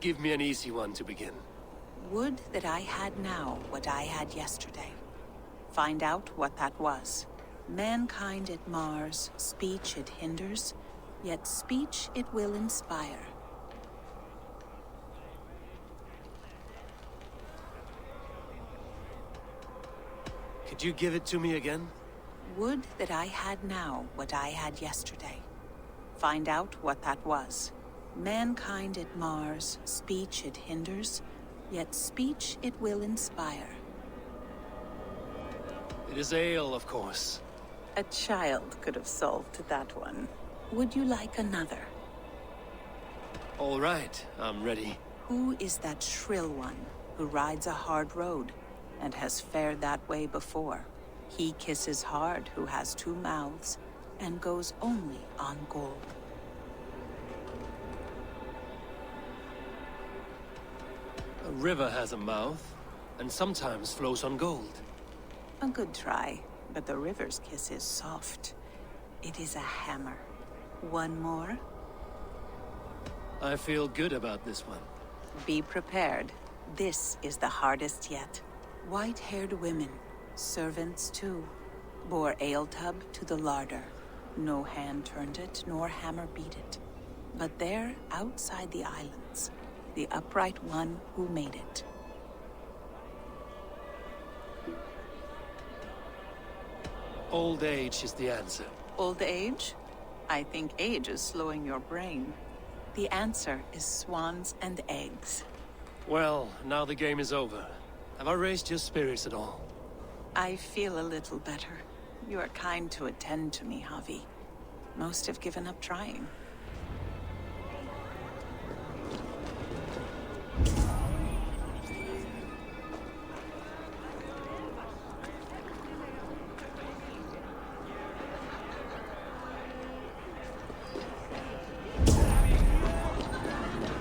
Give me an easy one to begin. Would that I had now what I had yesterday. Find out what that was. Mankind it mars, speech it hinders, yet speech it will inspire. Could you give it to me again? Would that I had now what I had yesterday. Find out what that was. Mankind it mars, speech it hinders, yet speech it will inspire. It is ale, of course. A child could have solved that one. Would you like another? All right, I'm ready. Who is that shrill one who rides a hard road and has fared that way before? He kisses hard who has two mouths and goes only on gold. A river has a mouth, and sometimes flows on gold. A good try, but the river's kiss is soft. It is a hammer. One more? I feel good about this one. Be prepared. This is the hardest yet. White-haired women, servants too. bore ale tub to the larder. No hand turned it, nor hammer beat it. But there, outside the islands, the upright one who made it. Old age is the answer. Old age? I think age is slowing your brain. The answer is swans and eggs. Well, now the game is over. Have I raised your spirits at all? I feel a little better. You are kind to attend to me, Javi. Most have given up trying.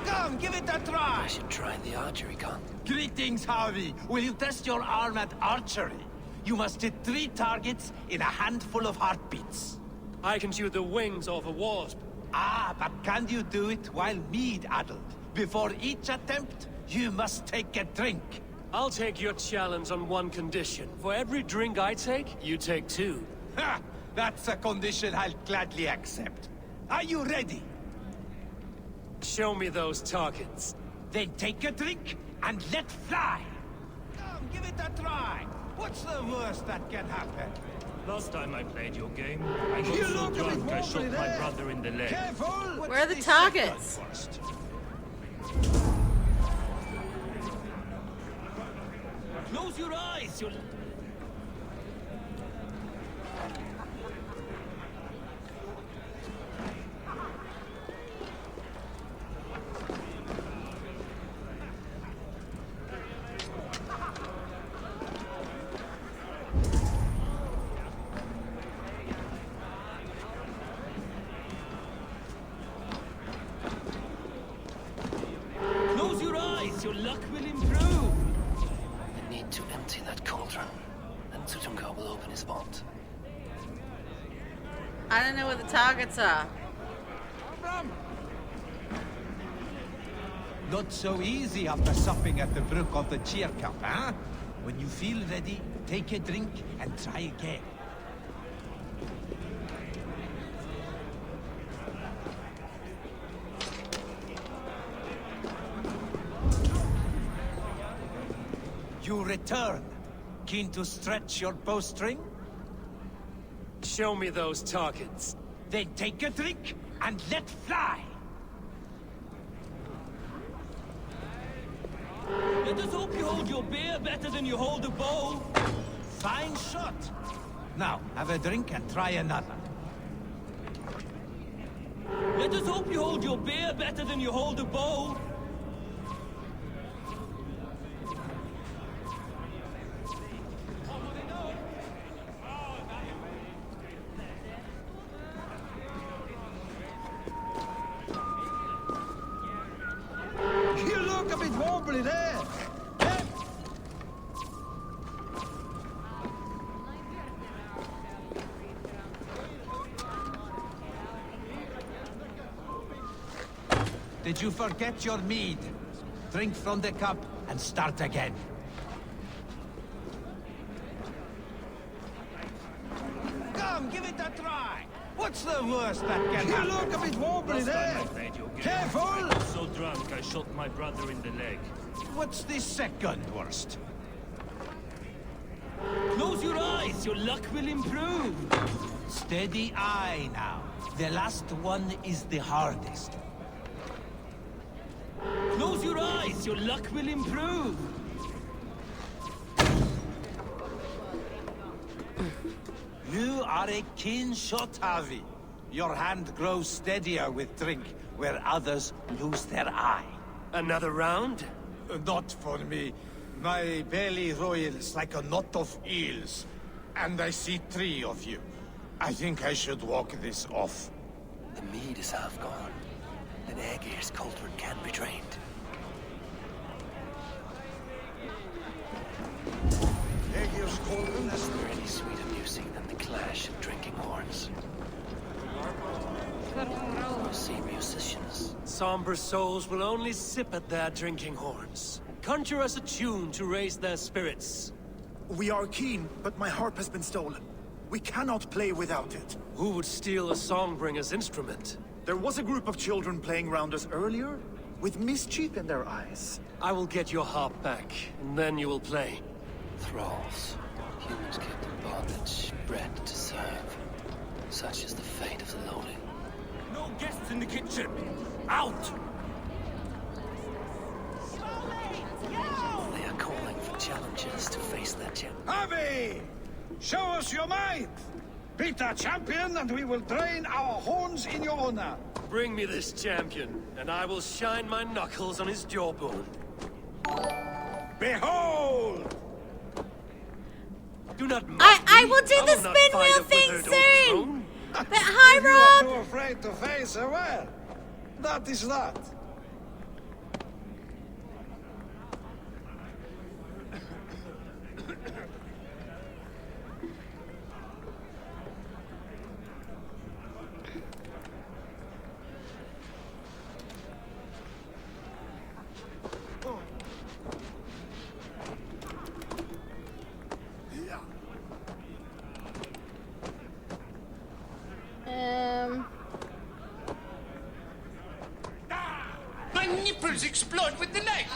Come, give it a try! I should try the archery con. Greetings, Harvey. Will you test your arm at archery? You must hit 3 targets in a handful of heartbeats. I can shoot the wings off a wasp. Ah, but can you do it while mead-addled? Before each attempt, you must take a drink. I'll take your challenge on one condition. For every drink I take, you take 2. Ha! That's a condition I'll gladly accept. Are you ready? Show me those targets. Then take a drink and let fly. Come, give it a try. What's the worst that can happen? Last time I played your game, I got so drunk I shot my brother in the leg. Careful! Where are the targets? Close your eyes, you'll... Your luck will improve! I need to empty that cauldron. Then Jotunhiem will open his vault. I don't know where the targets are. Not so easy after supping at the brook of the cheer cup, huh? When you feel ready, take a drink and try again. You return. Keen to stretch your bowstring? Show me those targets. Then take a drink and let fly. Let us hope you hold your beer better than you hold a bow. Fine shot. Now, have a drink and try another. Let us hope you hold your beer better than you hold a bow. You look a bit wobbly there. Did you forget your mead? Drink from the cup and start again. Come, give it a try. What's the worst that can happen? You look a bit wobbly there. Careful! So drunk I shot my brother in the leg. What's the second worst? Close your eyes, your luck will improve. Steady eye now. The last one is the hardest. Close your eyes, your luck will improve. You are a keen shot, Javi. Your hand grows steadier with drink, where others lose their eye. Another round? Not for me. My belly roils like a knot of eels. And I see 3 of you. I think I should walk this off. The mead is half gone. Then Aegir's cauldron can be drained. Aegir's cauldron? There's really sweeter music than the clash of drinking horns. You see, musicians. Somber souls will only sip at their drinking horns. Conjure us a tune to raise their spirits. We are keen, but my harp has been stolen. We cannot play without it. Who would steal a Songbringer's instrument? There was a group of children playing round us earlier, with mischief in their eyes. I will get your harp back, and then you will play. Thralls. Humans kept in bondage, bred to serve. Such is the fate of the lowly. No guests in the kitchen! Out! They are calling for challengers to face their champion. Harvey! Show us your might! Beat our champion, and we will drain our horns in your honor. Bring me this champion, and I will shine my knuckles on his jawbone. Behold! Do not I will do the spin wheel thing soon! But hi, If you are Rob! too afraid to face her, well, that is that. My nipples explode with delight!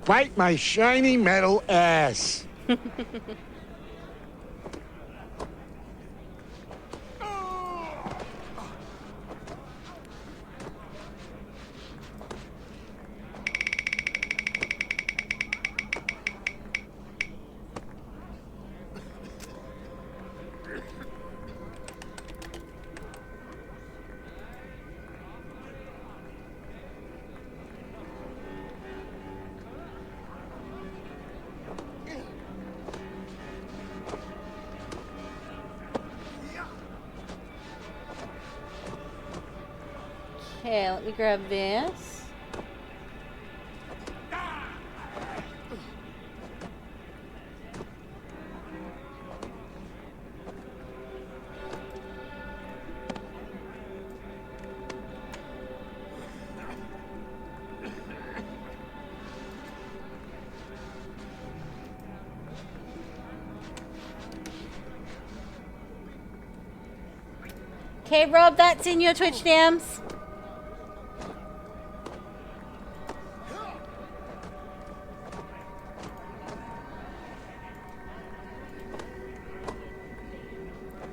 Bite my shiny metal ass. Okay, let me grab this. Okay, Rob, that's in your Twitch DMs.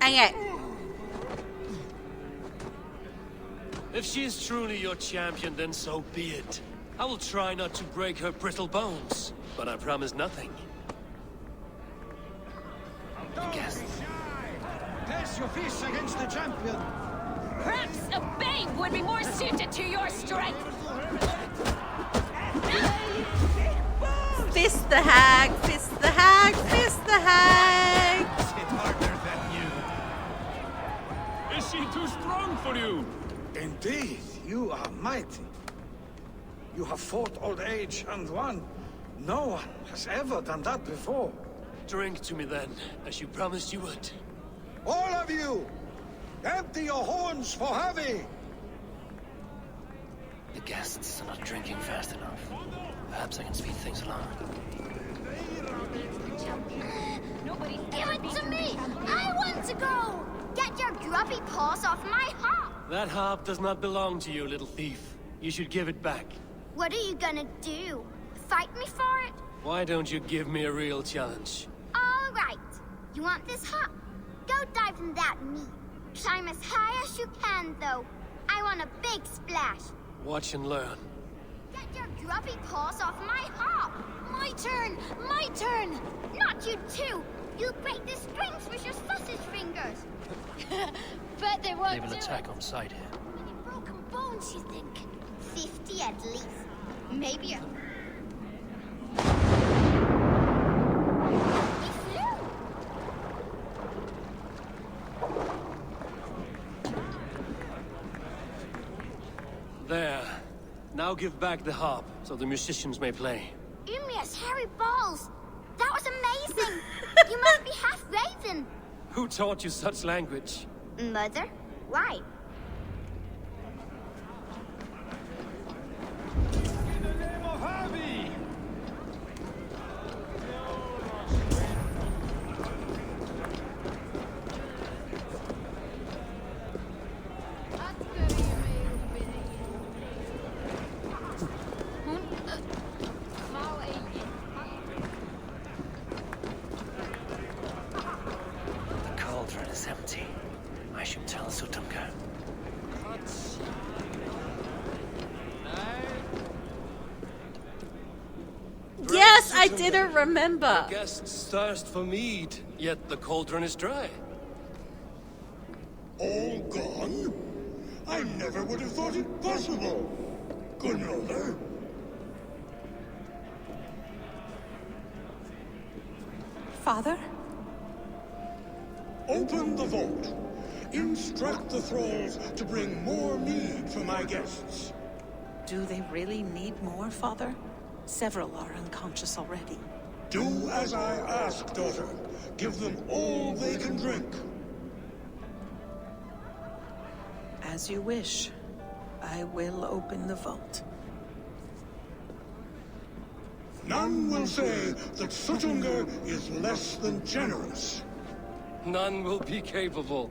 Okay. If she is truly your champion, then so be it. I will try not to break her brittle bones, but I promise nothing. Guess. Test your fists against the champion. Perhaps a babe would be more suited to your strength. Fist the hag, fist the hag, fist the hag. It's harder than you. Is she too strong for you? Indeed, you are mighty. You have fought old age and won. No one has ever done that before. Drink to me then, as you promised you would. All of you! Empty your horns for Harvey! The guests are not drinking fast enough. Perhaps I can speed things along. Give it to me! I want to go! Get your grubby paws off my harp! That harp does not belong to you, little thief. You should give it back. What are you gonna do? Fight me for it? Why don't you give me a real challenge? All right. You want this harp? Go dive in that mead. Climb as high as you can, though. I want a big splash. Watch and learn. Get your grubby paws off my harp! My turn! My turn! Not you too! You'll break the strings with your sausage fingers! Bet they won't They will do attack it. on sight here. How many broken bones, you think? 50 at least. Maybe a... He flew! There. Now give back the harp, so the musicians may play. Ymria's hairy balls! That was amazing! You must be half raven! Who taught you such language? Mother? Why? The cauldron is empty. I should tell Jotunhiem. Yes, I didn't remember. The guests thirst for mead, yet the cauldron is dry. All gone? I never would have thought it possible. Gunrother? Father? Open the vault. Instruct the thralls to bring more mead for my guests. Do they really need more, Father? Several are unconscious already. Do as I ask, daughter. Give them all they can drink. As you wish. I will open the vault. None will say that Jotunhiem is less than generous. None will be capable.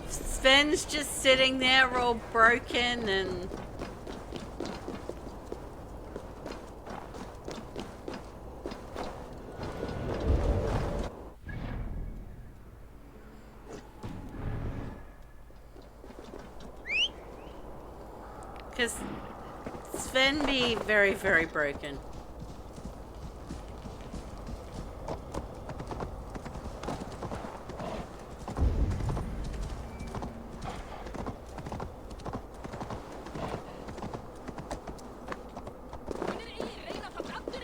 Sven's just sitting there all broken and... Because Sven be very, very broken.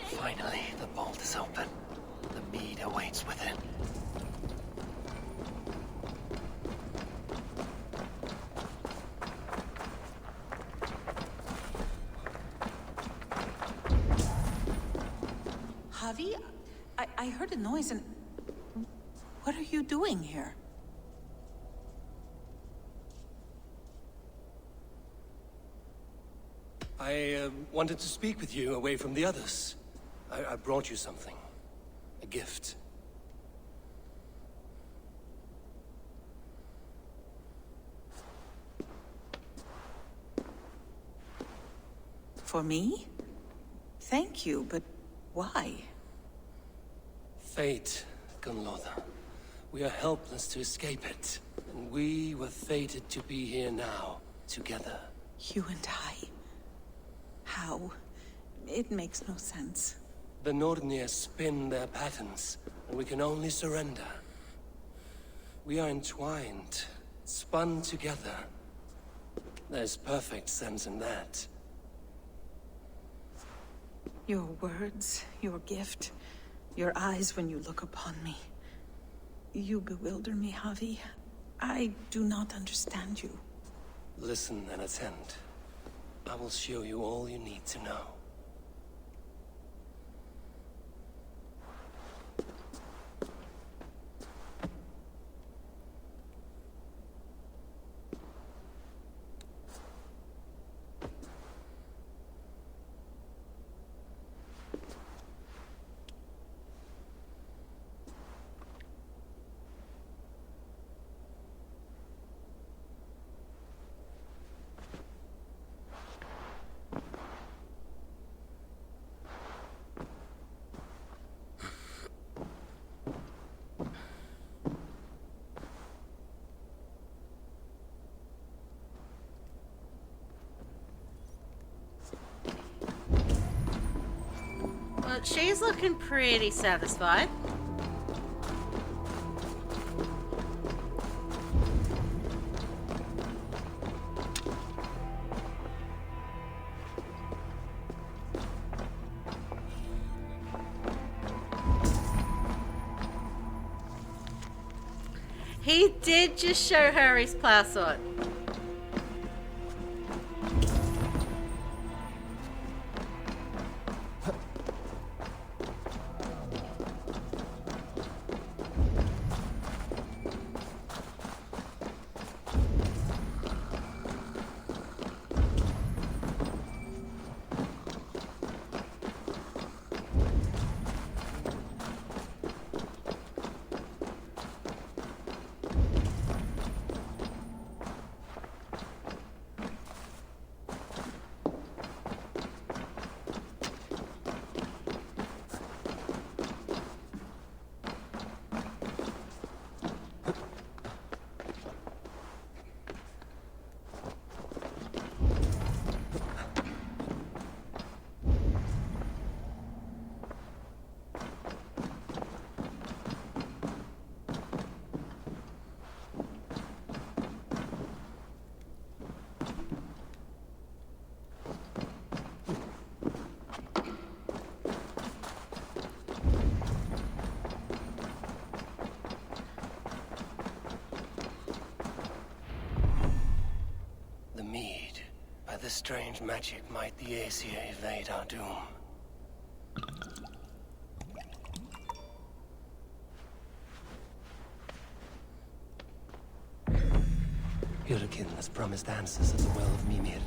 Finally, the vault is open. The mead awaits within. Javi, I heard a noise and... What are you doing here? I wanted to speak with you away from the others. I brought you something. A gift. For me? Thank you, but why? Fate, Gunloda. We are helpless to escape it. And we were fated to be here now, together. You and I? How? It makes no sense. The Nordnir spin their patterns, and we can only surrender. We are entwined, spun together. There's perfect sense in that. Your words, your gift, your eyes when you look upon me. You bewilder me, Javi. I do not understand you. Listen and attend. I will show you all you need to know. Well, she's looking pretty satisfied. He did just show her his plow sword. The mead. By this strange magic might the Aesir evade our doom. Jotunhiem has promised answers at the well of Mimir.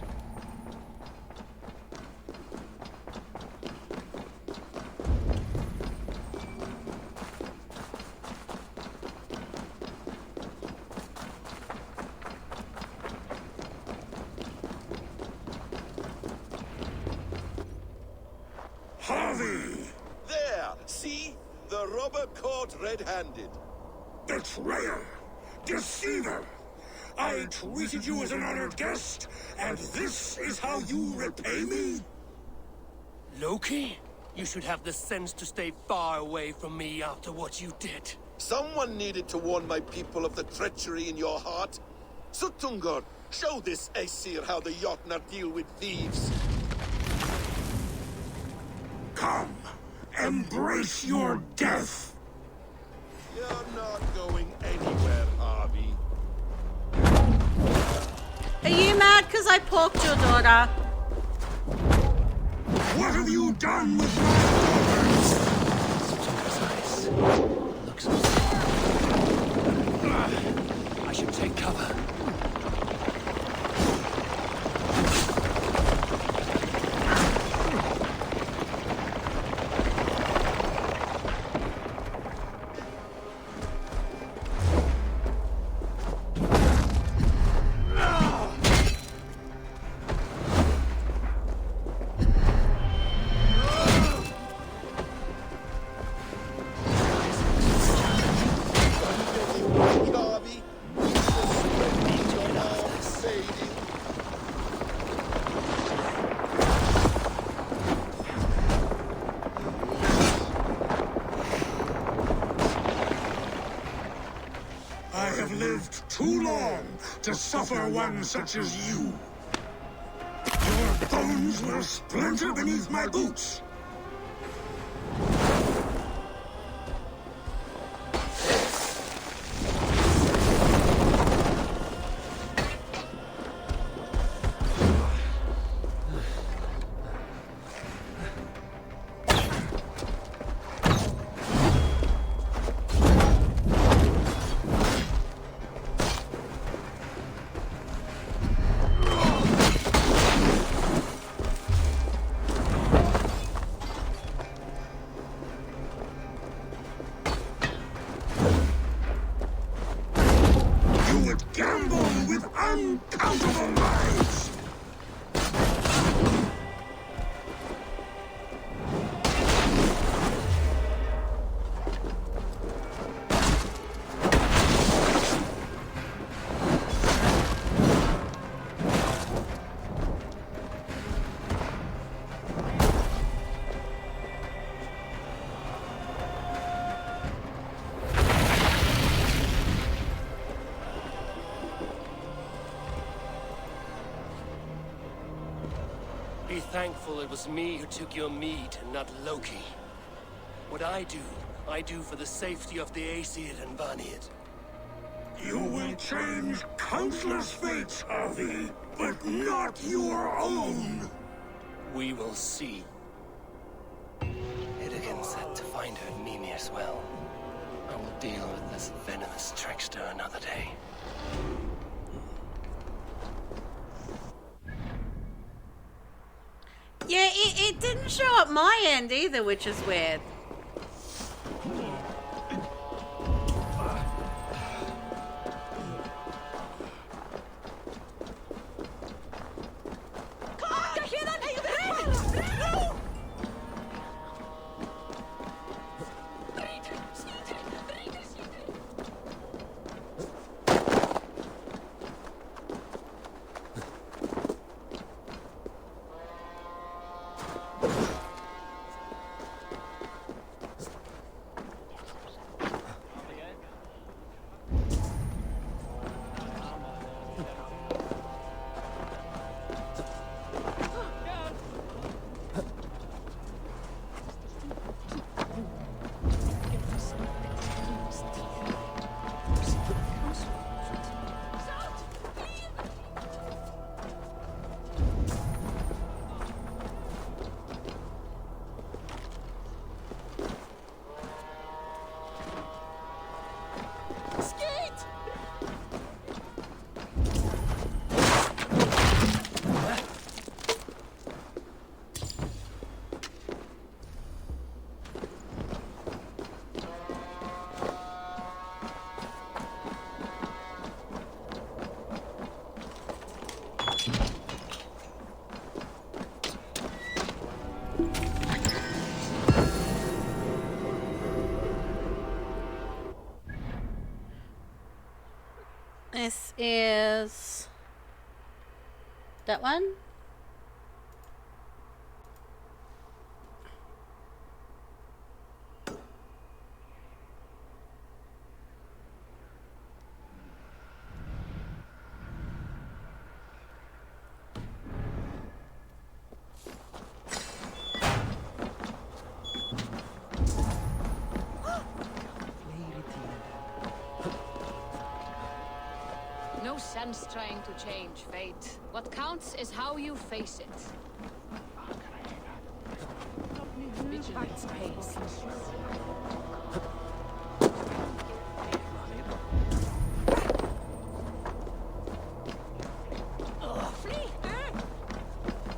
Harvey! There! See? The robber caught red-handed. Betrayer! Deceiver! I treated you as an honored guest, and this is how you repay me? Loki? You should have the sense to stay far away from me after what you did. Someone needed to warn my people of the treachery in your heart. Suttungr, show this Aesir how the Jotnar deal with thieves. Come, embrace your death! You're not going anywhere, Harvey. Are you mad because I porked your daughter? What have you done with my daughters? Looks I should take cover. Too long to suffer one such as you. Your bones will splinter beneath my boots. Uncountable lives! Be thankful it was me who took your mead and not Loki. What I do for the safety of the Aesir and Vanir. You will change countless fates, Harvey, but not your own. We will see. Idrican said to find her Mimir's well. I will deal with this venomous trickster another day. Yeah, it didn't show up my end either, which is weird. This is that one. No sense trying to change fate. What counts is how you face it. Vigilance pays.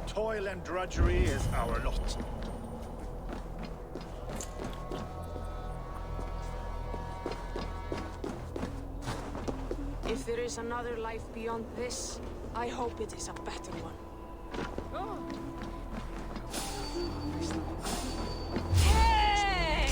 Toil and drudgery is our lot. If there is another life beyond this, I hope it is a better one. Hey!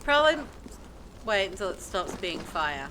Probably wait until it stops being fire.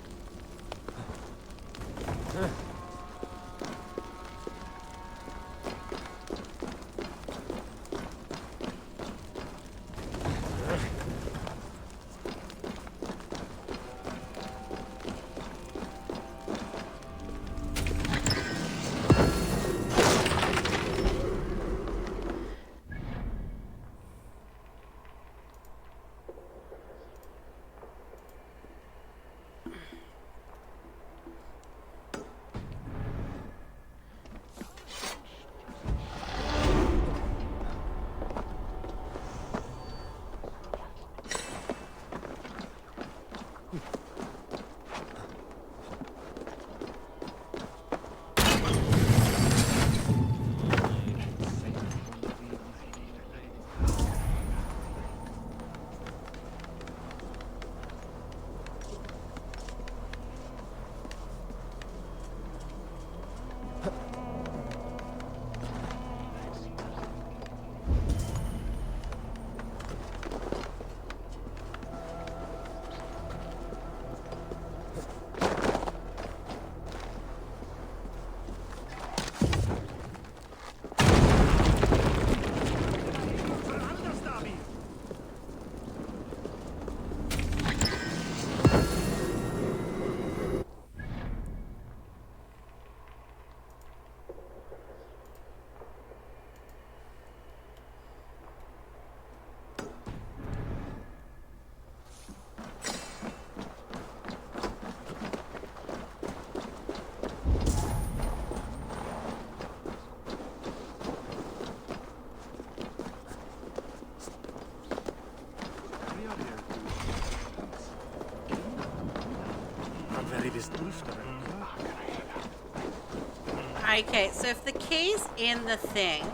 Okay, so if the key's in the thing,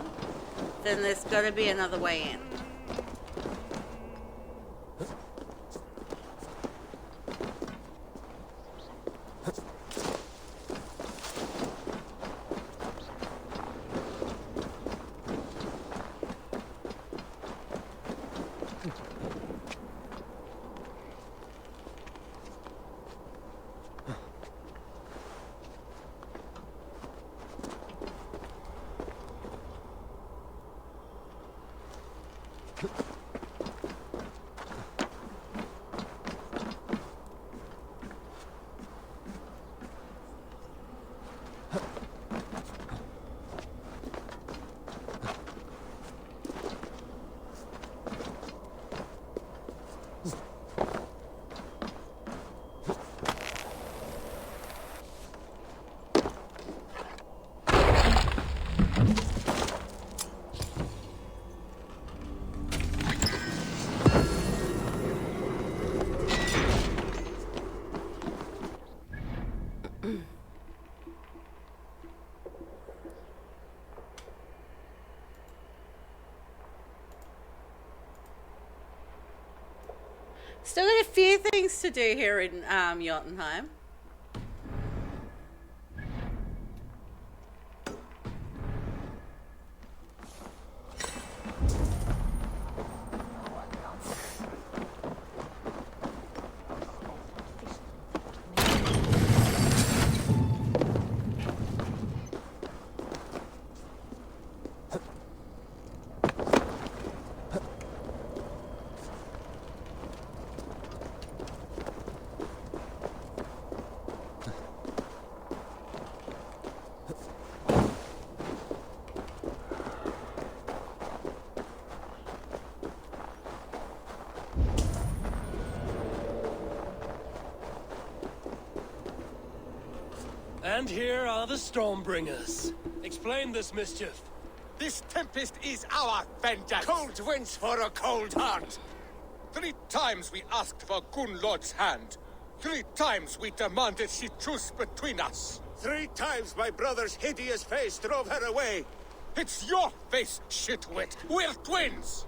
then there's got to be another way in. Still got a few things to do here in Jotunheim. And here are the Stormbringers. Explain this mischief. This tempest is our vengeance. Cold winds for a cold heart. 3 times we asked for Gunnlod's hand. 3 times we demanded she truce between us. 3 times my brother's hideous face drove her away. It's your face, shitwit. We're twins.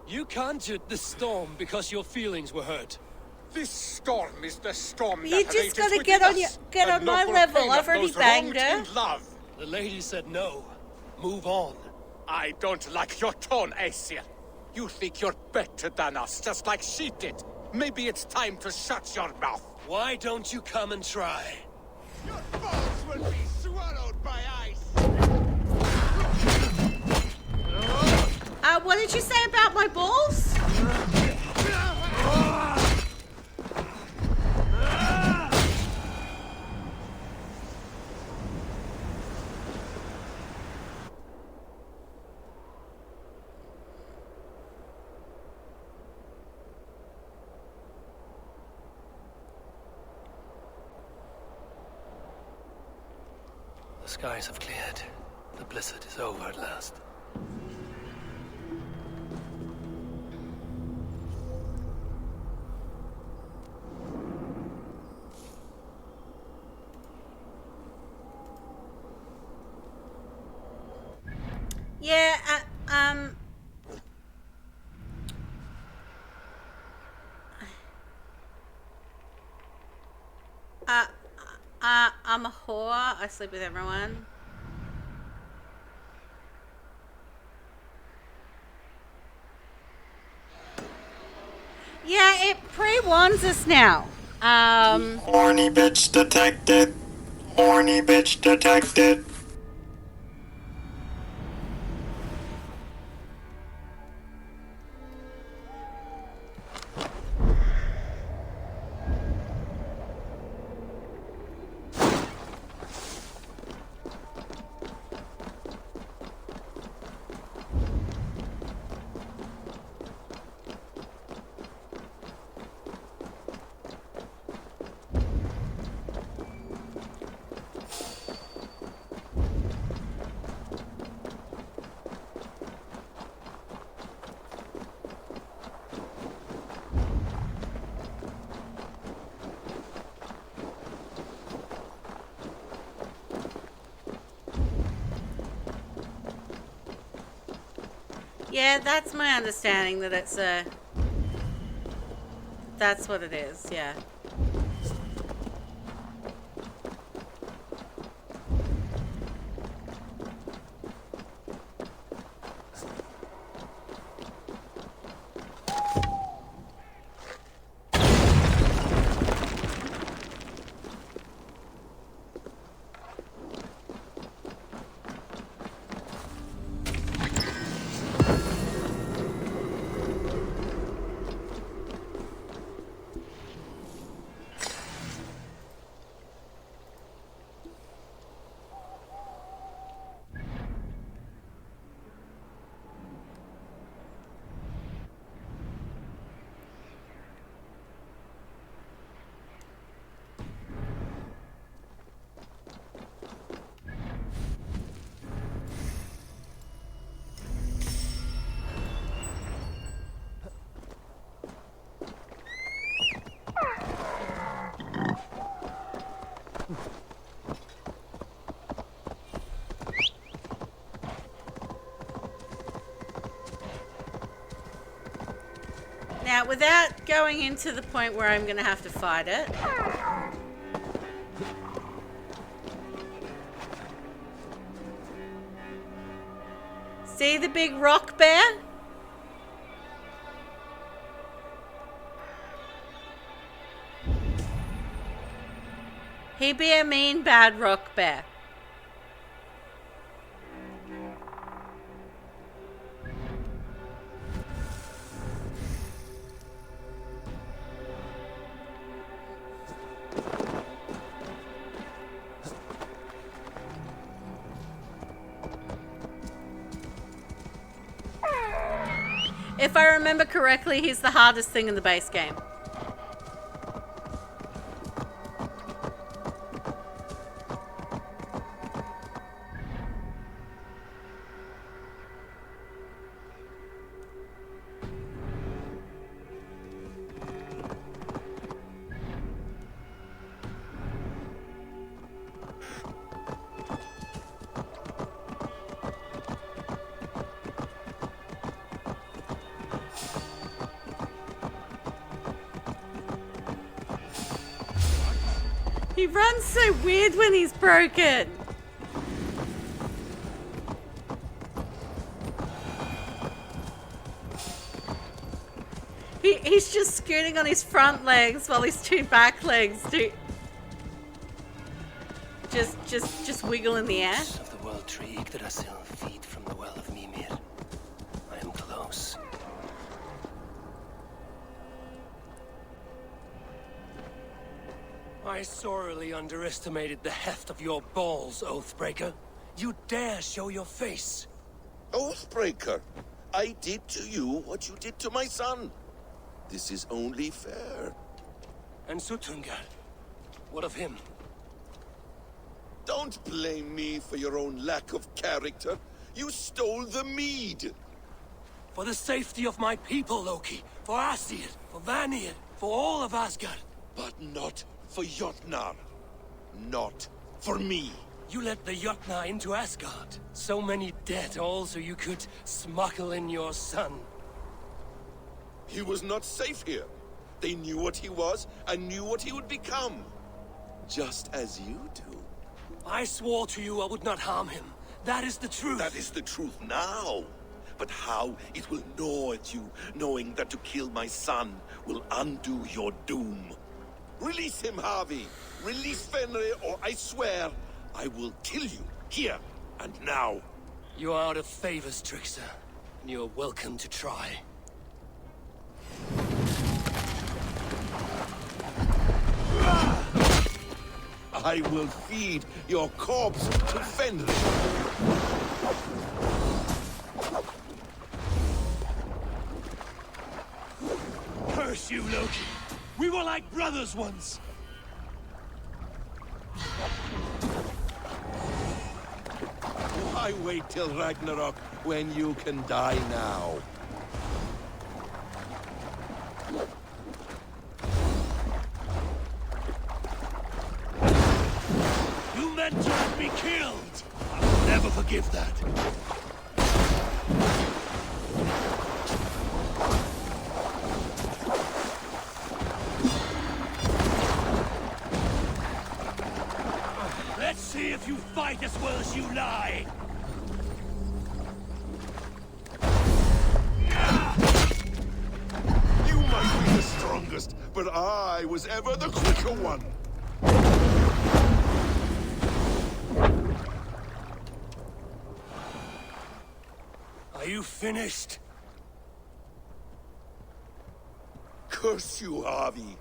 You conjured the storm because your feelings were hurt. This storm is the storm You that just rages gotta within get us. on my No level. pain I've of already those banged wronged her. in love. The lady said no. Move on. I don't like your tone, Aesir. You think you're better than us, just like she did. Maybe it's time to shut your mouth. Why don't you come and try? Your balls will be swallowed by ice. What did you say about my balls? The skies have cleared. The blizzard is over at last. Yeah, I'm a whore. I sleep with everyone. Yeah, it pre-warns us now. Horny bitch detected. Horny bitch detected. Yeah, that's my understanding, that it's a... That's what it is, yeah. Now, without going into the point where I'm going to have to fight it. See the big rock bear? He be a mean, bad rock bear. If I remember correctly, he's the hardest thing in the base game. He runs so weird when he's broken. He's just scooting on his front legs while his two back legs do just wiggle in the air. Of the world tree Yggdrasil feed from the well of Mimir. I am close. I sorely underestimated the heft of your balls, Oathbreaker. You dare show your face. Oathbreaker, I did to you what you did to my son. This is only fair. And Jotunhiem, what of him? Don't blame me for your own lack of character. You stole the mead. For the safety of my people, Loki. For Aesir, for Vanir, for all of Asgard. But not for Jotnar. Not for me. You let the Jotnar into Asgard. So many dead, all so you could smuggle in your son. He was not safe here. They knew what he was and knew what he would become. Just as you do. I swore to you I would not harm him. That is the truth. That is the truth now. But how it will gnaw at you, knowing that to kill my son will undo your doom. Release him, Harvey. Release Fenrir, or I swear I will kill you, here and now. You are out of favors, Trickster. And you are welcome to try. I will feed your corpse to Fenrir. Curse you, Loki! We were like brothers once! Why wait till Ragnarok when you can die now? You meant to have me killed! I will never forgive that. might as well as you lie! You might be the strongest, but I was ever the quicker one. Are you finished? Curse you, Harvey.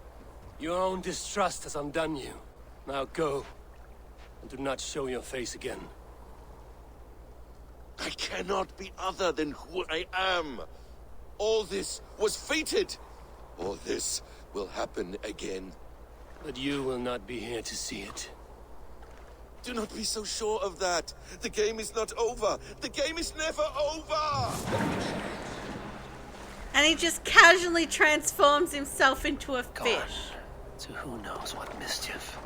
Your own distrust has undone you. Now go, and do not show your face again. I cannot be other than who I am. All this was fated. All this will happen again. But you will not be here to see it. Do not be so sure of that. The game is not over. The game is never over. And he just casually transforms himself into a fish. To who knows what mischief.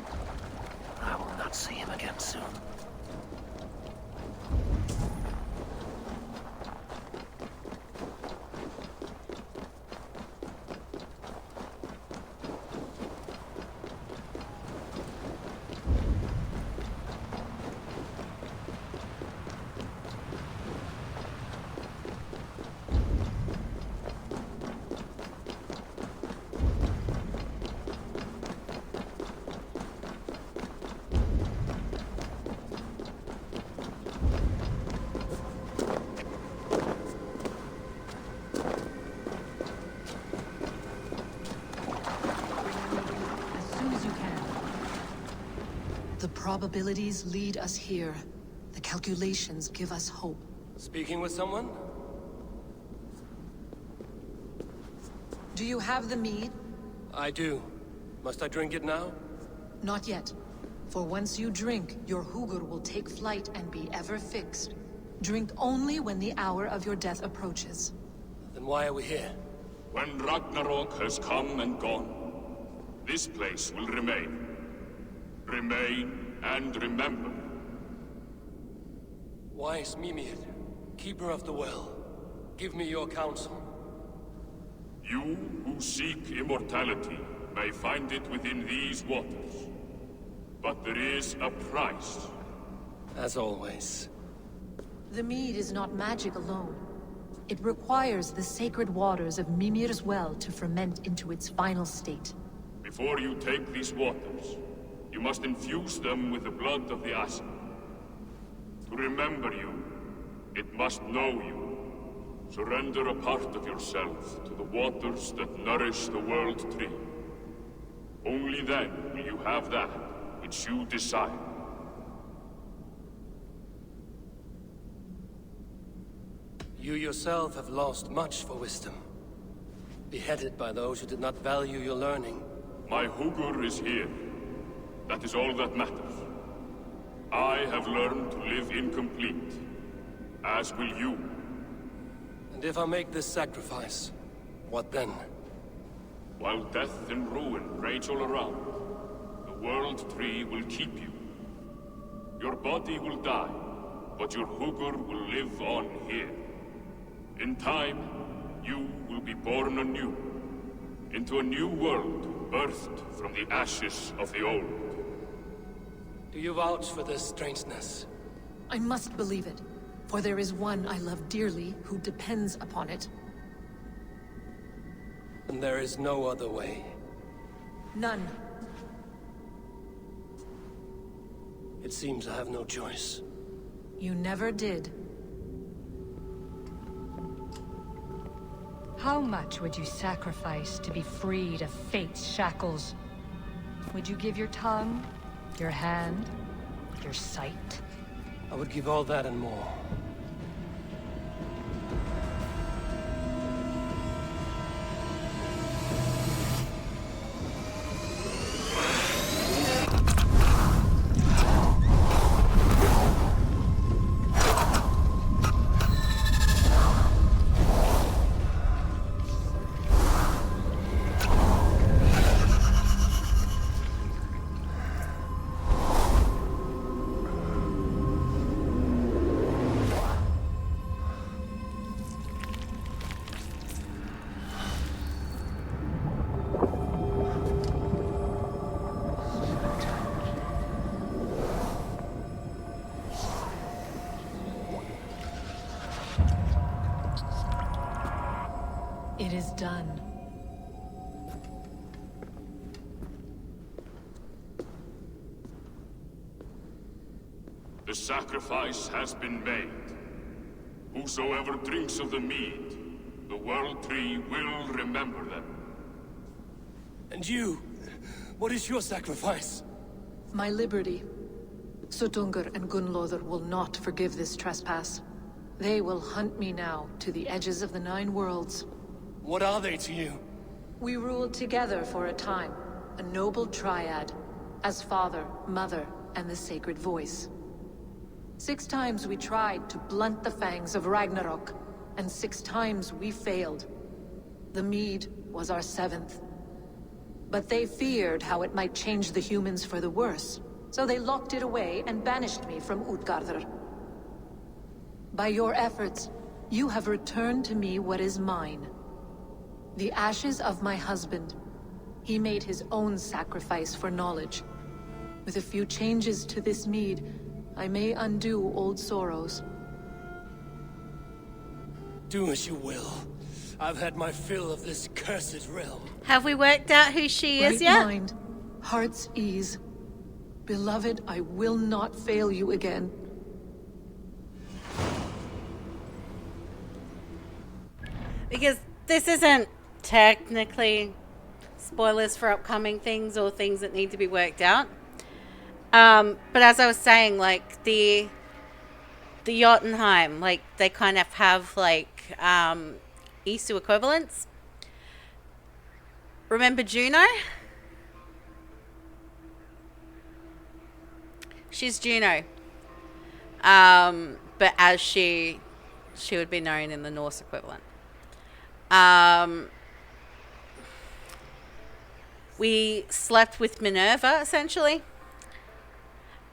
I will not see him again soon. Probabilities lead us here. The calculations give us hope. Speaking with someone? Do you have the mead? I do. Must I drink it now? Not yet. For once you drink, your Hugur will take flight and be ever fixed. Drink only when the hour of your death approaches. Then why are we here? When Ragnarok has come and gone, this place will remain. Remain and remember. Wise Mimir, keeper of the well, give me your counsel. You who seek immortality may find it within these waters. But there is a price. As always. The mead is not magic alone. It requires the sacred waters of Mimir's well to ferment into its final state. Before you take these waters, you must infuse them with the blood of the Ashen. To remember you, it must know you. Surrender a part of yourself to the waters that nourish the World Tree. Only then will you have that which you desire. You yourself have lost much for wisdom. Beheaded by those who did not value your learning. My Hugur is here. That is all that matters. I have learned to live incomplete, as will you. And if I make this sacrifice, what then? While death and ruin rage all around, the World Tree will keep you. Your body will die, but your Hugur will live on here. In time, you will be born anew, into a new world birthed from the ashes of the old. Do you vouch for this strangeness? I must believe it, for there is one I love dearly who depends upon it. And there is no other way. None. It seems I have no choice. You never did. How much would you sacrifice to be freed of fate's shackles? Would you give your tongue, your hand, your sight? I would give all that and more. It is done. The sacrifice has been made. Whosoever drinks of the mead, the World Tree will remember them. And you? What is your sacrifice? My liberty. Suttungr and Gunnlóðr will not forgive this trespass. They will hunt me now to the edges of the 9 worlds. What are they to you? We ruled together for a time, a noble triad, as father, mother, and the sacred voice. 6 times we tried to blunt the fangs of Ragnarok, and 6 times we failed. The mead was our 7th. But they feared how it might change the humans for the worse, so they locked it away and banished me from Utgardr. By your efforts, you have returned to me what is mine. The ashes of my husband. He made his own sacrifice for knowledge. With a few changes to this mead, I may undo old sorrows. Do as you will. I've had my fill of this cursed realm. Have we worked out who she is Right yet? mind, heart's ease. Beloved, I will not fail you again. Because this isn't technically spoilers for upcoming things or things that need to be worked out. But as I was saying, like the Jotunhiem, like they kind of have like Isu equivalents. Remember Juno? She's Juno. But as she would be known in the Norse equivalent. We slept with Minerva, essentially.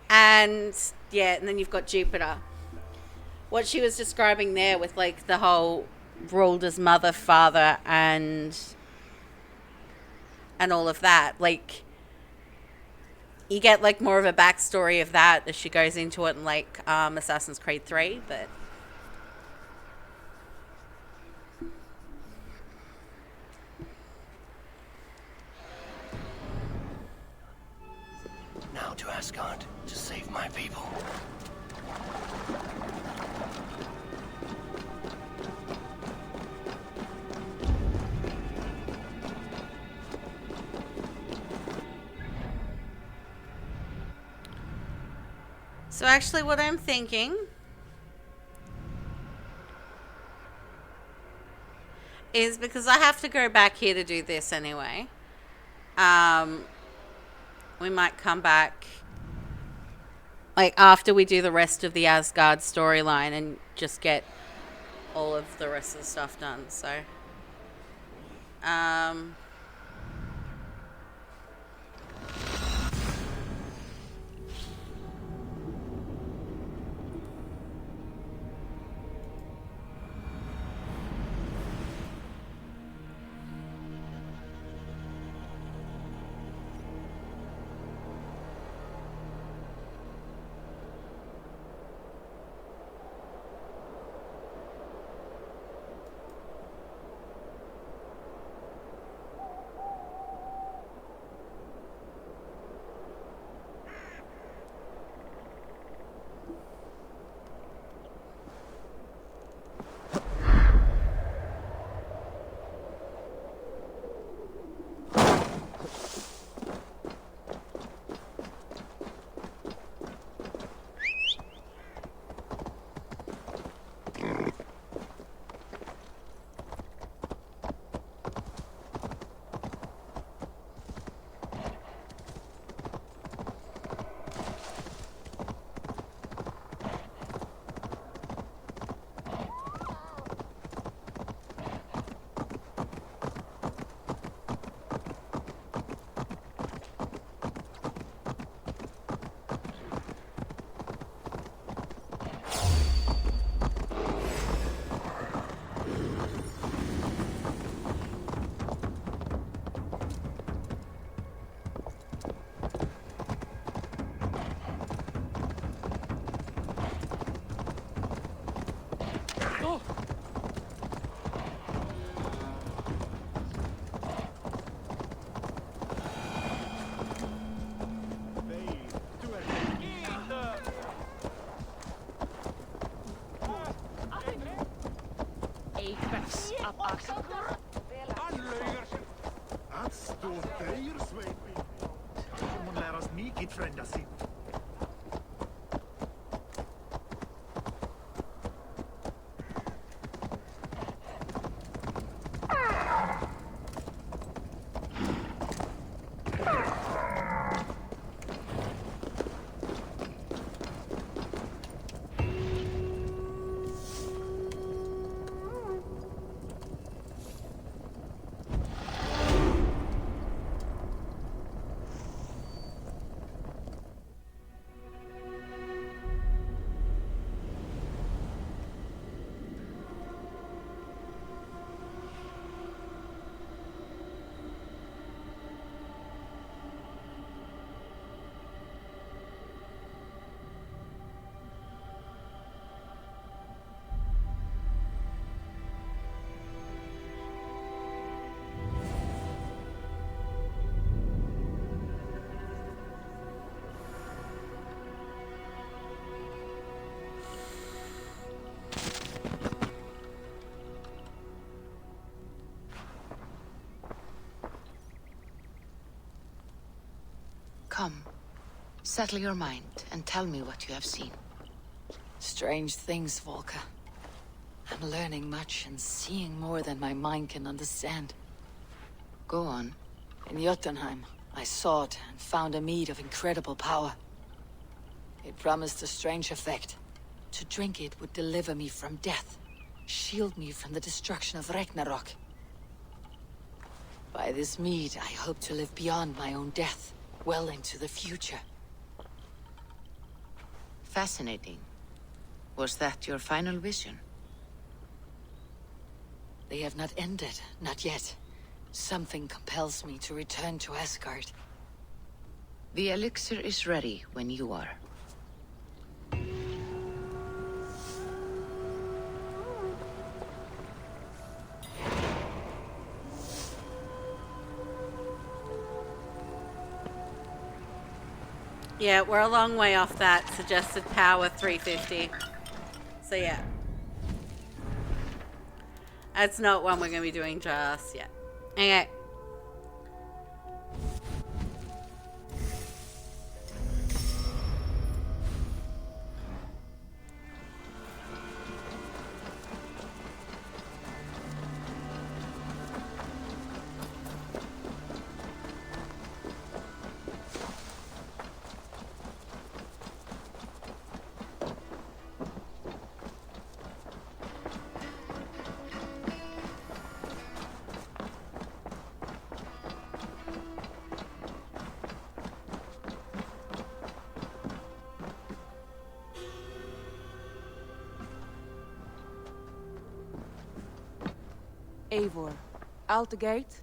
And, yeah, and then you've got Jupiter. What she was describing there with, like, the whole ruled as mother, father, and all of that. Like, you get, like, more of a backstory of that as she goes into it in, like, Assassin's Creed 3, but... Now to Asgard to save my people. So actually what I'm thinking is, because I have to go back here to do this anyway, we might come back like after we do the rest of the Asgard storyline and just get all of the rest of the stuff done. So Apex apart. Att stå där, Sveipin. Hon lär oss mycket, frändasin. Come, settle your mind and tell me what you have seen. Strange things, Volker. I'm learning much and seeing more than my mind can understand. Go on. In Jotunhiem, I sought and found a mead of incredible power. It promised a strange effect. To drink it would deliver me from death, shield me from the destruction of Ragnarok. By this mead, I hope to live beyond my own death, well into the future. Fascinating. Was that your final vision? They have not ended, not yet. Something compels me to return to Asgard. The elixir is ready when you are. Yeah, we're a long way off that suggested power 350. So yeah. That's not one we're going to be doing just yet. Okay. Eivor, out the gate?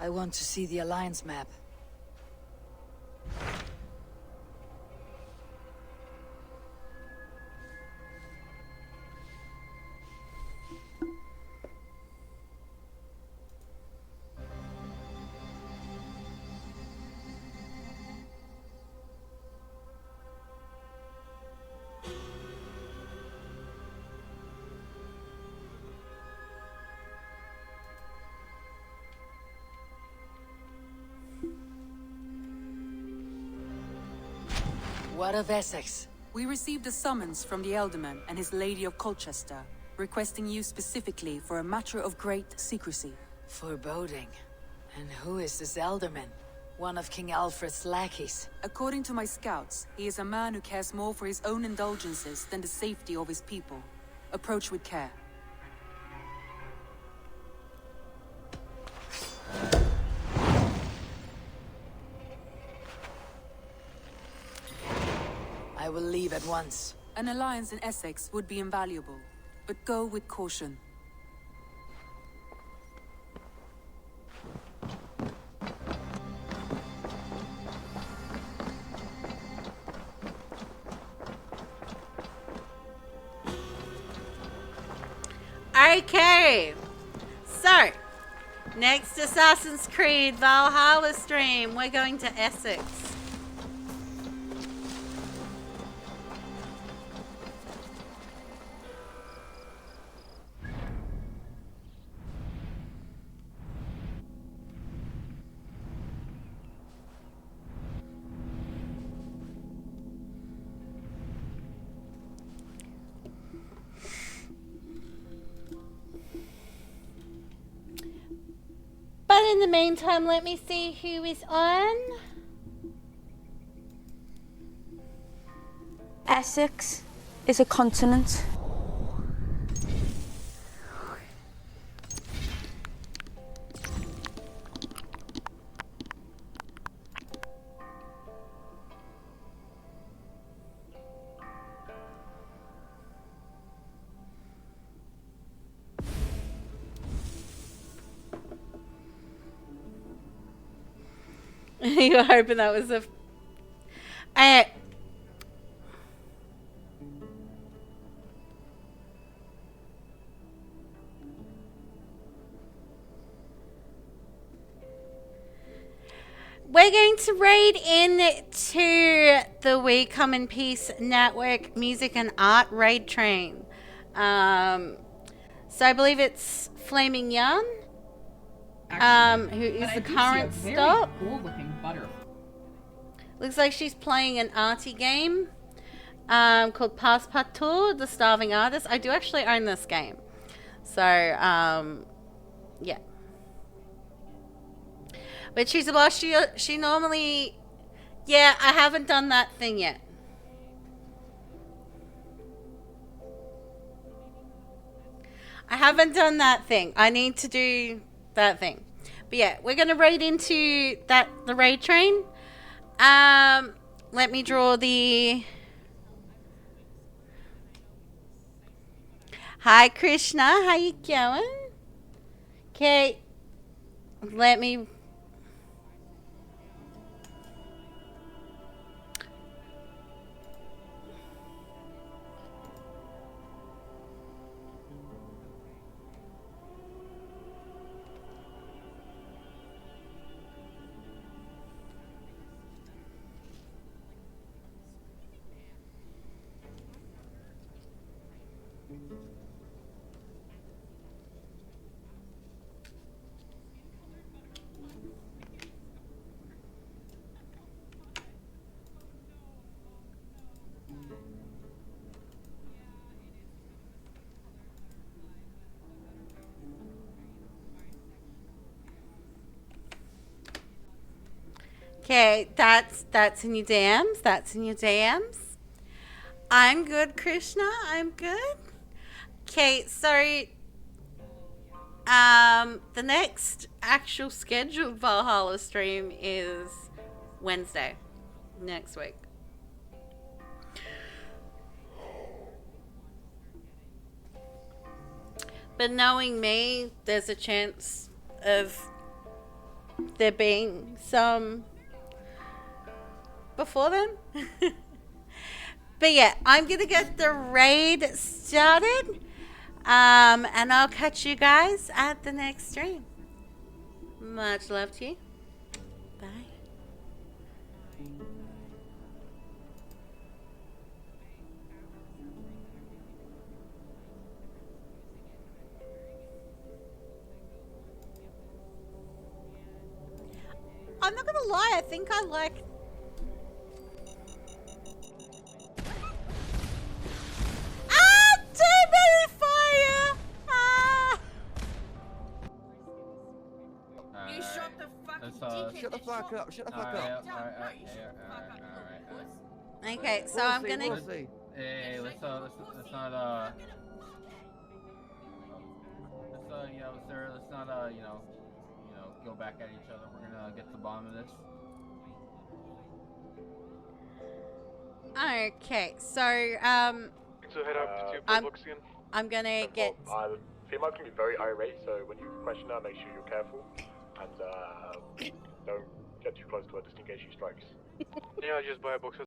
I want to see the Alliance map. What of Essex? We received a summons from the Elderman and his Lady of Colchester, requesting you specifically for a matter of great secrecy. Foreboding. And who is this Elderman? One of King Alfred's lackeys. According to my scouts, he is a man who cares more for his own indulgences than the safety of his people. Approach with care. I will leave at once. An alliance in Essex would be invaluable, but go with caution. Okay, so next Assassin's Creed Valhalla stream, we're going to Essex. in the meantime, let me see who is on. Essex is a continent. You were hoping that was a... We're going to raid into the We Come in Peace Network Music and Art Raid Train. So I believe it's Flaming Yarn, who is the current stop. Cool looking butter. Looks like she's playing an arty game called Passepartout, The Starving Artist. I do actually own this game. So, yeah. But she's a boss. She normally... Yeah, I haven't done that thing yet. I haven't done that thing. I need to do that thing. But yeah, we're going to raid into the raid train. Let me draw the... Hi, Krishna. How you going? Okay. Let me... Okay, that's in your DMs. That's in your DMs. I'm good, Krishna. I'm good. Okay, so the next actual scheduled Valhalla stream is Wednesday next week. But knowing me, there's a chance of there being some before then. But yeah, I'm gonna get the raid started, and I'll catch you guys at the next stream. Much love to you. Bye. I'm not gonna lie, I think I like... Ah! Too fire! Ah! You shut the fucking dickhead. Shut the fuck up, shut the fuck up. Okay, so I'm gonna... Hey, let's not, yeah, sir, let's not, you know, go back at each other. We're gonna get to the bottom of this. Okay, so, So head up to Pillbox again. I'm gonna get... female can be very irate, so when you question her, make sure you're careful. And, don't get too close to her just in case she strikes. Yeah, just buy a box.